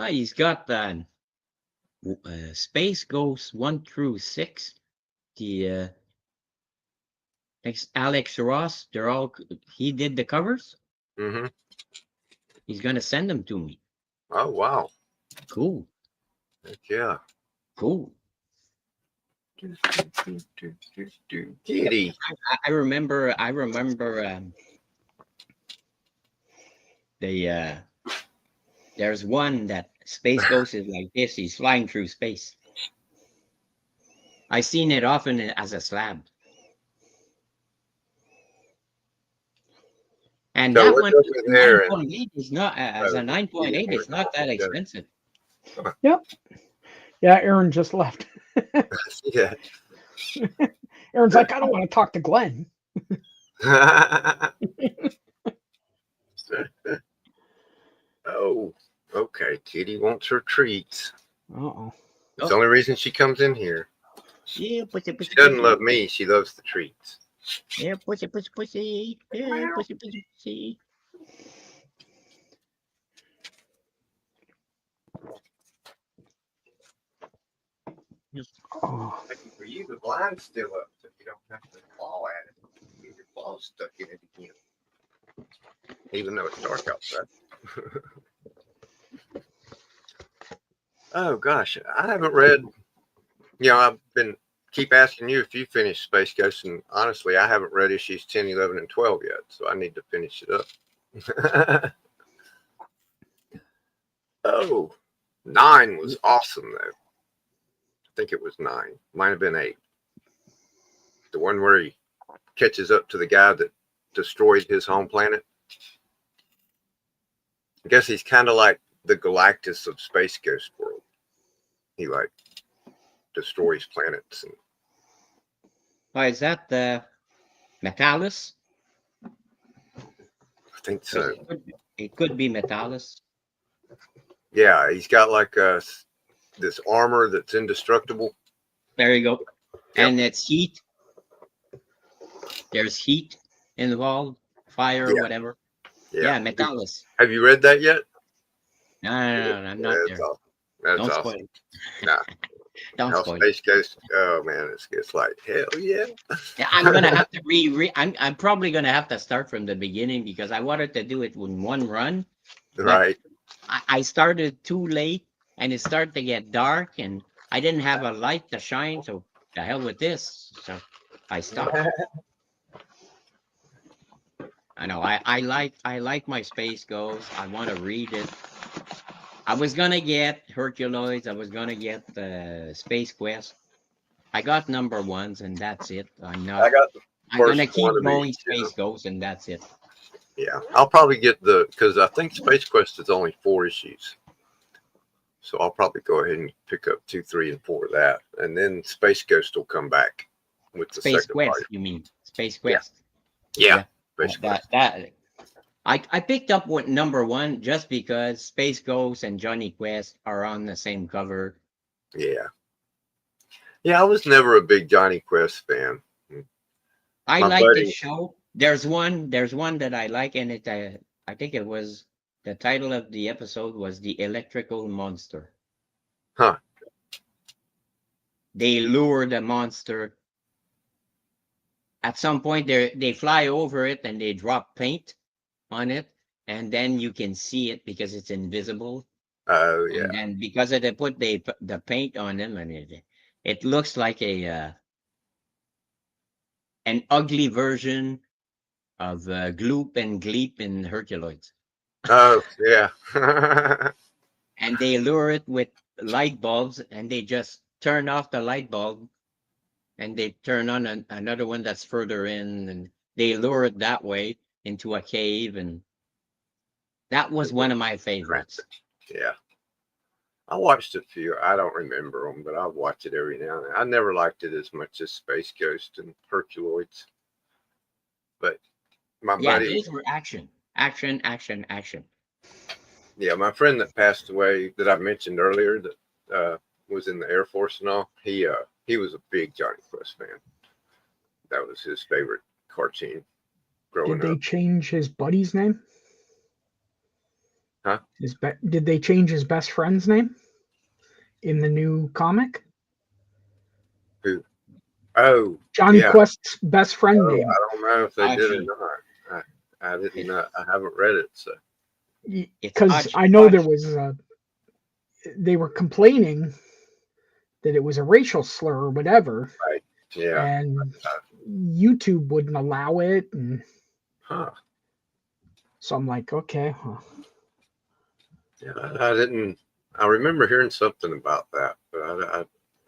He's got Space Ghost 1 through 6. The Alex Ross. He did the covers. Mm-hmm. He's gonna send them to me. Oh wow. Cool. Heck yeah. Cool. Kitty. I remember. There's one that Space Ghost is like this. He's flying through space. I've seen it often as a slab. And So that what's one, up with there? 9.8 is not as a 9.8. It's not that expensive. Yep. Yeah, Aaron just left. Yeah. Aaron's like, I don't want to talk to Glenn. Oh, okay. Kitty wants her treats. Uh-oh. It's the only reason she comes in here. Yeah, pussy. She doesn't love me. She loves the treats. Yeah, pussy. Yeah, pussy. Oh. Lucky for you, the blind's still up, so you don't have to claw at it. Get your claws stuck in it again. Even though it's dark outside. Oh gosh, I haven't read. I've been keep asking you if you finished Space Ghost, and honestly, I haven't read issues 10, 11, and 12 yet, so I need to finish it up. Oh, 9 was awesome though. I think it was 9. Might have been 8. The one where he catches up to the guy that destroyed his home planet. I guess he's kind of like the Galactus of Space Ghost world. He like destroys planets. And Why is that the Metallus? I think so. It could be Metallus. Yeah, he's got like this armor that's indestructible. There you go. Yep. And it's heat. There's heat involved, fire, Yeah. whatever. Yeah, Metallus. Have you read that yet? No, I'm not That's there. awesome. That's Don't awesome. spoil it. Nah. Don't How spoil it. Space Ghost. Oh man, it's like hell yeah. Yeah, I'm gonna have to I'm probably gonna have to start from the beginning because I wanted to do it in one run. Right. I started too late and it started to get dark and I didn't have a light to shine, so the hell with this. So I stopped. I know I like my Space Ghost. I want to read it. I was gonna get Herculoids. I was gonna get the Space Quest. I got number ones, and that's it. I'm I not. got the I'm gonna first keep one of going each, you know. Space Ghost, and that's it. Yeah, I'll probably get because I think Space Quest is only 4 issues. So I'll probably go ahead and pick up 2, 3, and 4 of that. And then Space Ghost will come back with the Space second Quest, part. you mean? Space Yeah. Quest. Yeah. That, Space Quest. that I picked up with number one just because Space Ghost and Johnny Quest are on the same cover. Yeah. Yeah, I was never a big Johnny Quest fan. I My like buddy- this show. There's one that I like, and it I think it was the title of the episode was The Electrical Monster. Huh. They lure the monster. At some point, they fly over it and they drop paint on it, and then you can see it because it's invisible. Oh, yeah. And then because they put the paint on them, and it looks like an ugly version of Gloop and Gleep in Herculoids. Oh, yeah. And they lure it with light bulbs, and they just turn off the light bulb, and they turn on another one that's further in, and they lure it that way into a cave, and that was one of my favorites. Yeah. I watched a few. I don't remember them, but I'll watch it every now and then. I never liked it as much as Space Ghost and Herculoids. But my Yeah, buddy, these were action. yeah, my friend that passed away that I mentioned earlier that was in the Air Force and all, he was a big Johnny Quest fan. That was his favorite cartoon growing Did they up. change his buddy's name? Huh? Did they change his best friend's name in the new comic? Who? Oh, Johnny yeah. Quest's best friend Oh, name. I don't know if they did or Archie. not. I didn't. I haven't read it, so Because Archie. I know there was they were complaining that it was a racial slur or whatever, yeah. and YouTube wouldn't allow it, and Huh. so I'm like, okay, huh. Yeah, I didn't. I remember hearing something about that, but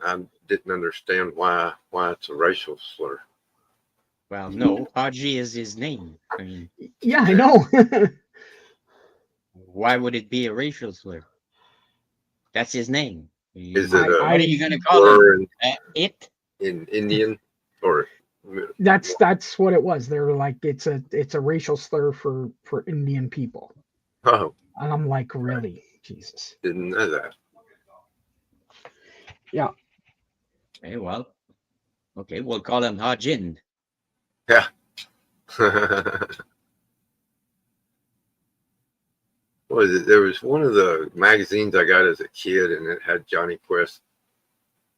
I didn't understand why it's a racial slur. Well, no, Haji is his name. I mean, Yeah, I know. why would it be a racial slur? That's his name. Is it What a are you going to call slur him? It? in Indian or? That's what it was. They were like, it's a racial slur for Indian people, Oh, and I'm like, really, Jesus. didn't know that. Yeah. Hey, well, okay, we'll call him Hajin. Yeah. What was it? There was one of the magazines I got as a kid, and it had Johnny Quest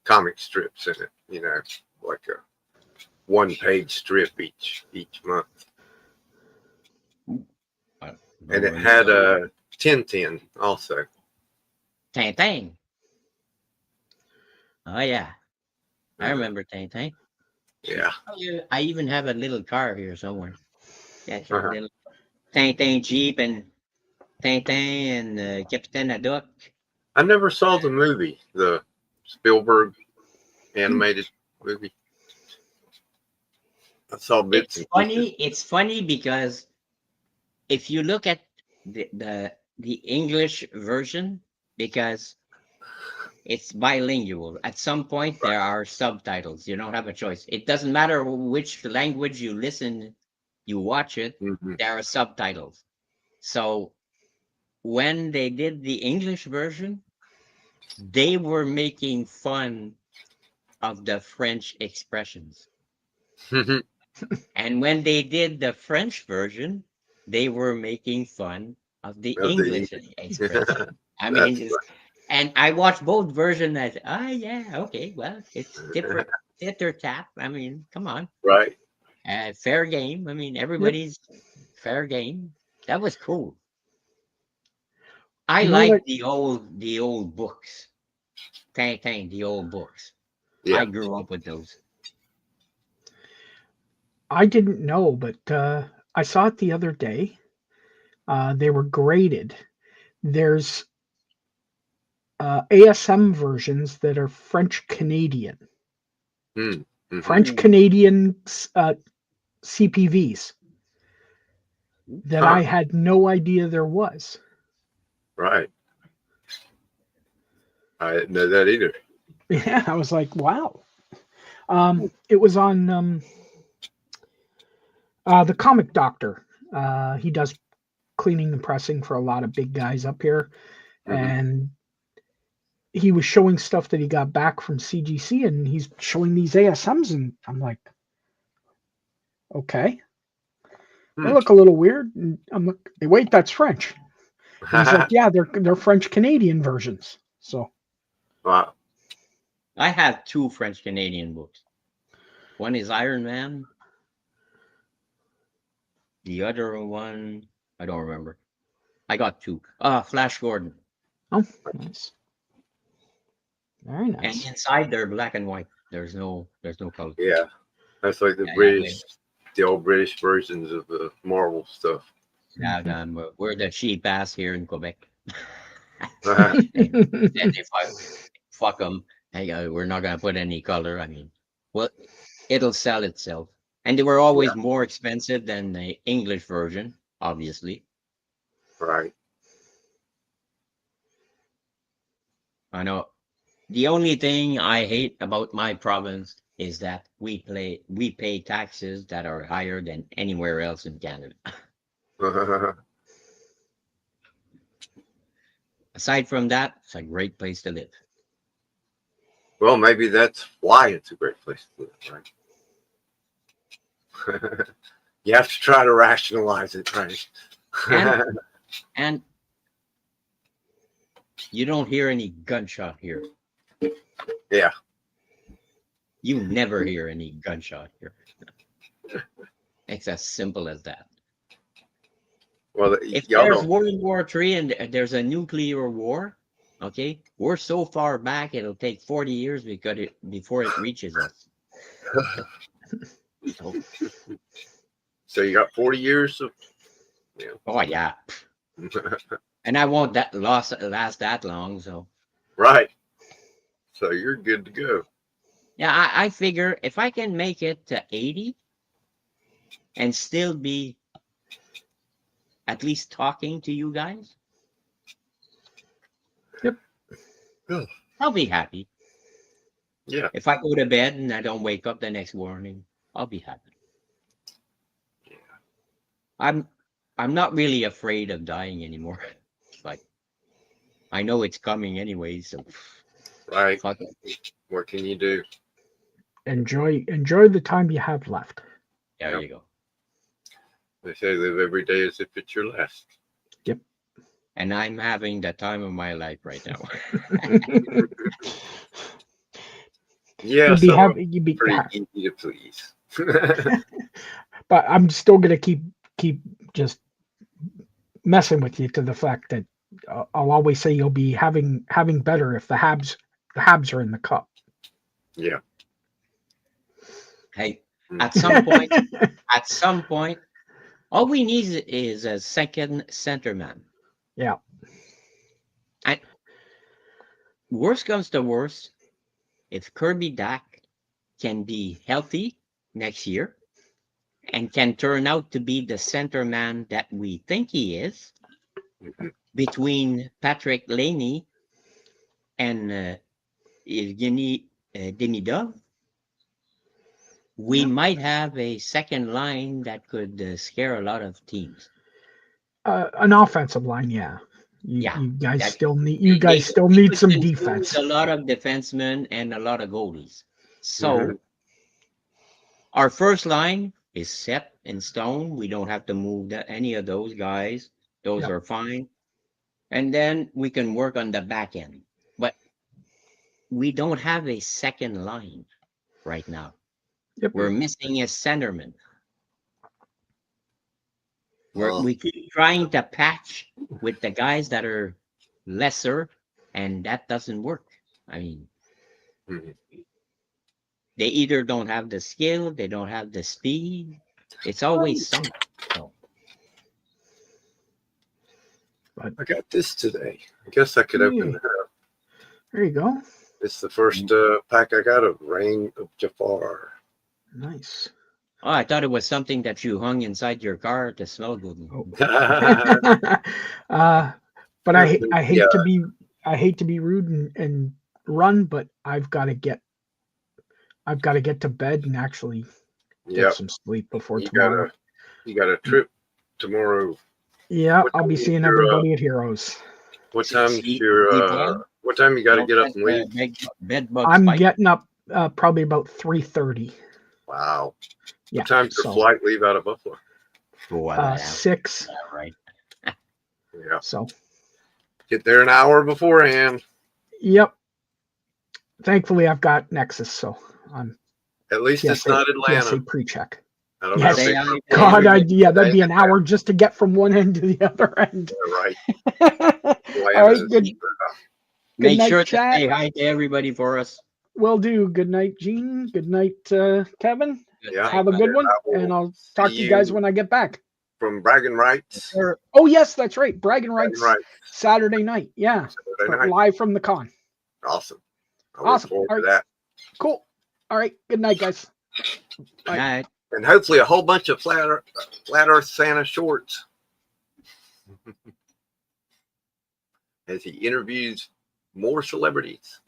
comic strips in it. You know, like a one-page strip each month, and it had Tintin also. Tintin. Oh, yeah. I Uh-huh. remember Tintin. Yeah. I even have a little car here somewhere. Yeah, Uh-huh. little Tintin Jeep and Tintin and Captain Haddock. I never saw the movie, the Spielberg animated movie. I saw bits It's and pieces. funny. It's funny because if you look at the English version, because it's bilingual. At some point, there are subtitles. You don't have a choice. It doesn't matter which language you listen, you watch it. Mhm. There are subtitles. So when they did the English version, they were making fun of the French expressions. And when they did the French version, they were making fun of the Of the English expression. I mean, That's and I watched both versions. I said, yeah, okay, well, it's different. Titter tap. I mean, come on, right. fair game. I mean, everybody's fair game. That was cool. I You know like what- the old books. Tintin, the old books. Yeah. I grew up with those. I didn't know, but I saw it the other day. They were graded. There's ASM versions that are French Canadian. Mhm. French Canadian CPVs that I had no idea there was. Right. I didn't know that either. Yeah, I was like, wow. It was on the Comic Doctor. He does cleaning and pressing for a lot of big guys up here, and he was showing stuff that he got back from CGC, and he's showing these ASMs, and I'm like, okay, they look a little weird. And I'm like, wait, that's French. And he's like, yeah, they're French Canadian versions. So Wow. I have 2 French Canadian books. One is Iron Man. The other one, I don't remember. I got 2. Flash Gordon. oh, nice, very And nice. inside they're black and white. There's no color. Yeah. That's like the Yeah, British, the old British versions of the Marvel stuff. Yeah, we're the cheap ass here in Quebec. Uh-huh. And if I fuck them, hey, we're not gonna put any color. I mean, well, it'll sell itself. And they were always more expensive than the English version, obviously. Right. I know. The only thing I hate about my province is that we pay taxes that are higher than anywhere else in Canada. Aside from that, it's a great place to live. Well, maybe that's why it's a great place to live, right? You have to try to rationalize it, right? And you don't hear any gunshot here. Yeah. You never hear any gunshot here. It's as simple as that. Well, If y'all there's don't. World War III and there's a nuclear war, okay, we're so far back it'll take 40 years before it reaches us. So you got 40 years of. Yeah. Oh yeah, and I won't last that long. So Right. So you're good to go. yeah, I figure if I can make it to 80 and still be at least talking to you guys, Yep. Good. I'll be happy. Yeah. If I go to bed and I don't wake up the next morning, I'll be happy. I'm not really afraid of dying anymore. Like I know it's coming anyway, so Right. fuck it. What can you do? Enjoy the time you have left. There you go. They say live every day as if it's your last. Yep. And I'm having the time of my life right now. Yeah. You'd be pretty happy. easy to please. But I'm still gonna keep just messing with you to the fact that I'll always say you'll be having better if the Habs are in the cup. Yeah. Hey, at some point, all we need is a second centerman. Yeah. And worst comes to worst, if Kirby Dach can be healthy next year and can turn out to be the centerman that we think he is, between Patrick Laney and Evgeny Demidov, we might have a second line that could scare a lot of teams. An offensive line, yeah. You guys That- still need They some could defense. use a lot of defensemen and a lot of goalies. So our first line is set in stone. We don't have to move any of those guys. Those are fine. And then we can work on the back end. But we don't have a second line right now. Yep. We're missing a centerman. We keep trying to patch with the guys that are lesser, and that doesn't work. I mean, they either don't have the skill, they don't have the speed. It's always something. So. I got this today. I guess I could open it up. There you go. It's the first pack I got of Reign of Jafar. Nice. Oh, I thought it was something that you hung inside your car to smell good. Oh. But I hate to be rude and run, but I've got to get to bed and actually get Yep. some sleep before You tomorrow. you got a trip tomorrow. Yeah, What I'll be time is seeing your, everybody at Heroes. What time is Sleep your in. what time you got to Don't get up let and the leave? bed bug I'm bite. getting up probably about 3:30. Wow. Yeah. What time's your so, flight leave out of Buffalo? Well, 6. yeah, right. Yeah. So, Get there an hour beforehand. yep. Thankfully, I've got Nexus, so I'm At least it's not Atlanta. TSA pre-check. I don't Yes. know. Say If hi to God, everybody. that'd be an hour just to get from one end to the other end. right. All right, good. Good Make night, sure chat. to say hi to everybody for us. Will do. Good night, Gene. Good night, Kevin. Good Yeah. night, Have a good brother. one, I will and I'll talk to see you guys you when I get back. From Bragging Rights. Oh yes, that's right. Bragging Bragging Rights Rights. Saturday night. Yeah, Saturday night. live from the con. Awesome. I Awesome. look forward All to right. that. Cool. All right. Good night, guys. Good night. And hopefully a whole bunch of Flat Earth Santa shorts. As he interviews more celebrities,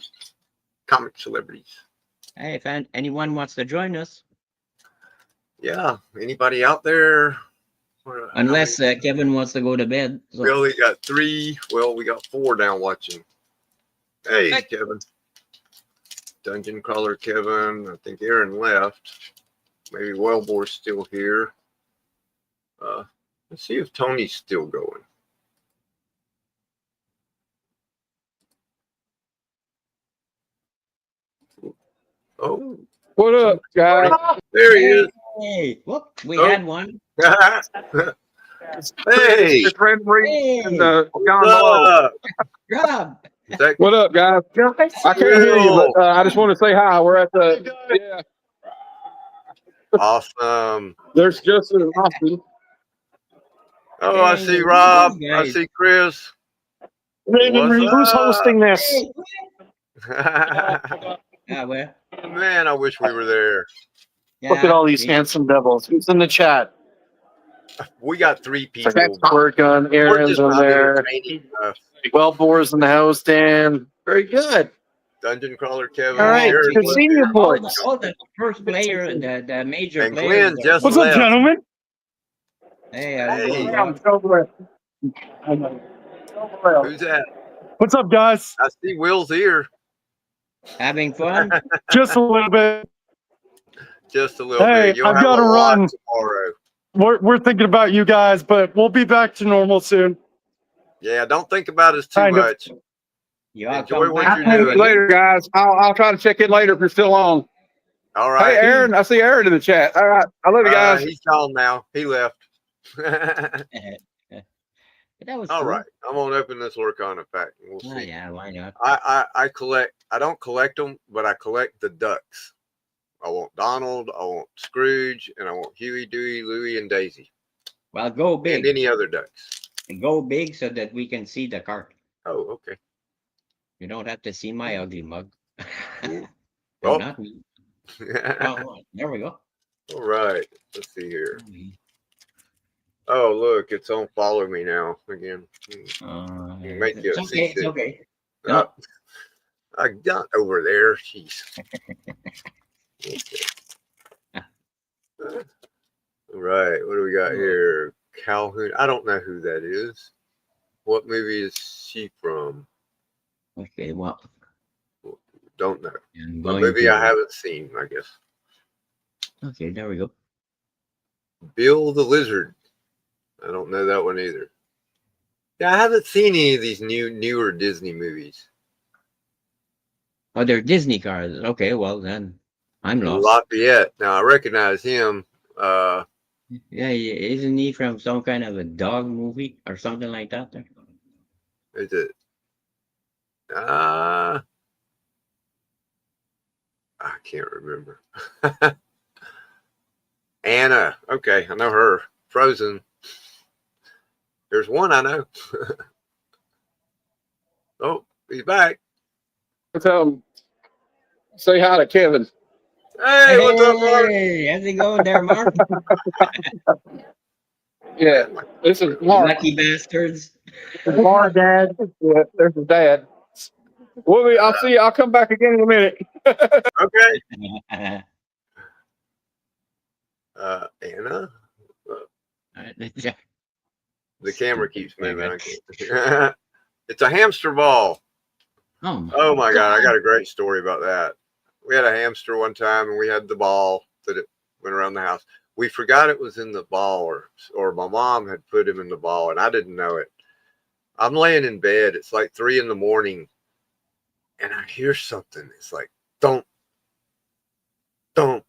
comic celebrities. Hey, if anyone wants to join us, Yeah. Anybody out there? unless Kevin wants to go to bed. So. We only got 3. Well, we got 4 down watching. Hey, Hey. Kevin. Dungeon Crawler Kevin. I think Aaron left. Maybe Wellbore's still here. Let's see if Tony's still going. Oh, What up, guys? there he is. Hey, whoop, we Oh. had one. Hey, Your friend Reed Hey. and down what's below. up? Rob. Is that What up, guys? I can't hear you, but I just want to say hi. We're at the awesome? There's Justin and Austin. Oh, I Hey, see who's Rob. those I guys? see Chris. Raven What's Reed, who's up? hosting this? Yeah, well, Man, I wish we were there. Look at all these handsome devils. Who's in the chat? We got 3 people. Work on We're Aaron's just on not there. entertaining enough. Boar's in the house, Dan. Very good. Dungeon Crawler Kevin. All right, Aaron, good seeing you, all boys. the first player and the major And players. Glenn just What's up, left. gentlemen? Hey, how's it Hey. going, Rob? Who's that? What's up, guys? I see Will's here. Having fun? Just a little bit. Just a little Hey, bit. You'll I've have gotta a lot run. tomorrow. We're thinking about you guys, but we'll be back to normal soon. Yeah, don't think about us too Kind of. much. You all Enjoy come what back you're next doing. week? Later, guys. I'll try to check in later if you're still on. All Hey, right. Aaron. I see Aaron in the chat. All right. I love you guys. He's gone now. He left. That was All cool. right. I'm gonna open this Lorcana pack and we'll Oh, see. yeah, why not? I collect. I don't collect them, but I collect the ducks. I want Donald. I want Scrooge, and I want Huey, Dewey, Louie, and Daisy, Well, go and big. any other ducks. Go big so that we can see the card. Oh, okay. You don't have to see my ugly mug. Oh. No, not me. Oh, there we go. All right. Let's see here. Oh, look, it's on follow me now again. Make you It's a okay. It's secret. okay. Uh, I got over there. Jeez. Okay. All right. What do we got here? Calhoun. I don't know who that is. What movie is she from? Okay, well, Don't know. I'm A going movie to- I haven't seen, I guess. Okay, there we go. Bill the Lizard. I don't know that one either. Yeah, I haven't seen any of these newer Disney movies. Oh, they're Disney cards. Okay, well then, I'm lost. Lafayette. Now I recognize him. Yeah, isn't he from some kind of a dog movie or something like that? There. Is it? I can't remember. Anna. Okay, I know her. Frozen. There's one I know. Oh, he's back. So Say hi to Kevin. Hey, what's up, Mark? Hey, how's it going there, Mark? Yeah, this is Mark. Lucky bastards. Mark, Dad. Yeah, there's his dad. I'll see you. I'll come back again in a minute. Okay. Anna? The camera keeps moving. I can't. It's a hamster ball. Oh my God. I got a great story about that. We had a hamster one time and we had the ball that it went around the house. We forgot it was in the ball, or my mom had put him in the ball and I didn't know it. I'm laying in bed. It's like 3 a.m. and I hear something. It's like, don't. I'm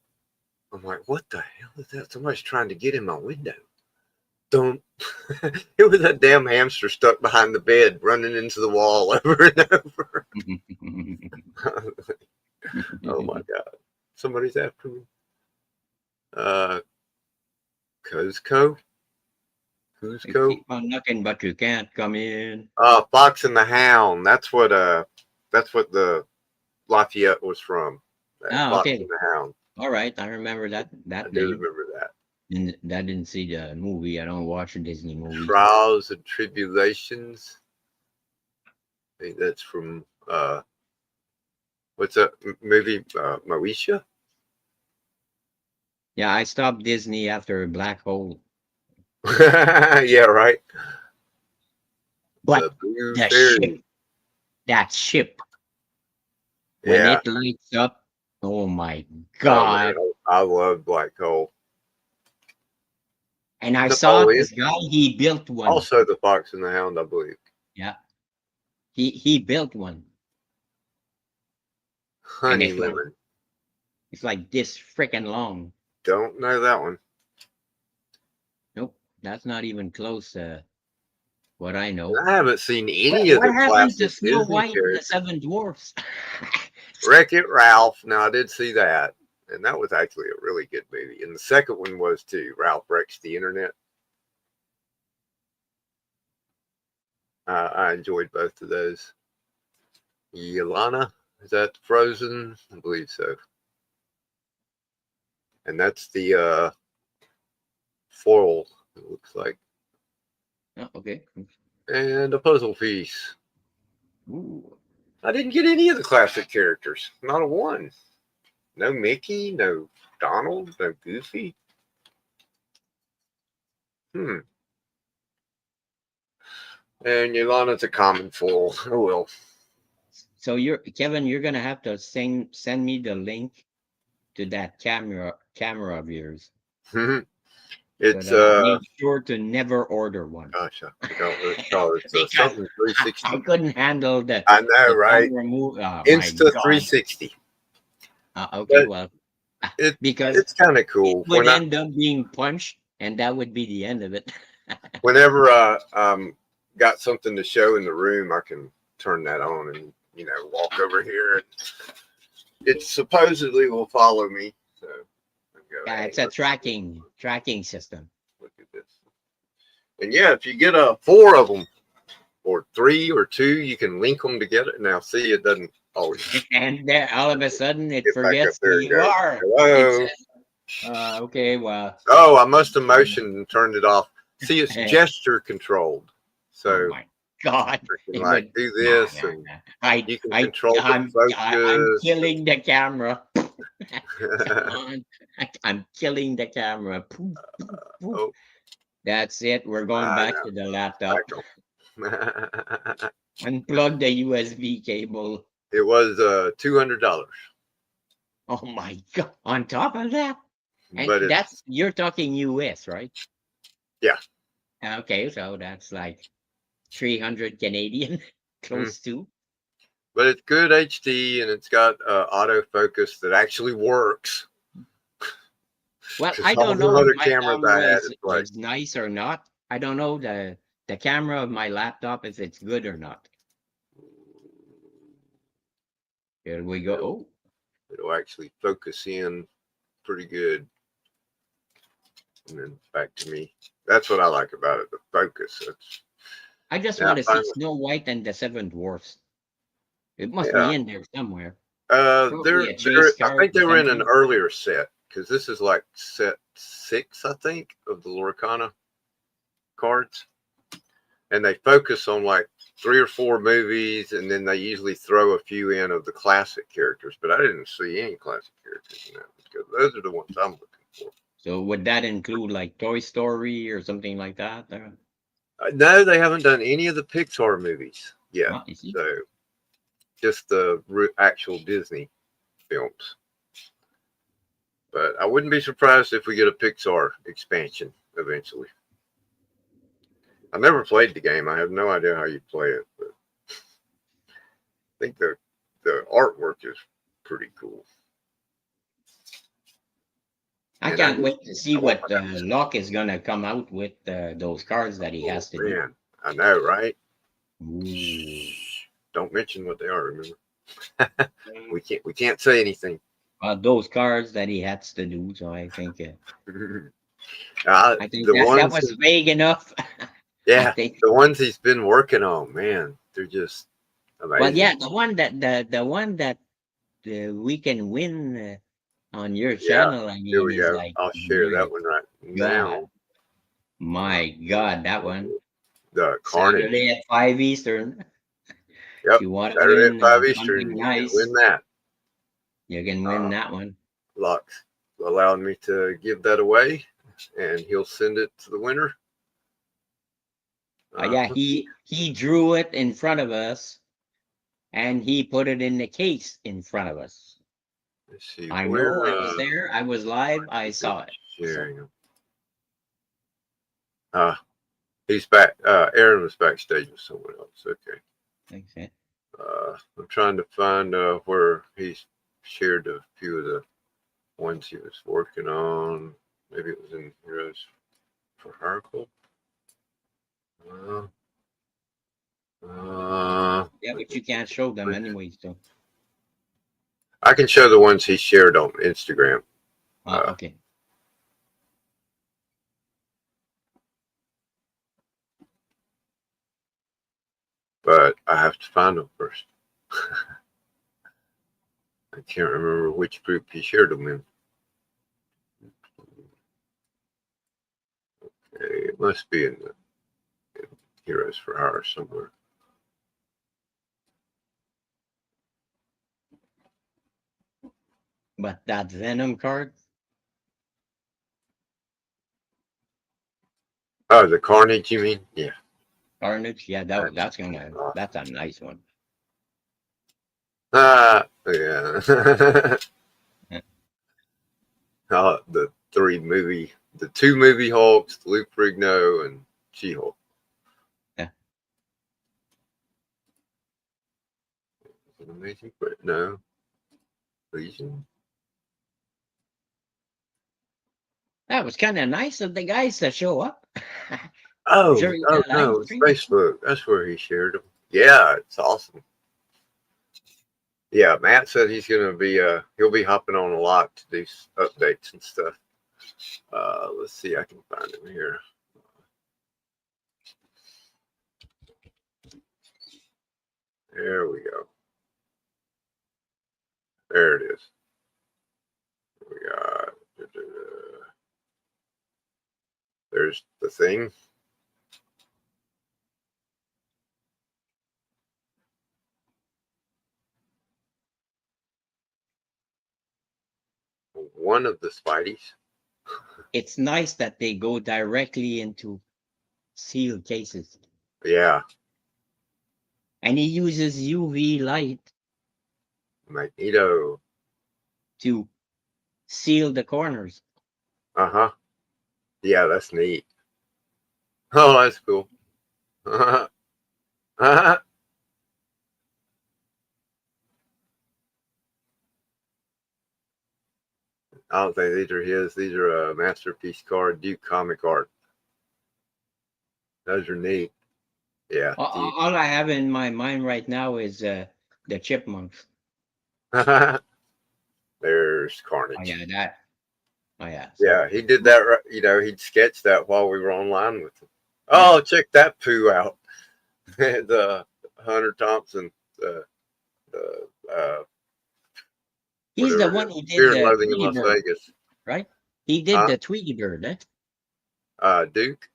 like, what the hell is that? Somebody's trying to get in my window. Don't. It was that damn hamster stuck behind the bed running into the wall over and over. Oh my God. Somebody's after me. Cuzco? Keep on knocking, but you can't come in. Fox and the Hound. That's what the Lafayette was from. Fox Okay. and the Hound. All right, I remember that I do name. remember that. And I didn't see the movie. I don't watch Disney movies. Trials and Tribulations. I think that's from what's that movie? Moesha? Yeah, I stopped Disney after Black Hole. Yeah, right. But Blue the Fairy. ship, that ship, when Yeah. it lights up, oh my Oh, God. man, I love Black Hole. And I saw Napoleon. this guy, he built one. Also the Fox and the Hound, I believe. Yeah. He built one. Honey it's like- Lemon. It's like this freaking long. Don't know that one. Nope, that's not even close to what I know. I haven't seen any of What the happened to classic Snow Disney White and the characters. Seven Dwarfs? Wreck-It Ralph. Now I did see that, and that was actually a really good movie. And the second one was too. Ralph Wrecks the Internet. I enjoyed both of those. Yelana, is that Frozen? I believe so. And that's the foil, it looks like. Oh, okay. And a puzzle piece. Ooh. I didn't get any of the classic characters. Not a one. No Mickey, no Donald, no Goofy. And Yolana's a common fool. Oh well. So Kevin, you're gonna have to send me the link to that camera of yours. It's make sure to never order one. Gosh, I forgot what it's called. It's Because something 360. I couldn't handle the. I know, the right? camera move. Oh, my Insta God. 360. Okay, But well, because it's kind of cool. it would end up being punched, and that would be the end of it. Whenever I got something to show in the room, I can turn that on and walk over here. And it supposedly will follow me. So Yeah, it's a tracking system. Look at this. And yeah, if you get 4 of them, or 3 or 2, you can link them together. Now, see, it doesn't always. And there, all of a sudden, it Get back forgets up there who and you go, are. hello. It says, okay, well. Oh, I must have motioned and turned it off. See, it's gesture controlled. So, Oh my God. you can like do this, and you can control I'm the focus. killing the camera. I'm killing the camera. Poof, poof, poof. Oh. That's it. We're going I back know. to the laptop. It Unplug the USB cable. was $200, Oh my God. On top of that? And but you're talking US, right? Yeah. Okay, so that's like 300 Canadian, close to. but it's good HD, and it's got autofocus that actually works. Well, 'Cause I all don't the know other if my cameras I had, camera it's like- is nice or not. I don't know the camera of my laptop, if it's good or not. Here we go. Oh, It'll actually focus in pretty good. And then back to me. That's what I like about it, the focus. I just Yeah, want to see finally. Snow White and the Seven Dwarfs. It must Yeah. be in there somewhere. Probably a They're chase I card think or they were in an something. earlier set because this is like set 6, I think, of the Lorcana cards, and they focus on like 3 or 4 movies, and then they usually throw a few in of the classic characters. But I didn't see any classic characters in that because those are the ones I'm looking for. So would that include like Toy Story or something like that? No, they haven't done any of the Pixar movies yet. Oh, you see? So just the actual Disney films. But I wouldn't be surprised if we get a Pixar expansion eventually. I never played the game. I have no idea how you play it, but I think the artwork is pretty cool. I And can't wait to see what Locke is gonna come out with those cards that he has to do. Man, I know, right? Ooh. Don't mention what they are. Remember, we can't say anything. Those cards that he has to do. So I think the that ones, was vague enough. yeah, think. the ones he's been working on, man, they're just amazing. Well, yeah, the one that we can win on your channel. I Here mean, we is go. like I'll share that one right now. My God, that one. The Carnage. Saturday at 5 Eastern. Yep. If you want to Saturday win at 5 something Eastern, you nice, can win that. you can win that one. Locke's allowed me to give that away, and he'll send it to the winner. Yeah, he drew it in front of us, and he put it in the case in front of us. Let's see. I know, I was there, I was live, I saw it. Sharing him. He's back. Aaron was backstage with someone else. Okay. Okay. I'm trying to find where he's shared a few of the ones he was working on. Maybe it was in Heroes for Hurkle. Yeah, but you can't show them anyway, so. I can show the ones he shared on Instagram. Okay. But I have to find them first. I can't remember which group he shared them in. Okay, it must be in Heroes for Hire somewhere. But that Venom card? Oh, the Carnage, you mean? Yeah. Carnage? Yeah, that's a nice one. Yeah. Yeah. The 2 movie Hulks, Luke Rigno, and She-Hulk. Yeah. An amazing, but no. Legion. That was kind of nice of the guys to show up. Oh, During no, the live it's stream. Facebook. That's where he shared them. Yeah, it's awesome. Yeah, Matt said he's gonna be he'll be hopping on a lot to do updates and stuff. Let's see, I can find him here. There we go. There it is. We got there's the thing. One of the Spideys. It's nice that they go directly into sealed cases. Yeah. And he uses UV light Magneto. to seal the corners. Uh-huh. Yeah, that's neat. Oh, that's cool. I don't think these are his. These are a Masterpiece card, Duke comic art. Those are neat. Yeah. All I have in my mind right now is the chipmunks. There's Carnage. Oh yeah, that. Oh yeah. Yeah, he did that. You know, he'd sketched that while we were online with him. Oh, check that poo out. The Hunter Thompson, the He's the whatever one it who is. did Fear and the Loathing in Tweety Las Bird, Vegas. right? He did Huh? the Tweety Bird, eh? Duke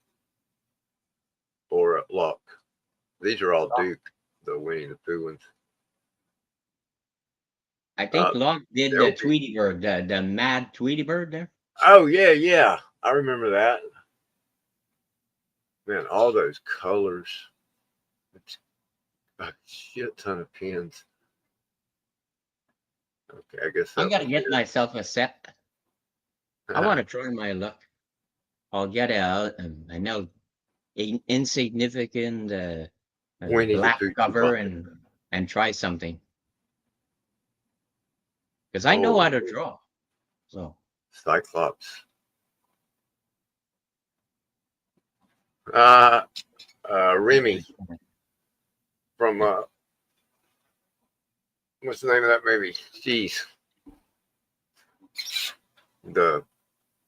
or Locke. These are all Duke, the Winnie the Pooh ones. I think Locke did the they'll be- Tweety Bird, the mad Tweety Bird there. Oh yeah. I remember that. Man, all those colors. It's a shit ton of pins. Okay, I guess I that gotta was get it. myself a set. I want to try my luck. I'll get I know insignificant Winnie the black Pooh cover Chewbacca. and try something. Because I know how to draw. So Cyclops. Remy from what's the name of that movie? Jeez. The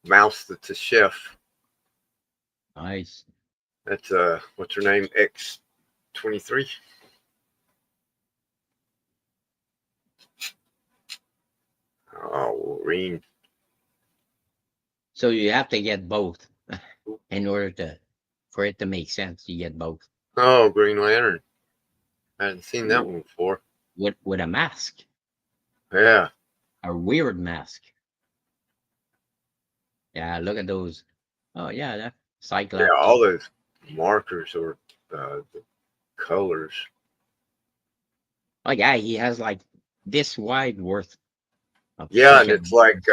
mouse that's a chef. nice. That's what's her name? X-23. Oh, Wolverine. So you have to get both in order for it to make sense. You get both Oh, Green Lantern. I hadn't seen that one before. with a mask, Yeah. a weird mask. Yeah, look at those. Oh yeah, that Cyclops. Yeah, all those markers or the colors. Oh yeah, he has like this wide worth. Of Yeah, and freaking- it's like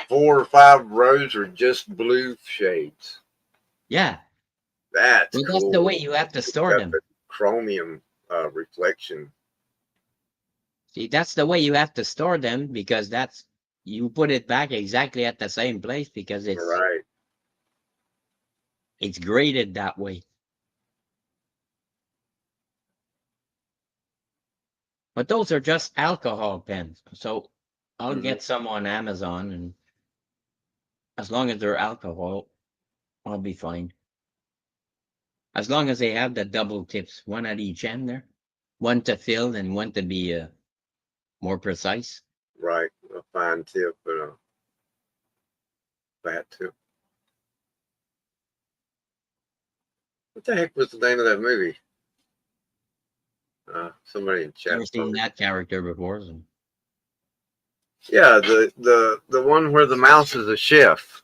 4 or 5 rows are just blue shades. yeah. That's Well, cool. that's the way you have to store Got them. the chromium reflection. See, that's the way you have to store them because that's you put it back exactly at the same place because Right. it's graded that way. But those are just alcohol pens. So I'll get some on Amazon, and as long as they're alcohol, I'll be fine. As long as they have the double tips, one at each end there, one to fill and one to be more precise. Right. A fine tip and a fat tip. What the heck was the name of that movie? Somebody in chat. Never seen that character before. So. Yeah, the one where the mouse is a chef.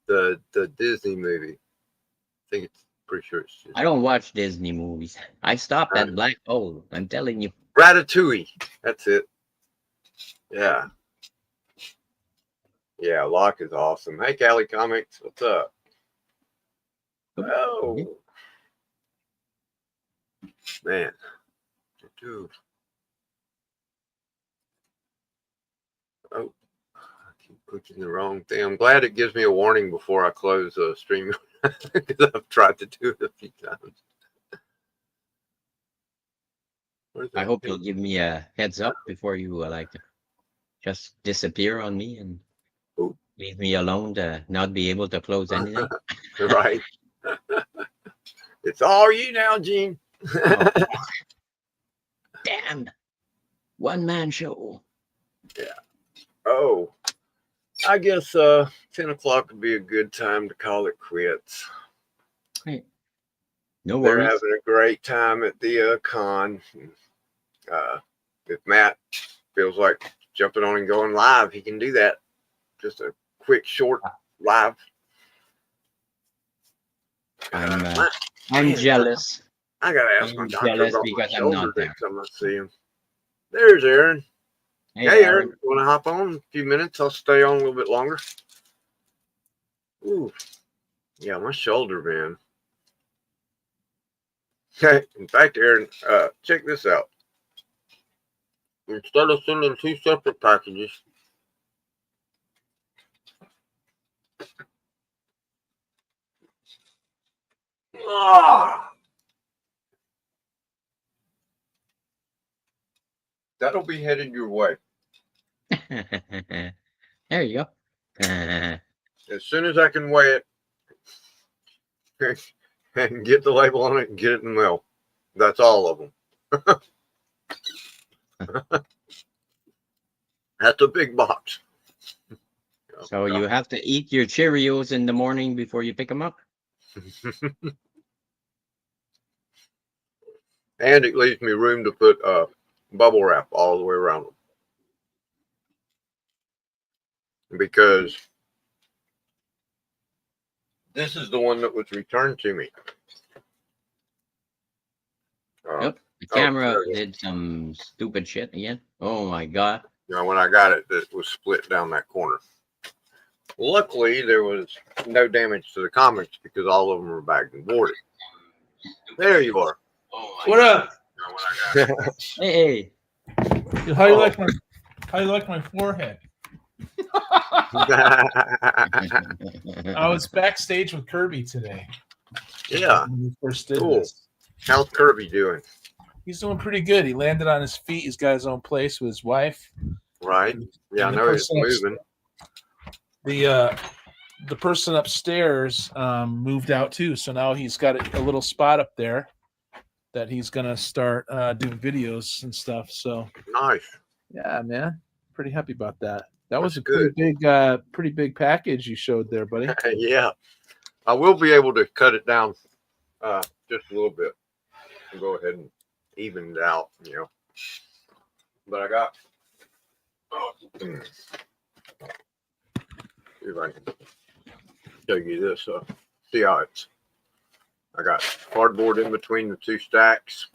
The Disney movie. I think it's pretty sure it's I don't watch Disney movies. I stopped at Black Hole. I'm telling you. Ratatouille. That's it. Yeah. Yeah, Locke is awesome. Hey, Cali Comics, what's up? Oh, man. Dude. Oh, I keep clicking the wrong thing. I'm glad it gives me a warning before I close the stream because I've tried to do it a few times. I hope you'll give me a heads up before you just disappear on me and leave me alone to not be able to close anything. Right. It's all you now, Gene. Oh, damn. One man show. Yeah. Oh, I guess 10 o'clock would be a good time to call it quits. Hey. No They're worries. having a great time at the con. If Matt feels like jumping on and going live, he can do that. Just a quick, short live. I'm jealous. I gotta ask my I'm doctor jealous about my because I'm shoulder not there. next time I see him. There's Aaron. Hey, Aaron, Aaron. want to hop on a few minutes? I'll stay on a little bit longer. Ooh, yeah, my shoulder, man. Okay, in fact, Aaron, check this out. Instead of sending 2 separate packages, that'll be headed your way. There you go. As soon as I can weigh it and get the label on it and get it in the mail. That's all of them. That's a big box. So you have to eat your Cheerios in the morning before you pick them up. And it leaves me room to put bubble wrap all the way around them. Because this is the one that was returned to me. Yep. The camera did some stupid shit again. Oh my god. You know, when I got it, it was split down that corner. Luckily, there was no damage to the comics because all of them were bagged and boarded. There you are. What up? You know, when I got it. Hey. How you like my forehead? I was backstage with Kirby today. Yeah. When we first did Cool. this. How's Kirby doing? He's doing pretty good. He landed on his feet. He's got his own place with his wife. Right. Yeah, I And the know he's person moving. The person upstairs moved out too, so now he's got a little spot up there that he's gonna start doing videos and stuff. So Nice. yeah, man, pretty happy about that. That was That's a pretty big package you showed there, buddy. Yeah. I will be able to cut it down just a little bit and go ahead and even it out, you know. But I got see if I can show you this. See how it's I got cardboard in between the two stacks,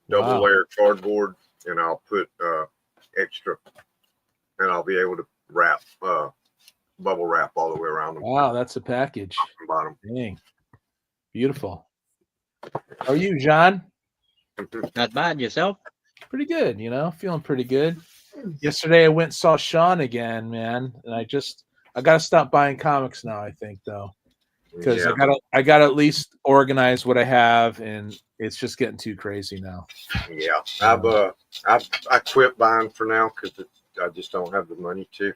double Wow. layer cardboard, and I'll put extra, and I'll be able to wrap bubble wrap all the way around them. Wow, that's a package. Top and bottom. Dang, beautiful. How are you, John? Not bad. Yourself? Pretty good, feeling pretty good. Yesterday I went and saw Sean again, man, and I gotta stop buying comics now, I think, though. Because Yeah. I gotta at least organize what I have, and it's just getting too crazy now. Yeah, I quit buying for now because I just don't have the money to,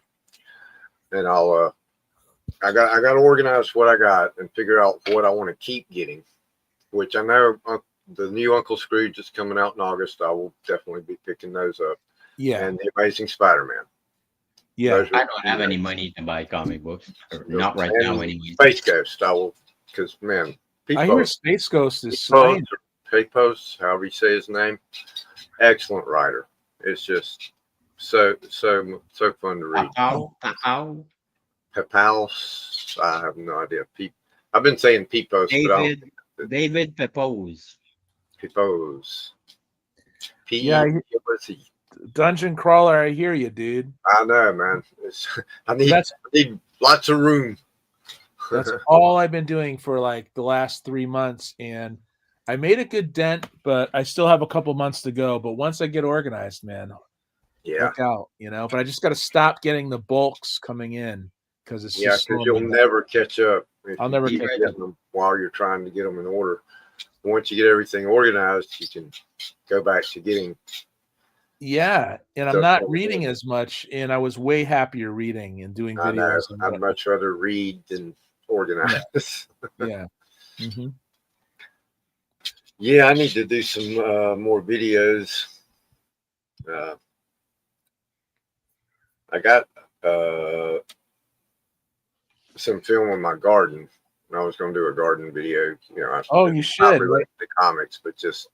and I got to organize what I got and figure out what I want to keep getting, which I know the new Uncle Scrooge is coming out in August. I will definitely be picking those up. Yeah, And the Amazing Spider-Man. yeah. Those I are- don't have any money to buy comic books. Or Yep. not right And now, anyway. Space Ghost, I will, because man, I hear Space Ghost is slain. Pepos, however you say his name, excellent writer. It's just so fun to read. Ow. Pepals, I have no idea. I've been saying Pepos, but I don't. David Pepose. Pepos. Yeah, what's he? Dungeon Crawler, I hear you, dude. I know, man. I need lots of room. That's all I've been doing for like the last 3 months, and I made a good dent, but I still have a couple months to go. But once I get organized, man, Yeah. look out, But I just got to stop getting the bulks coming in because it's Yeah, just because slowing you'll me down. never catch up. if I'll you never keep catch getting them while you're trying to get them in order. Once you get everything organized, you can go back to getting. Yeah, and I'm So not cool. reading as much, and I was way happier reading and doing I know. videos. and I'd much rather read than organize. yeah. Mhm. Yeah, I need to do some more videos. I got some film in my garden. I was going to do a garden video. Oh, you not should. related to comics, but just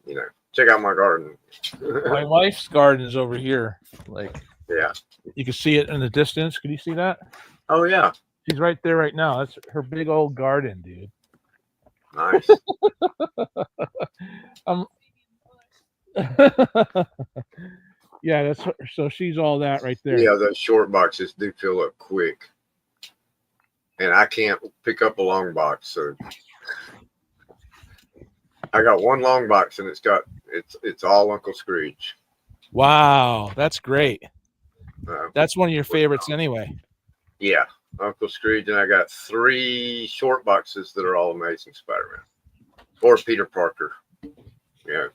check out my garden. My wife's garden is over here. Like, Yeah. you can see it in the distance. Can you see that? Oh yeah. She's right there right now. That's her big old garden, dude. Nice. Yeah, that's her. So she's all that right there. Yeah, those short boxes do fill up quick, and I can't pick up a long box, so I got one long box, and it's all Uncle Scrooge. Wow, that's great. Uh, That's one of your favorites anyway. Yeah, Uncle Scrooge, and I got 3 short boxes that are all Amazing Spider-Man or Peter Parker. Yeah,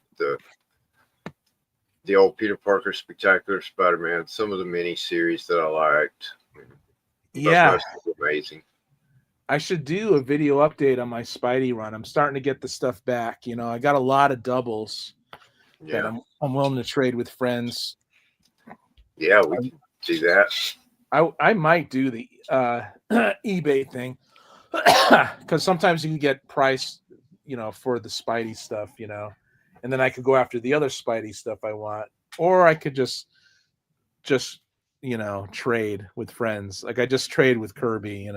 the old Peter Parker Spectacular Spider-Man, some of the mini series that I liked. But Yeah, most of them amazing. I should do a video update on my Spidey run. I'm starting to get the stuff back. I got a lot of doubles that Yeah, I'm willing to trade with friends. yeah, we can do that. I might do the eBay thing because sometimes you can get price, for the Spidey stuff, and then I could go after the other Spidey stuff I want, or I could just trade with friends. Like I just trade with Kirby,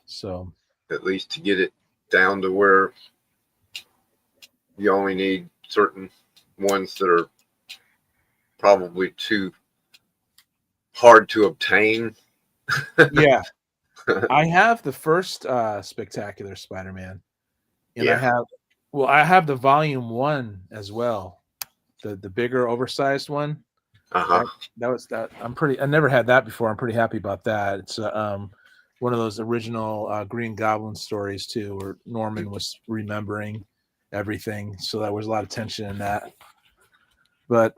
so At least to get it down to where you only need certain ones that are probably too hard to obtain. yeah. I have the first Spectacular Spider-Man, and Yeah. I have the Volume 1 as well, the bigger, oversized one. Uh-huh. I never had that before. I'm pretty happy about that. It's one of those original Green Goblin stories too, where Norman was remembering everything, so there was a lot of tension in that. But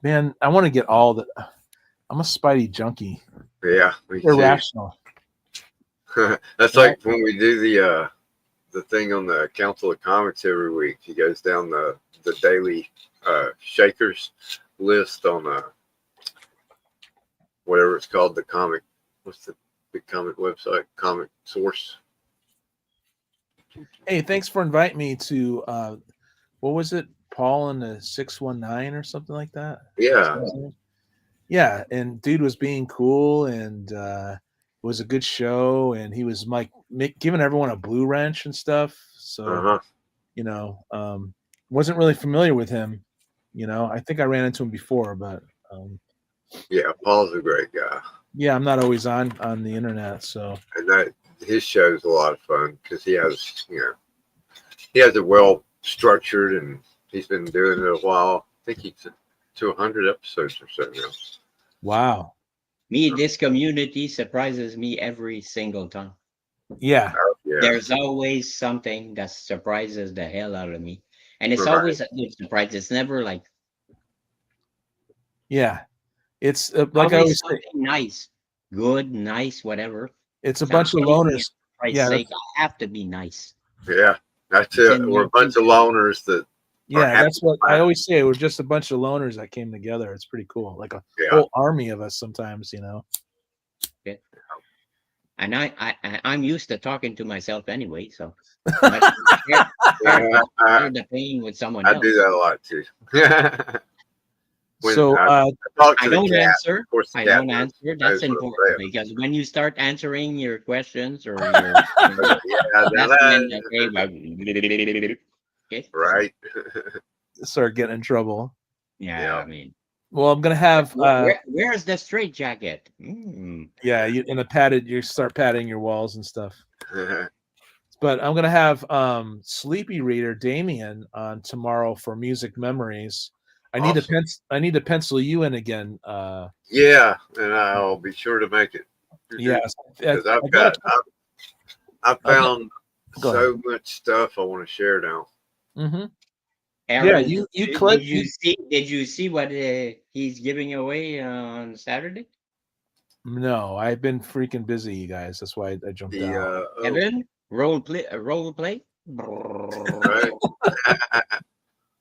man, I want to get all the. I'm a Spidey junkie. Yeah, me too. Irrational. That's like when we do the thing on the Council of Comics every week. He goes down the daily Shakers list on whatever it's called, the comic. What's the big comic website? Comic Source. Hey, thanks for inviting me to what was it? Paul and the 619 or something like that. Yeah. Yeah, and dude was being cool, and it was a good show, and he was like giving everyone a blue wrench and stuff. So, wasn't really familiar with him. I think I ran into him before, but yeah, Paul's a great guy. Yeah, I'm not always on the internet, so. And his show's a lot of fun because he has it well structured, and he's been doing it a while. I think he's to 100 episodes or so now. Wow. This community surprises me every single time. Yeah. Yeah. There's always something that surprises the hell out of me. And it's Right. always a good surprise. It's never like. Yeah. It's like I always say, nice, good, nice, whatever. It's a bunch of loners. Yeah, I have to be nice. Yeah, that's it. We're a bunch of loners that. Yeah, that's what I always say. We're just a bunch of loners that came together. It's pretty cool, like a whole army of us sometimes, Yeah. And I'm used to talking to myself anyway, so. Share the pain with someone else. I do that a lot too. So I don't answer. Of course, I don't answer. That's important because when you start answering your questions or your, okay. Right. Start getting in trouble. Yeah, I mean. Well, I'm gonna have. Where's the straight jacket? Yeah, you start padding your walls and stuff. But I'm gonna have Sleepy Reader Damien on tomorrow for Music Memories. I need to pencil you in again. Yeah, and I'll be sure to make it. Yes, because I've found so much stuff I want to share now. Mm-hmm. Aaron, yeah, did you see what he's giving away on Saturday? No, I've been freaking busy, you guys. That's why I jumped out. Evan, role play. Right.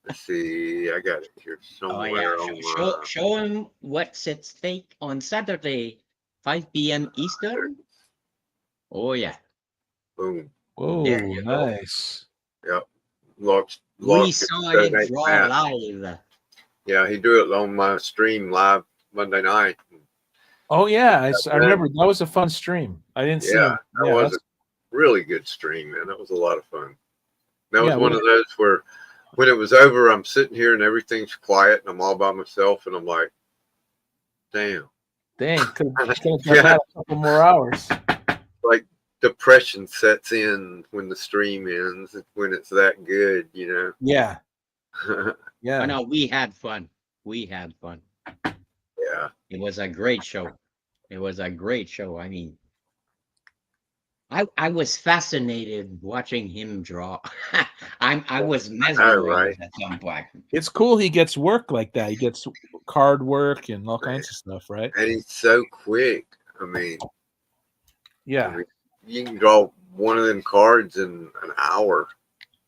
Let's see, I got it here somewhere. Show him what's at stake on Saturday, 5 p.m. Eastern. Oh yeah. Boom. Whoa, nice. Yep. We saw it draw live. Yeah, he drew it on my stream live Monday night. Oh yeah, I remember that was a fun stream. I didn't see. That was a really good stream, man. That was a lot of fun. That was one of those where, when it was over, I'm sitting here and everything's quiet and I'm all by myself and I'm like, damn. Could have done that a couple more hours. Like depression sets in when the stream ends, when it's that good, Yeah. Yeah. No, we had fun. Yeah. It was a great show. I mean, I was fascinated watching him draw. I was mesmerized at some point. It's cool he gets work like that. He gets card work and all kinds of stuff, right? And he's so quick. I mean, yeah. You can draw one of them cards in an hour.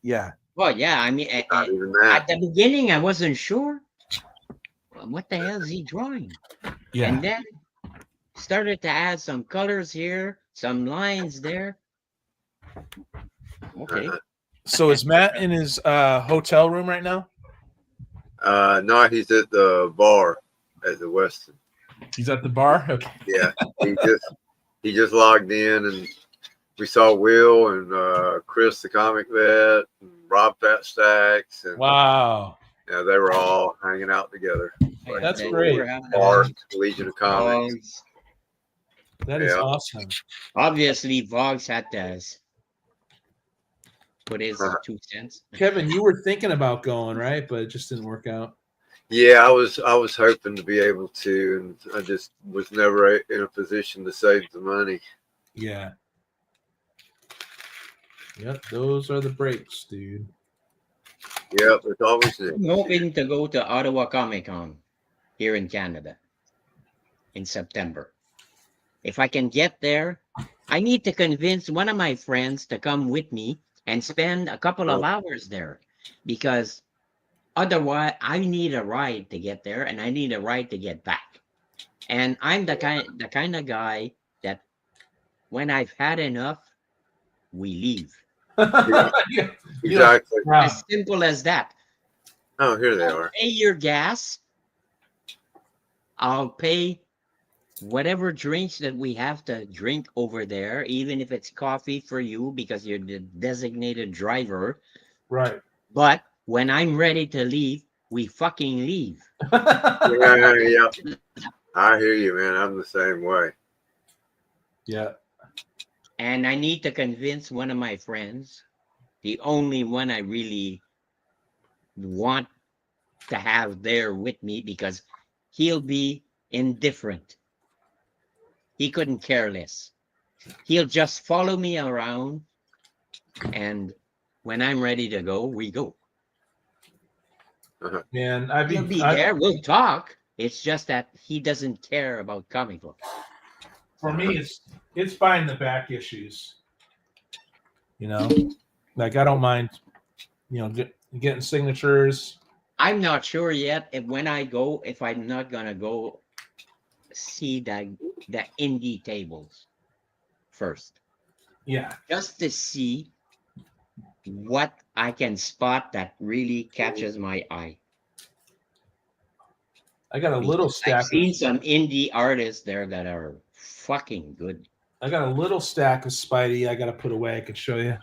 Yeah. Well, yeah. I mean, at the beginning, I wasn't sure. What the hell is he drawing? Yeah. And then started to add some colors here, some lines there. Okay. So is Matt in his hotel room right now? No, he's at the bar at the Westin. He's at the bar. Okay. Yeah, he just logged in, and we saw Will and Chris the comic vet, and Rob Fat Stacks, and Wow. yeah, they were all hanging out together. That's They great. were having Bar, Legion of Comics. Vogs. That is Yeah. awesome. Obviously, Vogs had to put his 2 cents. Kevin, you were thinking about going, right? But it just didn't work out. Yeah, I was hoping to be able to, and I just was never in a position to save the money. Yeah. Yep, those are the breaks, dude. Yep, it's always there. I'm hoping to go to Ottawa Comic Con here in Canada in September. If I can get there, I need to convince one of my friends to come with me and spend a couple of hours there, because otherwise I need a ride to get there and I need a ride to get back. And I'm the kind of guy that when I've had enough, we leave. Yeah. Exactly. As simple as that. Oh, here they I'll are. pay your gas. I'll pay whatever drinks that we have to drink over there, even if it's coffee for you because you're the designated driver. Right. But when I'm ready to leave, we fucking leave. Yeah. I hear you, man. I'm the same way. Yeah. And I need to convince one of my friends, the only one I really want to have there with me, because he'll be indifferent. He couldn't care less. He'll just follow me around, and when I'm ready to go, we go. Man, He'll be there. We'll talk. It's just that he doesn't care about comic books. For me, it's fine the back issues. You know, like I don't mind, getting signatures. I'm not sure yet if when I go, if I'm not gonna go see the indie tables first. Yeah. Just to see what I can spot that really catches my eye. I got a little stack. I've seen some indie artists there that are fucking good. I got a little stack of Spidey I got to put away. I could show you.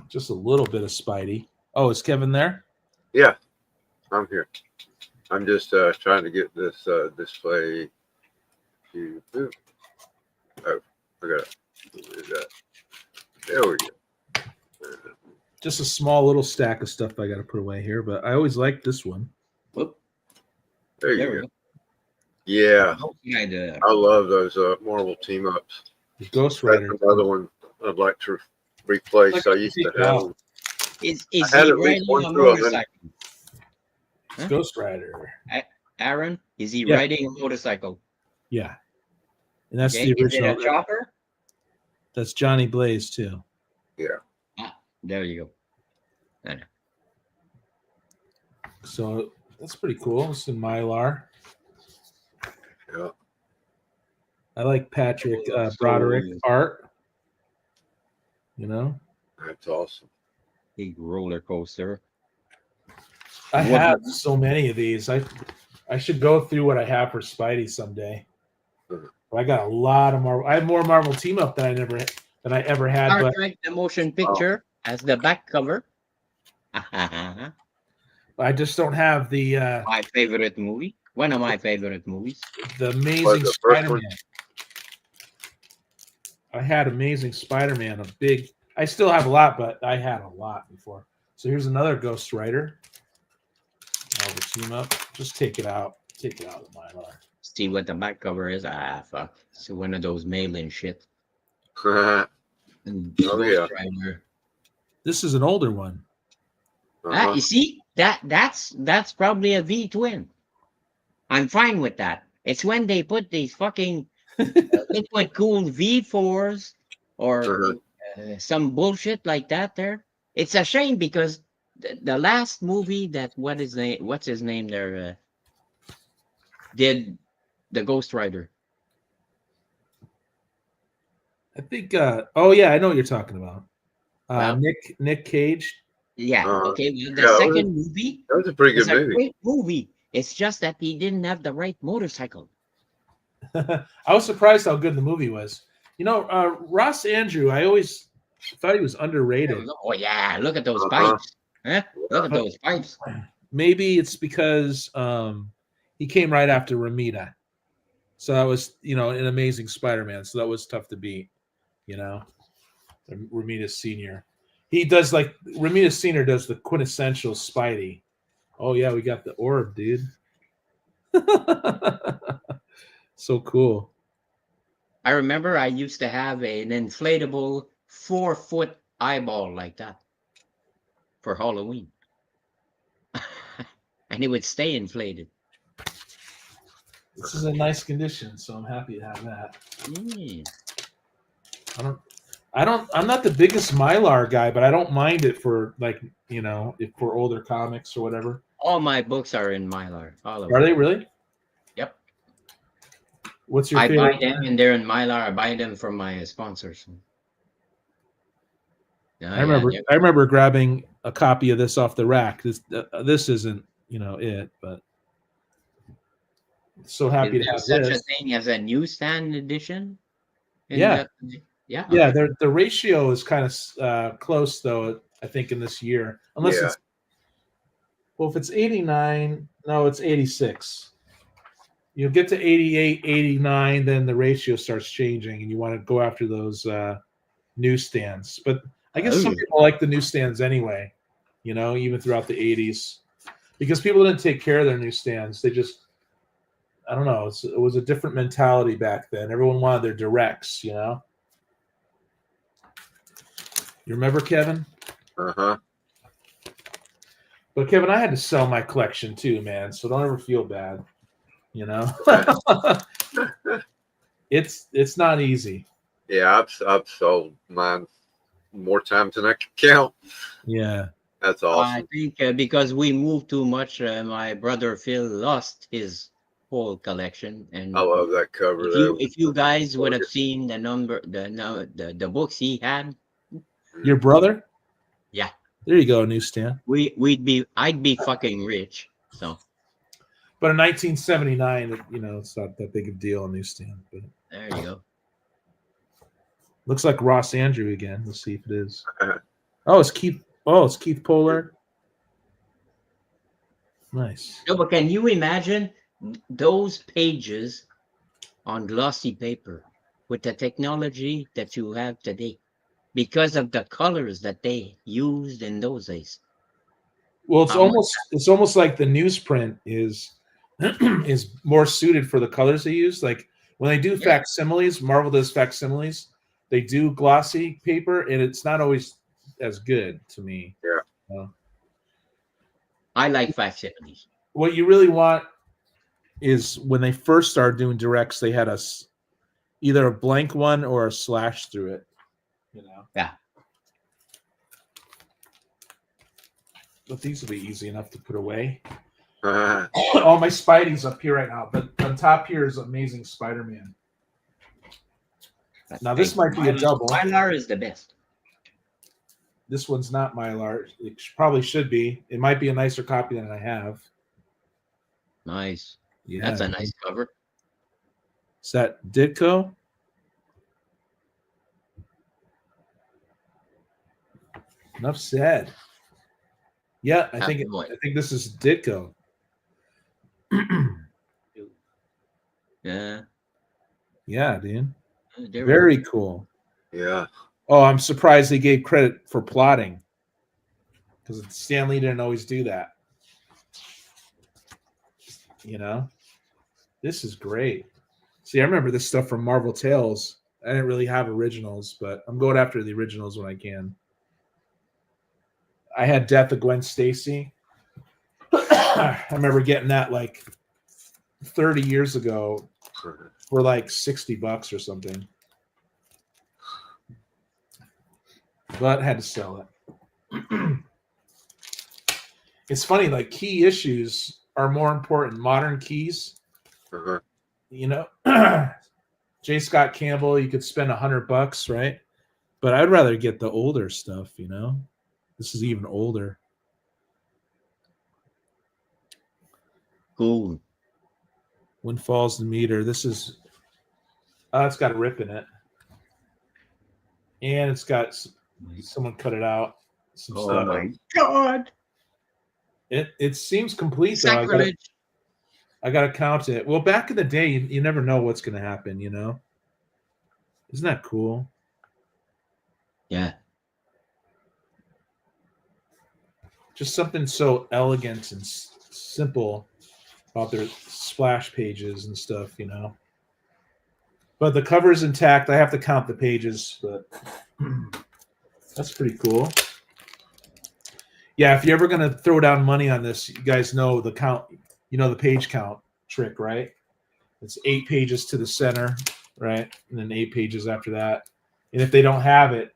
Just a little bit of Spidey. Oh, is Kevin there? Yeah, I'm here. I'm just trying to get this display to. Oh, I got it. What is that? There we go. Just a small little stack of stuff I got to put away here, but I always like this one. Whoop. There There you we go. Yeah, Yeah, I love those Marvel team ups. The Ghost That's Rider. another one I'd like to replace. Like I used to take it have out. them. Is I had he at least riding one a through 100. motorcycle? It's Ghost Rider. Aaron, is he Yeah. riding a motorcycle? Yeah. And that's Okay, the is it original. a chopper? That's Johnny Blaze, too. Yeah. There you go. I know. So that's pretty cool. It's in Mylar. Yeah. I like Patrick Oh, Broderick so- art. You know, That's awesome. Big roller coaster. I What- have so many of these. I should go through what I have for Spidey someday. Mhm. I got a lot of Marvel. I have more Marvel team up than I ever had. Star But Trek the motion picture as the back cover. My I just don't have the favorite movie. One of my favorite movies. Amazing the first Spider-Man. one? I had Amazing Spider-Man, a big. I still have a lot, but I had a lot before. So here's another Ghost Rider. Marvel team up. Just take it out. Take it out of the Mylar. See what the back cover is. Fuck. It's one of those mail-in shit. Uh-huh. And Oh, yeah. Ghost Rider. This is an older one. You see, that's probably a V twin. I'm fine with that. It's when they put these fucking liquid cooled V4s or some bullshit like that there. It's a shame because the last movie that what's his name there did the Ghost Rider. I think. Oh yeah, I know what you're talking about. Well, Nick Cage. Yeah. Uh, Okay. Well, the yeah, second movie that was a pretty is good a movie. great movie. It's just that he didn't have the right motorcycle. I was surprised how good the movie was. You know, Ross Andrew. I always thought he was underrated. Oh yeah, look at those Uh-huh. pipes. Huh? Look at those pipes. Maybe it's because he came right after Ramita, so that was an Amazing Spider-Man. So that was tough to beat. Ramita Senior. He does like Ramita Senior does the quintessential Spidey. Oh yeah, we got the orb, dude. So cool. I remember I used to have an inflatable 4-foot eyeball like that for Halloween. And it would stay inflated. This is a nice condition, so I'm happy to have that. Mm. I'm not the biggest Mylar guy, but I don't mind it for if for older comics or whatever. All my books are in Mylar. All of Are them. they really? Yep. What's your I favorite? buy them and they're in Mylar. I buy them from my sponsors. I remember grabbing a copy of this off the rack. This isn't it, but so happy Is to there have such this. a thing as a newsstand edition? Yeah. Yeah. Yeah, Okay. the ratio is kind of close though. I think in this year, unless Yeah. if it's 89, no, it's 86. You'll get to 88, 89, then the ratio starts changing, and you want to go after those newsstands. But I guess some people like the newsstands anyway, even throughout the 80s, because people didn't take care of their newsstands. They just, I don't know, it was a different mentality back then. Everyone wanted their directs, You remember, Kevin? Uh-huh. But Kevin, I had to sell my collection too, man. So don't ever feel bad. It's not easy. Yeah, I've sold mine more times than I can count. Yeah. That's I awesome. think because we moved too much, my brother Phil lost his whole collection. And I love that cover. if you guys would have seen the books he had, Your brother? yeah, There you go, newsstand. I'd be fucking rich. So But in 1979, it's not that big of a deal on newsstand. But there you go. looks like Ross Andrew again. Let's see if it is. Oh, it's Keith. Oh, it's Keith Pollard. Nice. No, but can you imagine those pages on glossy paper with the technology that you have today because of the colors that they used in those days? Well, it's almost like the newsprint is is more suited for the colors they use. Like when they do facsimiles, Marvel does facsimiles. They do glossy paper, and it's not always as good to me. Yeah. I like facsimiles. What you really want is when they first started doing directs, they had either a blank one or a slash through it. Yeah. But these will be easy enough to put away. Uh-huh. All my Spidey's up here right now, but on top here is Amazing Spider-Man. Now this might be a double. Mylar is the best. This one's not Mylar. It probably should be. It might be a nicer copy than I have. Nice. Yeah, That's a nice cover. Is that Ditko? Enough said. Yeah, I think this is Ditko. Yeah. Yeah, dude. There we Very go. cool. Yeah. Oh, I'm surprised they gave credit for plotting, because Stan Lee didn't always do that. This is great. See, I remember this stuff from Marvel Tales. I didn't really have originals, but I'm going after the originals when I can. I had Death of Gwen Stacy. I remember getting that like 30 years ago for like $60 or something. But I had to sell it. It's funny, like key issues are more important. Modern keys, Uh-huh. you know, J. Scott Campbell, you could spend $100, right? But I'd rather get the older stuff, you know. This is even older. Cool. When falls the meter? This is. It's got a rip in it, and it's got someone cut it out. Some Oh stuff. my God! It seems complete though. Sacrilege. I gotta count it. Well, back in the day, you never know what's gonna happen. You know. Isn't that cool? Yeah. Just something so elegant and simple about their splash pages and stuff, you know. But the cover is intact. I have to count the pages, but that's pretty cool. Yeah, if you're ever gonna throw down money on this, you guys know the count. You know the page count trick, right? It's 8 pages to the center, right, and then 8 pages after that. And if they don't have it,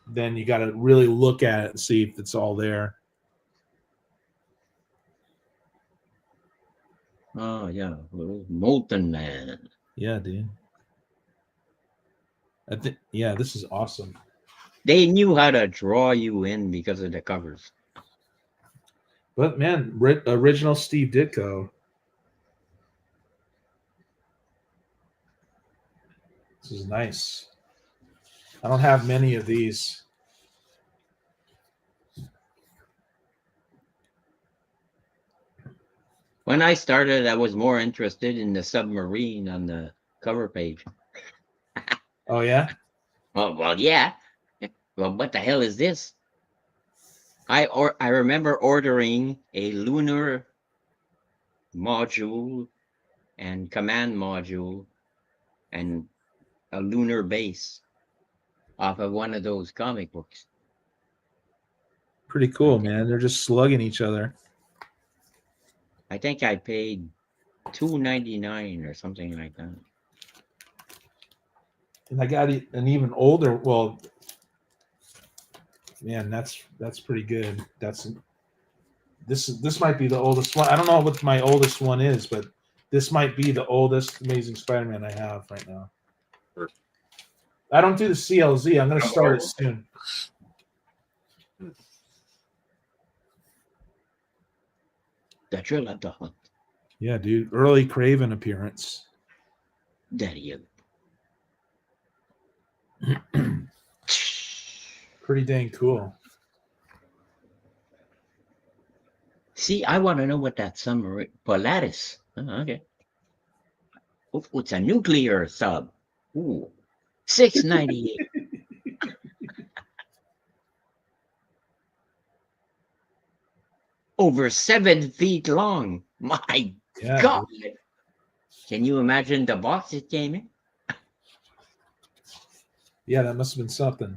then you got to really look at it and see if it's all there. Oh yeah, Molten Man. Yeah, dude. Yeah, this is awesome. They knew how to draw you in because of the covers. But man, original Steve Ditko. This is nice. I don't have many of these. When I started, I was more interested in the submarine on the cover page. Oh yeah? Oh well, yeah. Well, what the hell is this? I remember ordering a lunar module and command module and a lunar base off of one of those comic books. Pretty cool, man. They're just slugging each other. I think I paid $2.99 or something like that. And I got an even older. Well, man, that's pretty good. This might be the oldest one. I don't know what my oldest one is, but this might be the oldest Amazing Spider-Man I have right now. I don't do the CLZ. I'm going to start it soon. The Drill of the Hunt. Yeah, dude. Early Craven appearance. Daddy. Pretty dang cool. See, I want to know what that submarine Polaris. Okay. Oh, it's a nuclear sub. Ooh. $6.98. Over 7 feet long. My God. Dude. Can you imagine the box it came in? Yeah, that must have been something.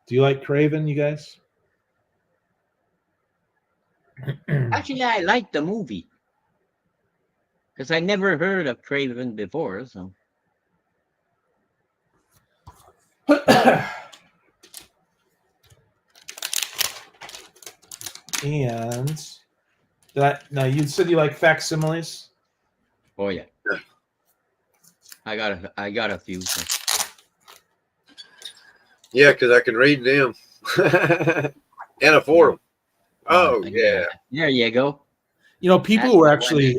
Do you like Craven, you guys? Actually, I like the movie. Because I never heard of Craven before, so. And now you said you like facsimiles? Oh yeah. I got a few. Yeah, because I can read them and afford them. Oh yeah. There you go. You know, people were actually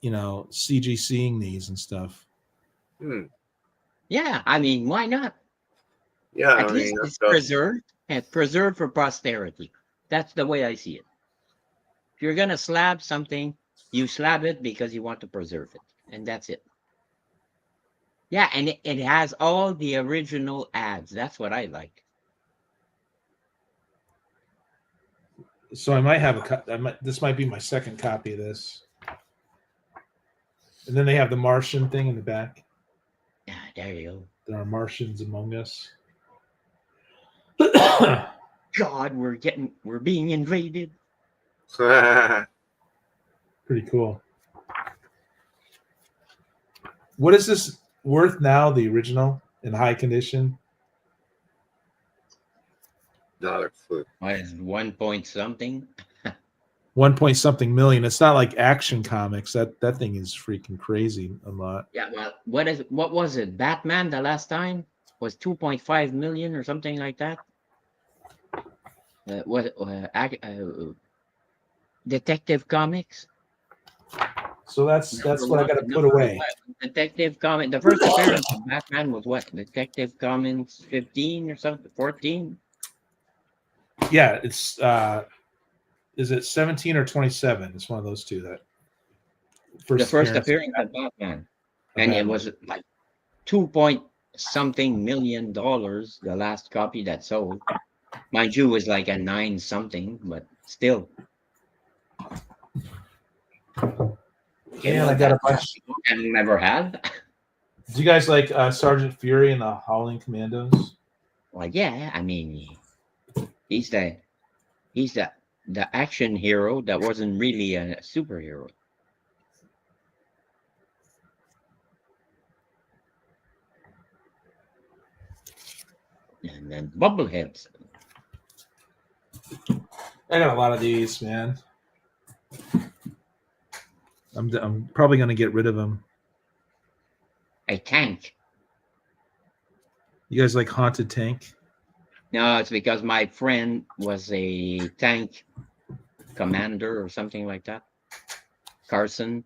CGCing these and stuff. Yeah, I mean, why not? Yeah, At least it's preserved and preserved for posterity. That's the way I see it. If you're gonna slab something, you slab it because you want to preserve it, and that's it. Yeah, and it has all the original ads. That's what I like. So I might have this might be my second copy of this. And then they have the Martian thing in the back. Yeah, there you go. There are Martians among us. God, we're being invaded. Pretty cool. What is this worth now, the original in high condition? Not a clue. What is 1 point something? 1 point something million. It's not like Action Comics. That thing is freaking crazy a lot. Yeah, well, what was it? Batman the last time was 2.5 million or something like that. Detective Comics. So that's what I got to put away. Detective Comics. The first appearance of Batman was what? Detective Comics 15 or something? 14? Yeah, it's is it 17 or 27? It's one of those two. That The first appearance of Batman, and it was like 2 point something million dollars. The last copy that sold, mind you, was like a 9 something, but still. Yeah, I got a bunch. I never had. Do you guys like Sergeant Fury and the Howling Commandos? Well, yeah, I mean, he's the action hero that wasn't really a superhero. And then Bubbleheads. I got a lot of these, man. I'm probably gonna get rid of them. A tank. You guys like Haunted Tank? No, it's because my friend was a tank commander or something like that. Carson.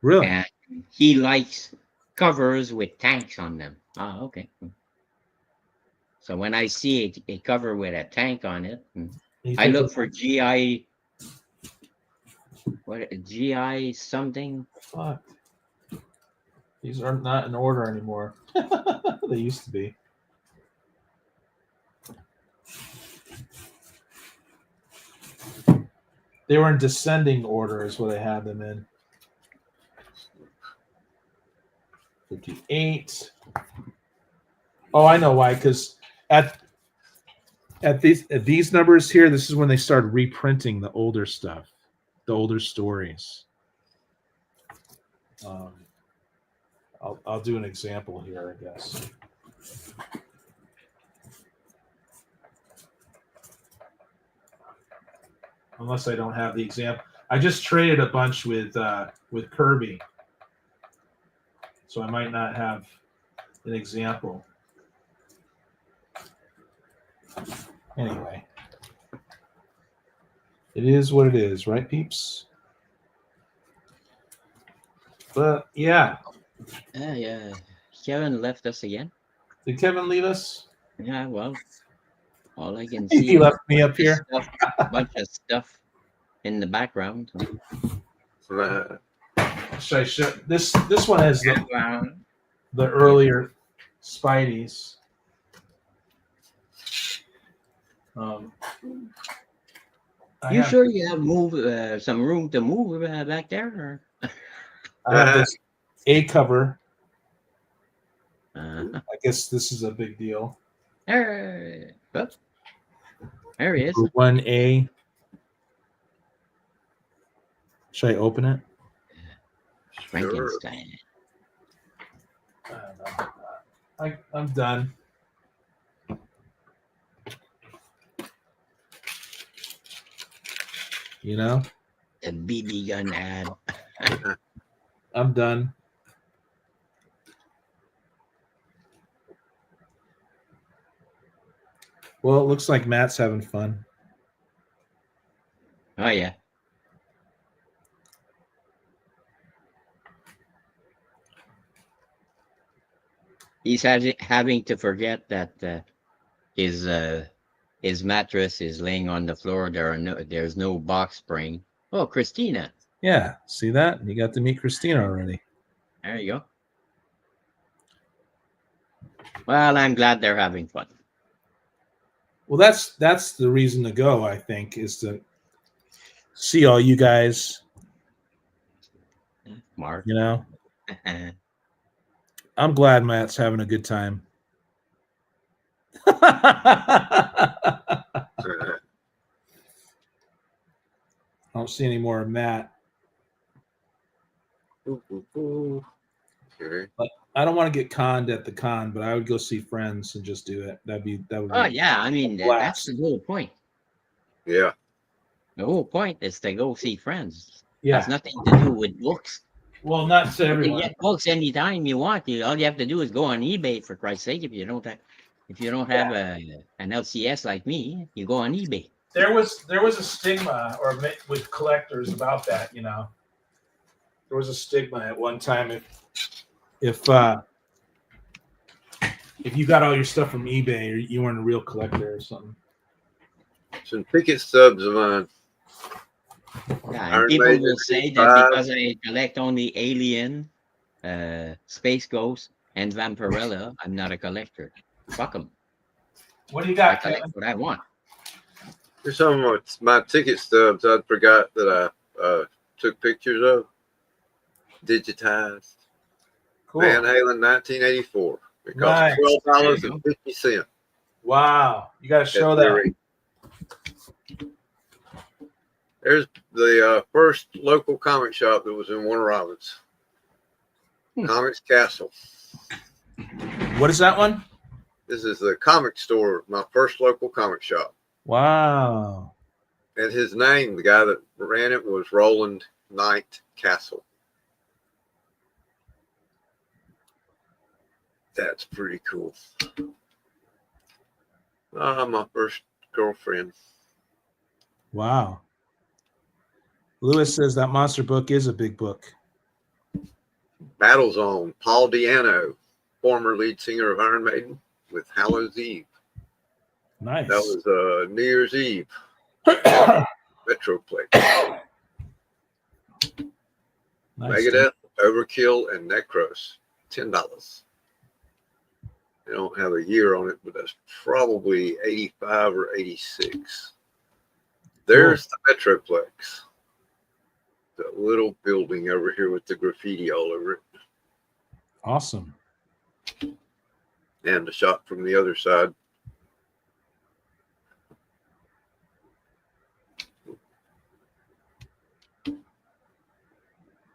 Really? And he likes covers with tanks on them. Oh, okay. So when I see a cover with a tank on it, I look for GI. What GI something? Fuck. These are not in order anymore. They used to be. They were in descending order is what I had them in. 58. Oh, I know why. Because at these numbers here, this is when they started reprinting the older stuff, the older stories. I'll do an example here, I guess. Unless I don't have the example. I just traded a bunch with Kirby. So I might not have an example. Anyway. It is what it is, right, peeps? But yeah. Yeah. Kevin left us again. Did Kevin leave us? Yeah, well, all I can see He left me up here. A bunch of stuff in the background. Should I show this one has the earlier Spideys. You sure you have some room to move back there? Or? I have this A cover. I guess this is a big deal. There he is. 1A. Should I open it? Frankenstein. I'm done. You know? A BB gun ad. I'm done. Well, it looks like Matt's having fun. Oh, yeah. He's having to forget that his mattress is laying on the floor. There's no box spring. Oh, Christina. Yeah, see that? You got to meet Christina already. There you go. Well, I'm glad they're having fun. Well, that's the reason to go, I think, is to see all you guys. Mark. You know? I'm glad Matt's having a good time. I don't see any more of Matt. Okay. But I don't want to get conned at the con, but I would go see Friends and just do it. That would. Oh be yeah, I mean that's blast. the whole point. Yeah. The whole point is to go see Friends. Yeah. Has nothing to do with books. Well, not to You can everyone. get books anytime you want. All you have to do is go on eBay, for Christ's sake. If you don't have an LCS like me, you go on eBay. There was a stigma with collectors about that. You know, there was a stigma at one time if you got all your stuff from eBay, or you weren't a real collector or something. Some ticket stubs of mine. Yeah, and Iron people Maiden will say 85. that because I collect only Alien, Space Ghost, and Vampirella, I'm not a collector. Fuck them. What do you I got, collect Kevin? what I want. Here's some of my ticket stubs I forgot that I took pictures of. Digitized. Cool. Van Halen 1984. It cost Nice. $12.50. Wow, you got to show that. There's the first local comic shop that was in Warner Robins. Comics Castle. What is that one? This is the comic store, my first local comic shop. Wow. And his name, the guy that ran it, was Roland Knight Castle. That's pretty cool. My first girlfriend. Wow. Lewis says that monster book is a big book. Battle Zone, Paul Di'Anno, former lead singer of Iron Maiden, with Hallows Eve. Nice. That was New Year's Eve. Metroplex. Nice, Megadeth, Overkill, and Necros. $10. They don't have a year on it, but that's probably 85 or 86. There's the Metroplex. The little building over here with the graffiti all over it. Awesome. And the shot from the other side.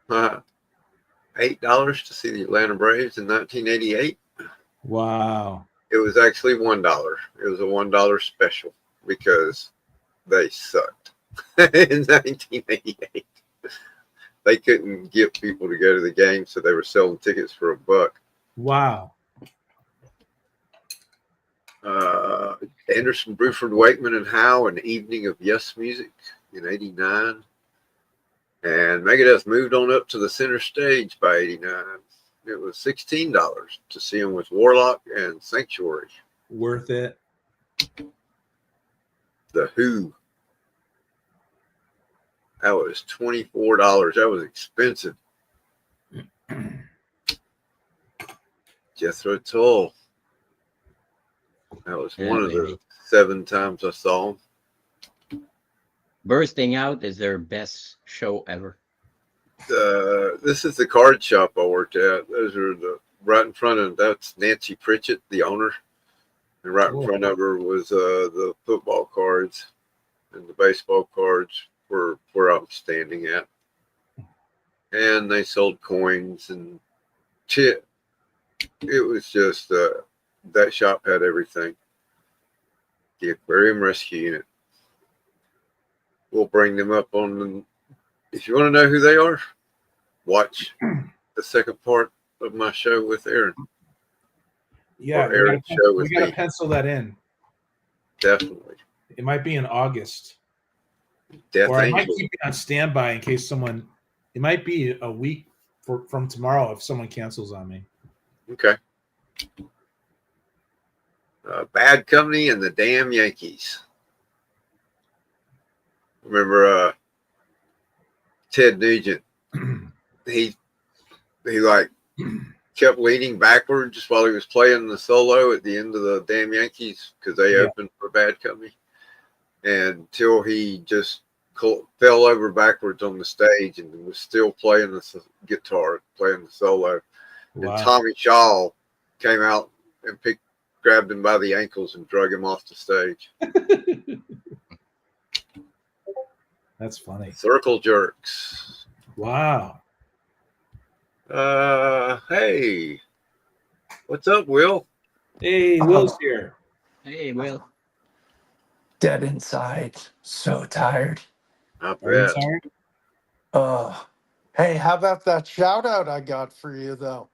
$8 to see the Atlanta Braves in 1988. Wow. It was actually $1. It was a $1 special because they sucked in 1988. They couldn't get people to go to the game, so they were selling tickets for $1. Wow. Anderson, Bruford, Wakeman, and Howe, An Evening of Yes Music in 89. And Megadeth moved on up to the center stage by 89. It was $16 to see them with Warlock and Sanctuary. Worth it. The Who. That was $24. That was expensive. Jethro Tull. That was one of the 7 times I saw him. Bursting Out is their best show ever. This is the card shop I worked at. Those are right in front of, that's Nancy Pritchett, the owner. And right in front of her was the football cards and the baseball cards were where I was standing at. And they sold coins and shit. It was just, that shop had everything. The Aquarium Rescue Unit. We'll bring them up on the, if you want to know who they are, watch the second part of my show with Aaron. Yeah, we gotta pencil that in. Definitely. It might be in August. Death or I might Angel. keep it on standby in case someone. It might be a week from tomorrow if someone cancels on me. Okay. Bad Company and the Damn Yankees. Remember Ted Nugent? he like kept leaning backwards while he was playing the solo at the end of the Damn Yankees because they opened for Bad Company, until he just fell over backwards on the stage and was still playing the guitar, playing the solo. Wow. And Tommy Shaw came out and grabbed him by the ankles and drug him off the stage. That's funny. Circle Jerks. Wow. Hey, What's up, Will? Hey, Will's here. Hey, Will. Dead inside. So tired. Not Are you bad. tired? Hey, how about that shout out I got for you though?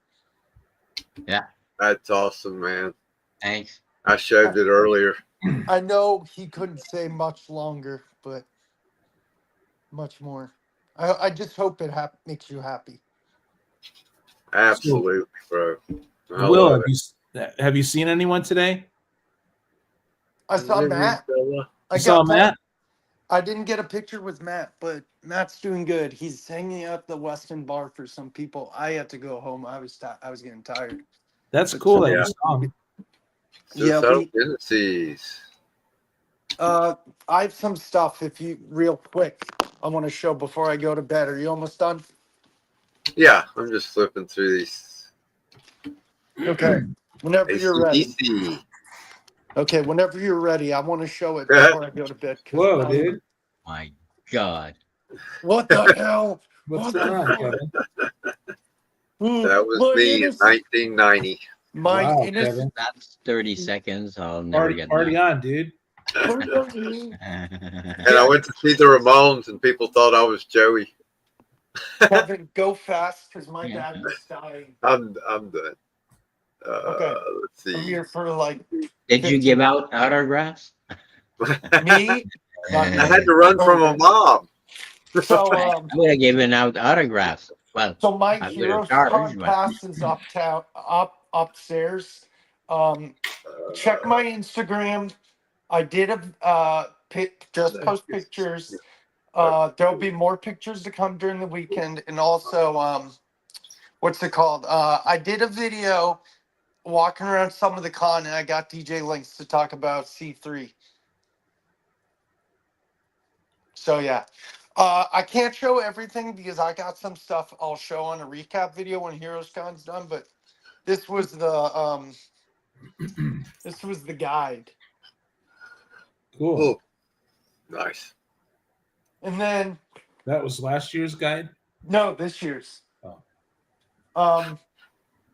Yeah, That's awesome, man. thanks. I shoved it earlier. I know he couldn't say much longer, but much more. I just hope it makes you happy. Absolutely, bro. I Will, love have you seen anyone today? I saw Matt. You I saw got Matt? I didn't get a picture with Matt, but Matt's doing good. He's hanging out at the Weston Bar for some people. I had to go home. I was getting tired. That's But cool that some- you saw him. Suicidal tendencies. I have some stuff. If you real quick, I want to show before I go to bed. Are you almost done? Yeah, I'm just flipping through these. Okay. Whenever you're ready. AC/DC. Okay, whenever you're ready, I want to show it before I go to bed. 'Cause Whoa, dude. My God. What the hell? What's What going the on, fuck? Kevin? That was My me in innocent- 1990. My Wow, innocent. Kevin. That's 30 seconds. I'll never get Party that. on, dude. And I went to see the Ramones, and people thought I was Joey. Kevin, go fast because my Yeah. dad was dying. I'm done. Okay. Let's I'm see. here for like Did you give out autographs? me. I had to run from a mob. So I would have given out autographs. Well, So my I would've hero charged, but- pass is upstairs. Check my Instagram. I did a just post pictures. There'll be more pictures to come during the weekend, and also what's it called? I did a video walking around some of the con, and I got DJ Links to talk about C3. So yeah. I can't show everything because I got some stuff I'll show on a recap video when Heroes Con's done, but this was the guide. Cool. Oh, nice. And then That was last year's guide. no, this year's. Oh.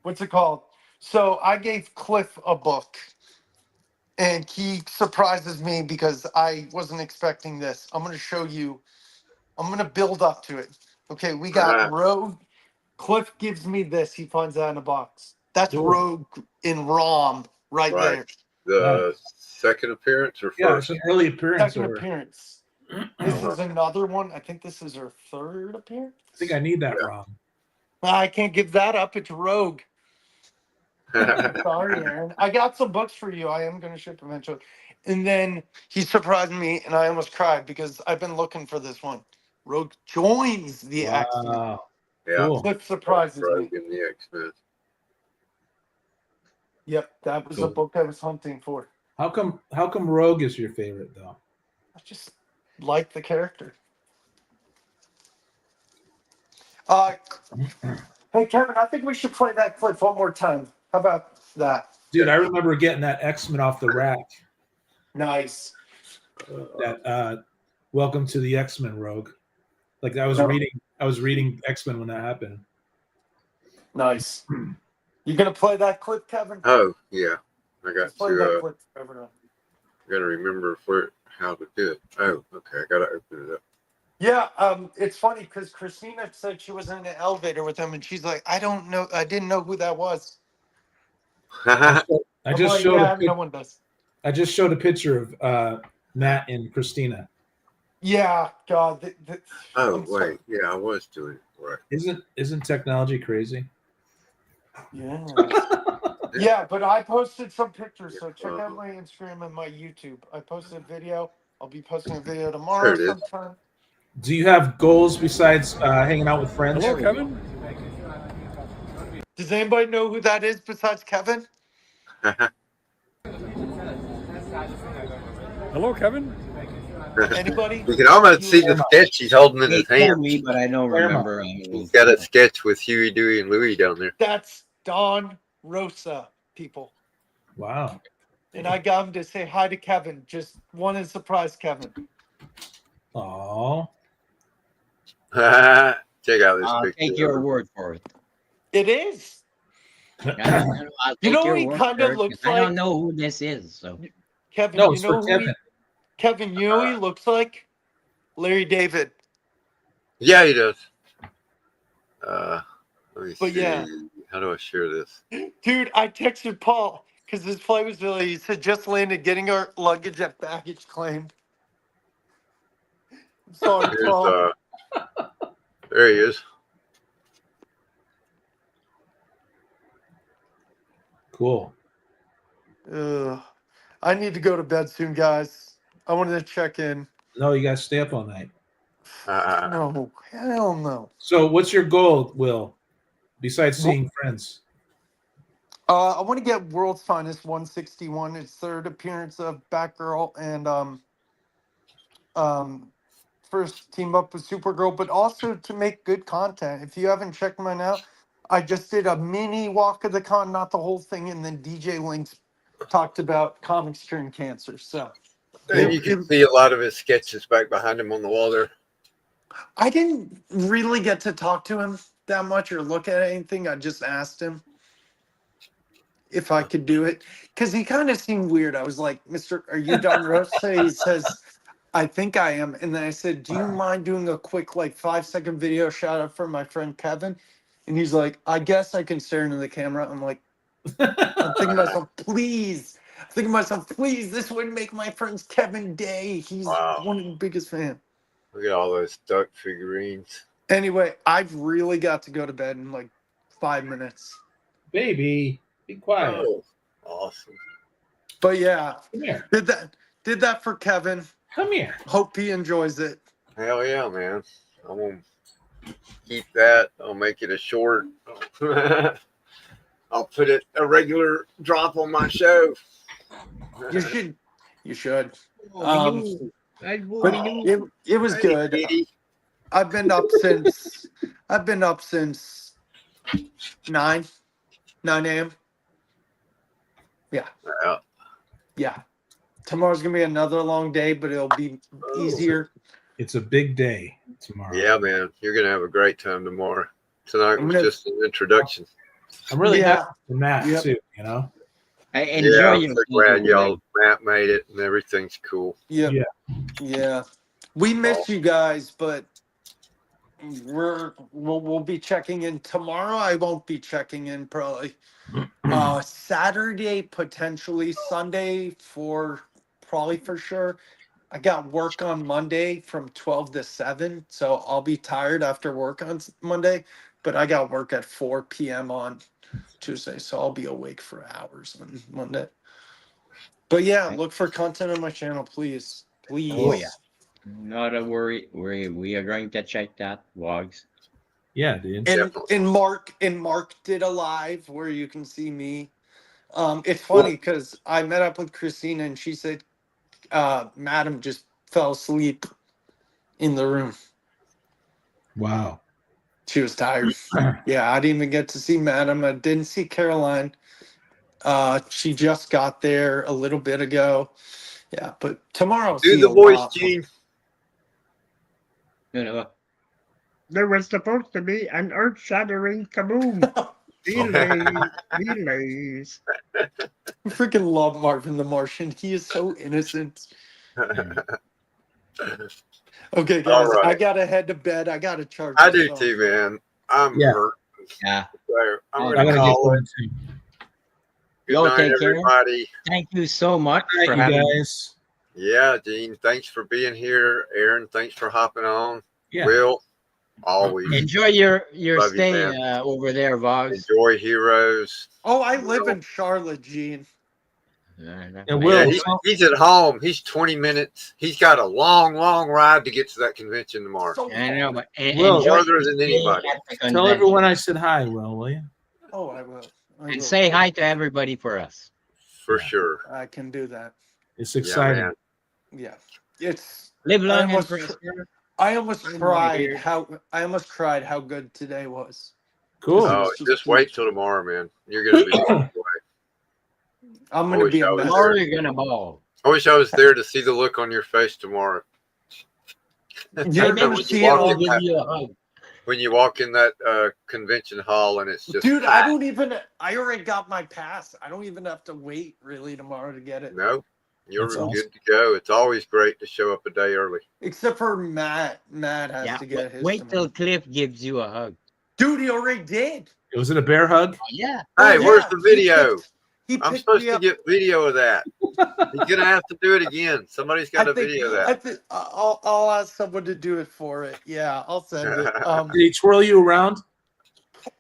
What's it called? So I gave Cliff a book and he surprises me because I wasn't expecting this. I'm gonna show you. I'm gonna build up to it. Okay, we got Rogue. Cliff gives me this. He finds that in a box. That's Cool. Rogue in ROM right Right. there. The second appearance or Yeah, it's first? an early appearance. Second Or, appearance. This is another one. I think this is her third appearance. I think I need that wrong. I can't give that up. It's Rogue. Sorry, Aaron. I got some books for you. I am going to ship eventually. And then he surprised me, and I almost cried because I've been looking for this one. Rogue joins the X-Men. Wow. Yeah. Cool. Cliff surprises me. Rogue in the X-Men. Yep, that was the Cool. book I was hunting for. How come Rogue is your favorite though? I just like the character. Hey, Kevin, I think we should play that clip one more time. How about that? Dude, I remember getting that X-Men off the rack. Nice. That Welcome to the X-Men, Rogue. Like I was reading X-Men when that happened. Nice. You gonna play that clip, Kevin? Oh, yeah. I got Let's play that to, clip for everyone. gotta remember how to do it. Oh, okay. I gotta open it up. Yeah, it's funny because Christina said she was in the elevator with him, and she's like, "I don't know, I didn't know who that was." I I'm just like, showed yeah, a no one does. I just showed a picture of Matt and Christina. Yeah, God. Oh, I'm sorry. wait. Yeah, I was doing it right. Isn't technology crazy? Yeah. Yeah, but I posted some pictures, so check out my Instagram and my YouTube. I posted a video. I'll be posting a video tomorrow There it is. sometime. Do you have goals besides hanging out with friends? Hello, Kevin. Does anybody know who that is besides Kevin? Hello, Kevin. Anybody? You can almost see the sketch he's holding in He his told hand. me, but I don't remember. He's got a sketch with Huey, Dewey, and Louie down there. That's Don Rosa, people. Wow. And I got him to say hi to Kevin. Just wanted to surprise Kevin. Aww. Check out this I'll picture. take your word for it. It is. I'll You take know your what he word kind for of it, looks 'cause I don't like? know who this is. So Kevin, No, you it's know for who Kevin. Kevin, you know who he looks like? Larry David. Yeah, he does. Let me But see. yeah. How do I share this? Dude, I texted Paul because his flight was delayed. He said just landed, getting our luggage at baggage claim. I'm sorry, Here's, Paul. there he is. Cool. Ugh. I need to go to bed soon, guys. I wanted to check in. No, you got to stay up all night. No, hell no. So, what's your goal, Will? Besides seeing friends? I want to get World's Finest 161. It's third appearance of Batgirl and first team up with Supergirl, but also to make good content. If you haven't checked mine out, I just did a mini walk of the con, not the whole thing, and then DJ Links talked about comics curing cancer. So And you can see a lot of his sketches back behind him on the wall there. I didn't really get to talk to him that much or look at anything. I just asked him if I could do it because he kind of seemed weird. I was like, "Mr. Are you Don Rosa?" He says, "I think I am." And then I said, "Do you mind doing a quick 5-second video shout out for my friend Kevin?" And he's like, "I guess I can stare into the camera." I'm like, I'm thinking to myself, please. I'm thinking to myself, please, this would make my friend's Kevin day. He's one of the biggest fans. Look at all those duck figurines. Anyway, I've really got to go to bed in 5 minutes. Baby, be quiet. Oh, awesome. But yeah, Come here. did that for Kevin. Come here. Hope he enjoys it. Hell yeah, man. I'm going to keep that. I'll make it a short. I'll put it a regular drop on my show. You should. Oh, But it was good. I've been up since 9 a.m. Yeah. Yeah. Tomorrow's gonna be another long day, but it'll be easier. It's a big day tomorrow. Yeah, man. You're going to have a great time tomorrow. Tonight was just an introduction. I'm really Yeah. happy for Matt too. You know. I enjoy Yeah, I'm your so glad video, y'all Matt made it and everything's cool. Yeah. We miss you guys, but we'll be checking in tomorrow. I won't be checking in probably. Saturday potentially, Sunday probably for sure. I got work on Monday from 12 to 7, so I'll be tired after work on Monday, but I got work at 4 p.m. on Tuesday, so I'll be awake for hours on Monday. But yeah, look for content on my channel, please. Please. Oh yeah. Not a worry. We are going to check that vlogs. Yeah, dude. And Mark did a live where you can see me. It's funny because I met up with Christina and she said Madam just fell asleep in the room. Wow. She was tired. Yeah, I didn't even get to see Madam. I didn't see Caroline. She just got there a little bit ago. Yeah, but tomorrow I'll Do see the a voice, lot. Gene. There was supposed to be an earth-shattering kaboom. Delays. I freaking love Marvin the Martian. He is so innocent. Okay, guys, All right. I gotta head to bed. I gotta charge. I my do phone. too, man. I'm Yeah. hurt. Yeah. So I'm I going gotta to get call going it. too. Good Yo, night, take care. everybody. Thank you so much Thank for you having me. guys. Yeah, Gene, thanks for being here. Aaron, thanks for hopping on. Yeah. Will, always. Enjoy your Love you, stay man. over there, Vogs. Enjoy Heroes. Oh, I live in Charlotte, Gene. And Yeah, Will, he's at home. He's 20 minutes. He's got a long, long ride to get to that convention tomorrow. So I know, but Will, enjoy Further than your stay anybody. at the tell convention. everyone I said hi, will you? Oh, I will. I And will. say hi to everybody for us. For sure. I can do that. It's Yeah, exciting. man. Yeah, it's. Live long and almost prosper. I almost I'm cried here. how good today was. Cool. Oh, just wait till tomorrow, man. You're going to be blown away. I'm gonna be a mess. Tomorrow you're gonna ball. I wish I was there to see the look on your face tomorroor. You're Maybe gonna we see can it all all. give you a hug. when you walk in that convention hall and it's just Dude, I packed. don't even. I already got my pass. I don't even have to wait really tomorrow to get it. No, you're That's good awesome. to go. It's always great to show up a day early. Except for Matt. Matt has Yeah. to get his. Wait tomorrow. till Cliff gives you a hug. Dude, he already did. Was it a bear hug? Yeah. Hey, Oh, where's yeah, the video? He I'm picked supposed me to up. get video of that. He's gonna have to do it again. Somebody's got to video that. I'll ask someone to do it for it. Yeah, I'll send it. Did he twirl you around?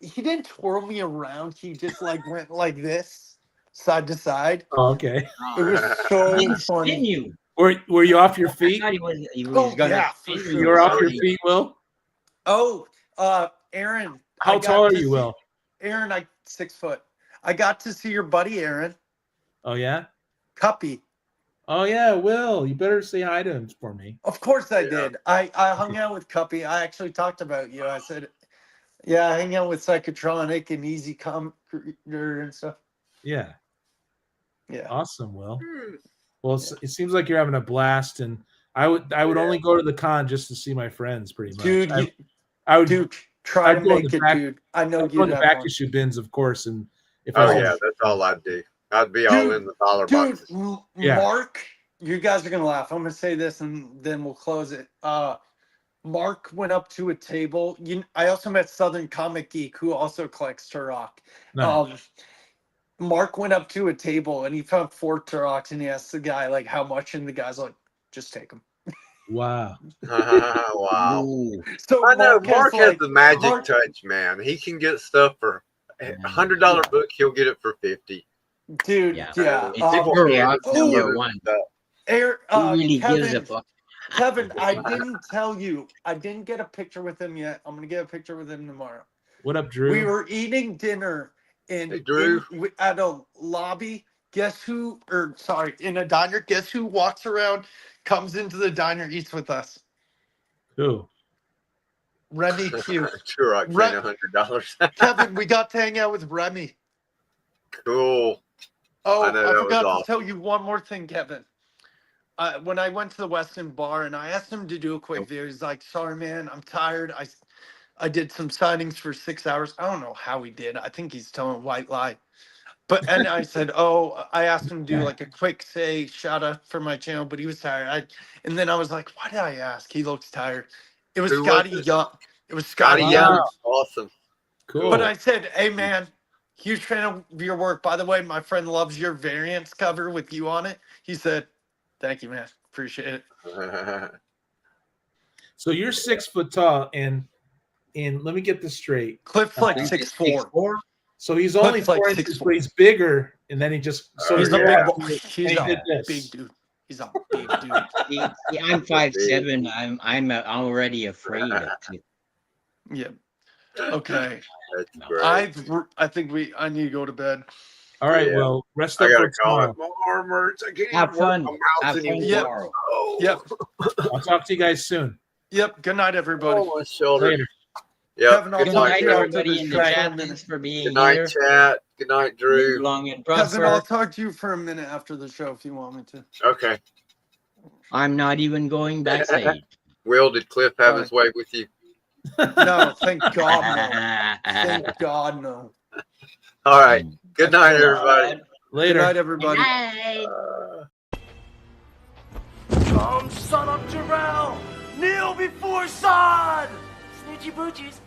He didn't twirl me around. He just like went like this, side to side. Oh, okay. It was so He didn't spin funny. you. Were you off your I feet? thought he was Oh, gonna yeah, spin for you. sure. You were off your feet, Will? Oh, Aaron. I How got tall are to you, see- Will? Aaron, 6 foot. I got to see your buddy Aaron Oh yeah. Cuppy. Oh yeah, Will. You better say hi to him for me. Of course I did. I hung out with Cuppy. I actually talked about you. I said, yeah, I hang out with Psychotronic and Easy Computer and stuff. Yeah. Yeah. Awesome, Will. Well, it seems like you're having a blast, and I would only go to the con just to see my friends, pretty much. Dude, I would dude, try I'd to go in make the it, back- dude. I know I'd go in you'd the have back fun. issue bins, of course, and if Oh I yeah, that's all I'd do. I'd be all in the dollar Dude, boxes. Yeah. Mark, you guys are gonna laugh. I'm gonna say this and then we'll close it. Mark went up to a table. I also met Southern Comic Geek, who also collects Turok. Nice. Mark went up to a table and he found 4 Turoks and he asked the guy like how much, and the guy's like, just take them. Wow. Wow. Ooh. So I know Mark has like, the magic Mark- touch, man. He can get stuff for $100 book. He'll get it for 50. Dude, Yeah. yeah. It's People Turok can't number give it one. stuff. Who really gives a fuck? Kevin, I didn't tell you. I didn't get a picture with him yet. I'm gonna get a picture with him tomorrow. What up, Drew? We were eating dinner in, Hey, Drew. at a lobby. Guess who? Or sorry, in a diner. Guess who walks around, comes into the diner, eats with us? Who? Remy Q. Sure, I Right. paid $100. Kevin, we got to hang out with Remy. Cool. Oh, I I, know, that was forgot to awesome. tell you one more thing, Kevin. When I went to the Weston Bar and I asked him to do a quick video, he's like, "Sorry, man, I'm tired. I did some signings for 6 hours. I don't know how he did. I think he's telling a white lie." But and I said, "Oh," I asked him to do like a quick shout out for my channel, but he was tired. And then I was like, "Why did I ask? He looks tired." It was Who was Scotty it? Young. It was Scotty Scotty Young. Young. Awesome. Cool. But I said, "Hey, man, huge fan of your work. By the way, my friend loves your variants cover with you on it." He said, "Thank you, man. Appreciate it." So you're 6 foot tall, and let me get this straight. Cliff's like He's 6'4". 6'4". So he's only Cliff's like 4 inches, 6'4". but he's bigger, and then he just He's a yeah. big boy. He's He a did this. big dude. He's a big dude. See, I'm 5'7". I'm already afraid of Cliff. Yeah. Okay. That's great. I think I need to go to bed. All right. Yeah. Well, rest I up gotta for call tomorrow. it. My arm hurts. I can't Have even work fun. my mouth Have fun anymore. tomorrow. Oh. Yep. I'll talk to you guys soon. Yep. Good night, everybody. Oh, my shoulder. Later. Yep. Kevin, I'll Good Good talk night, to night, you Drew. after everybody the in show the for a chat. minute. Thanks for being Good night, here. chat. Good night, Live Drew. long and Kevin, I'll prosper. talk to you for a minute after the show if you want me to. Okay. I'm not even going backstage. Will, did Cliff have his way with you? No, thank God no. Thank God no. All right. Good night, everybody. Later. Good night, everybody. Night. Come, son of Jarrell! Kneel before Sod! Snitchy boochies.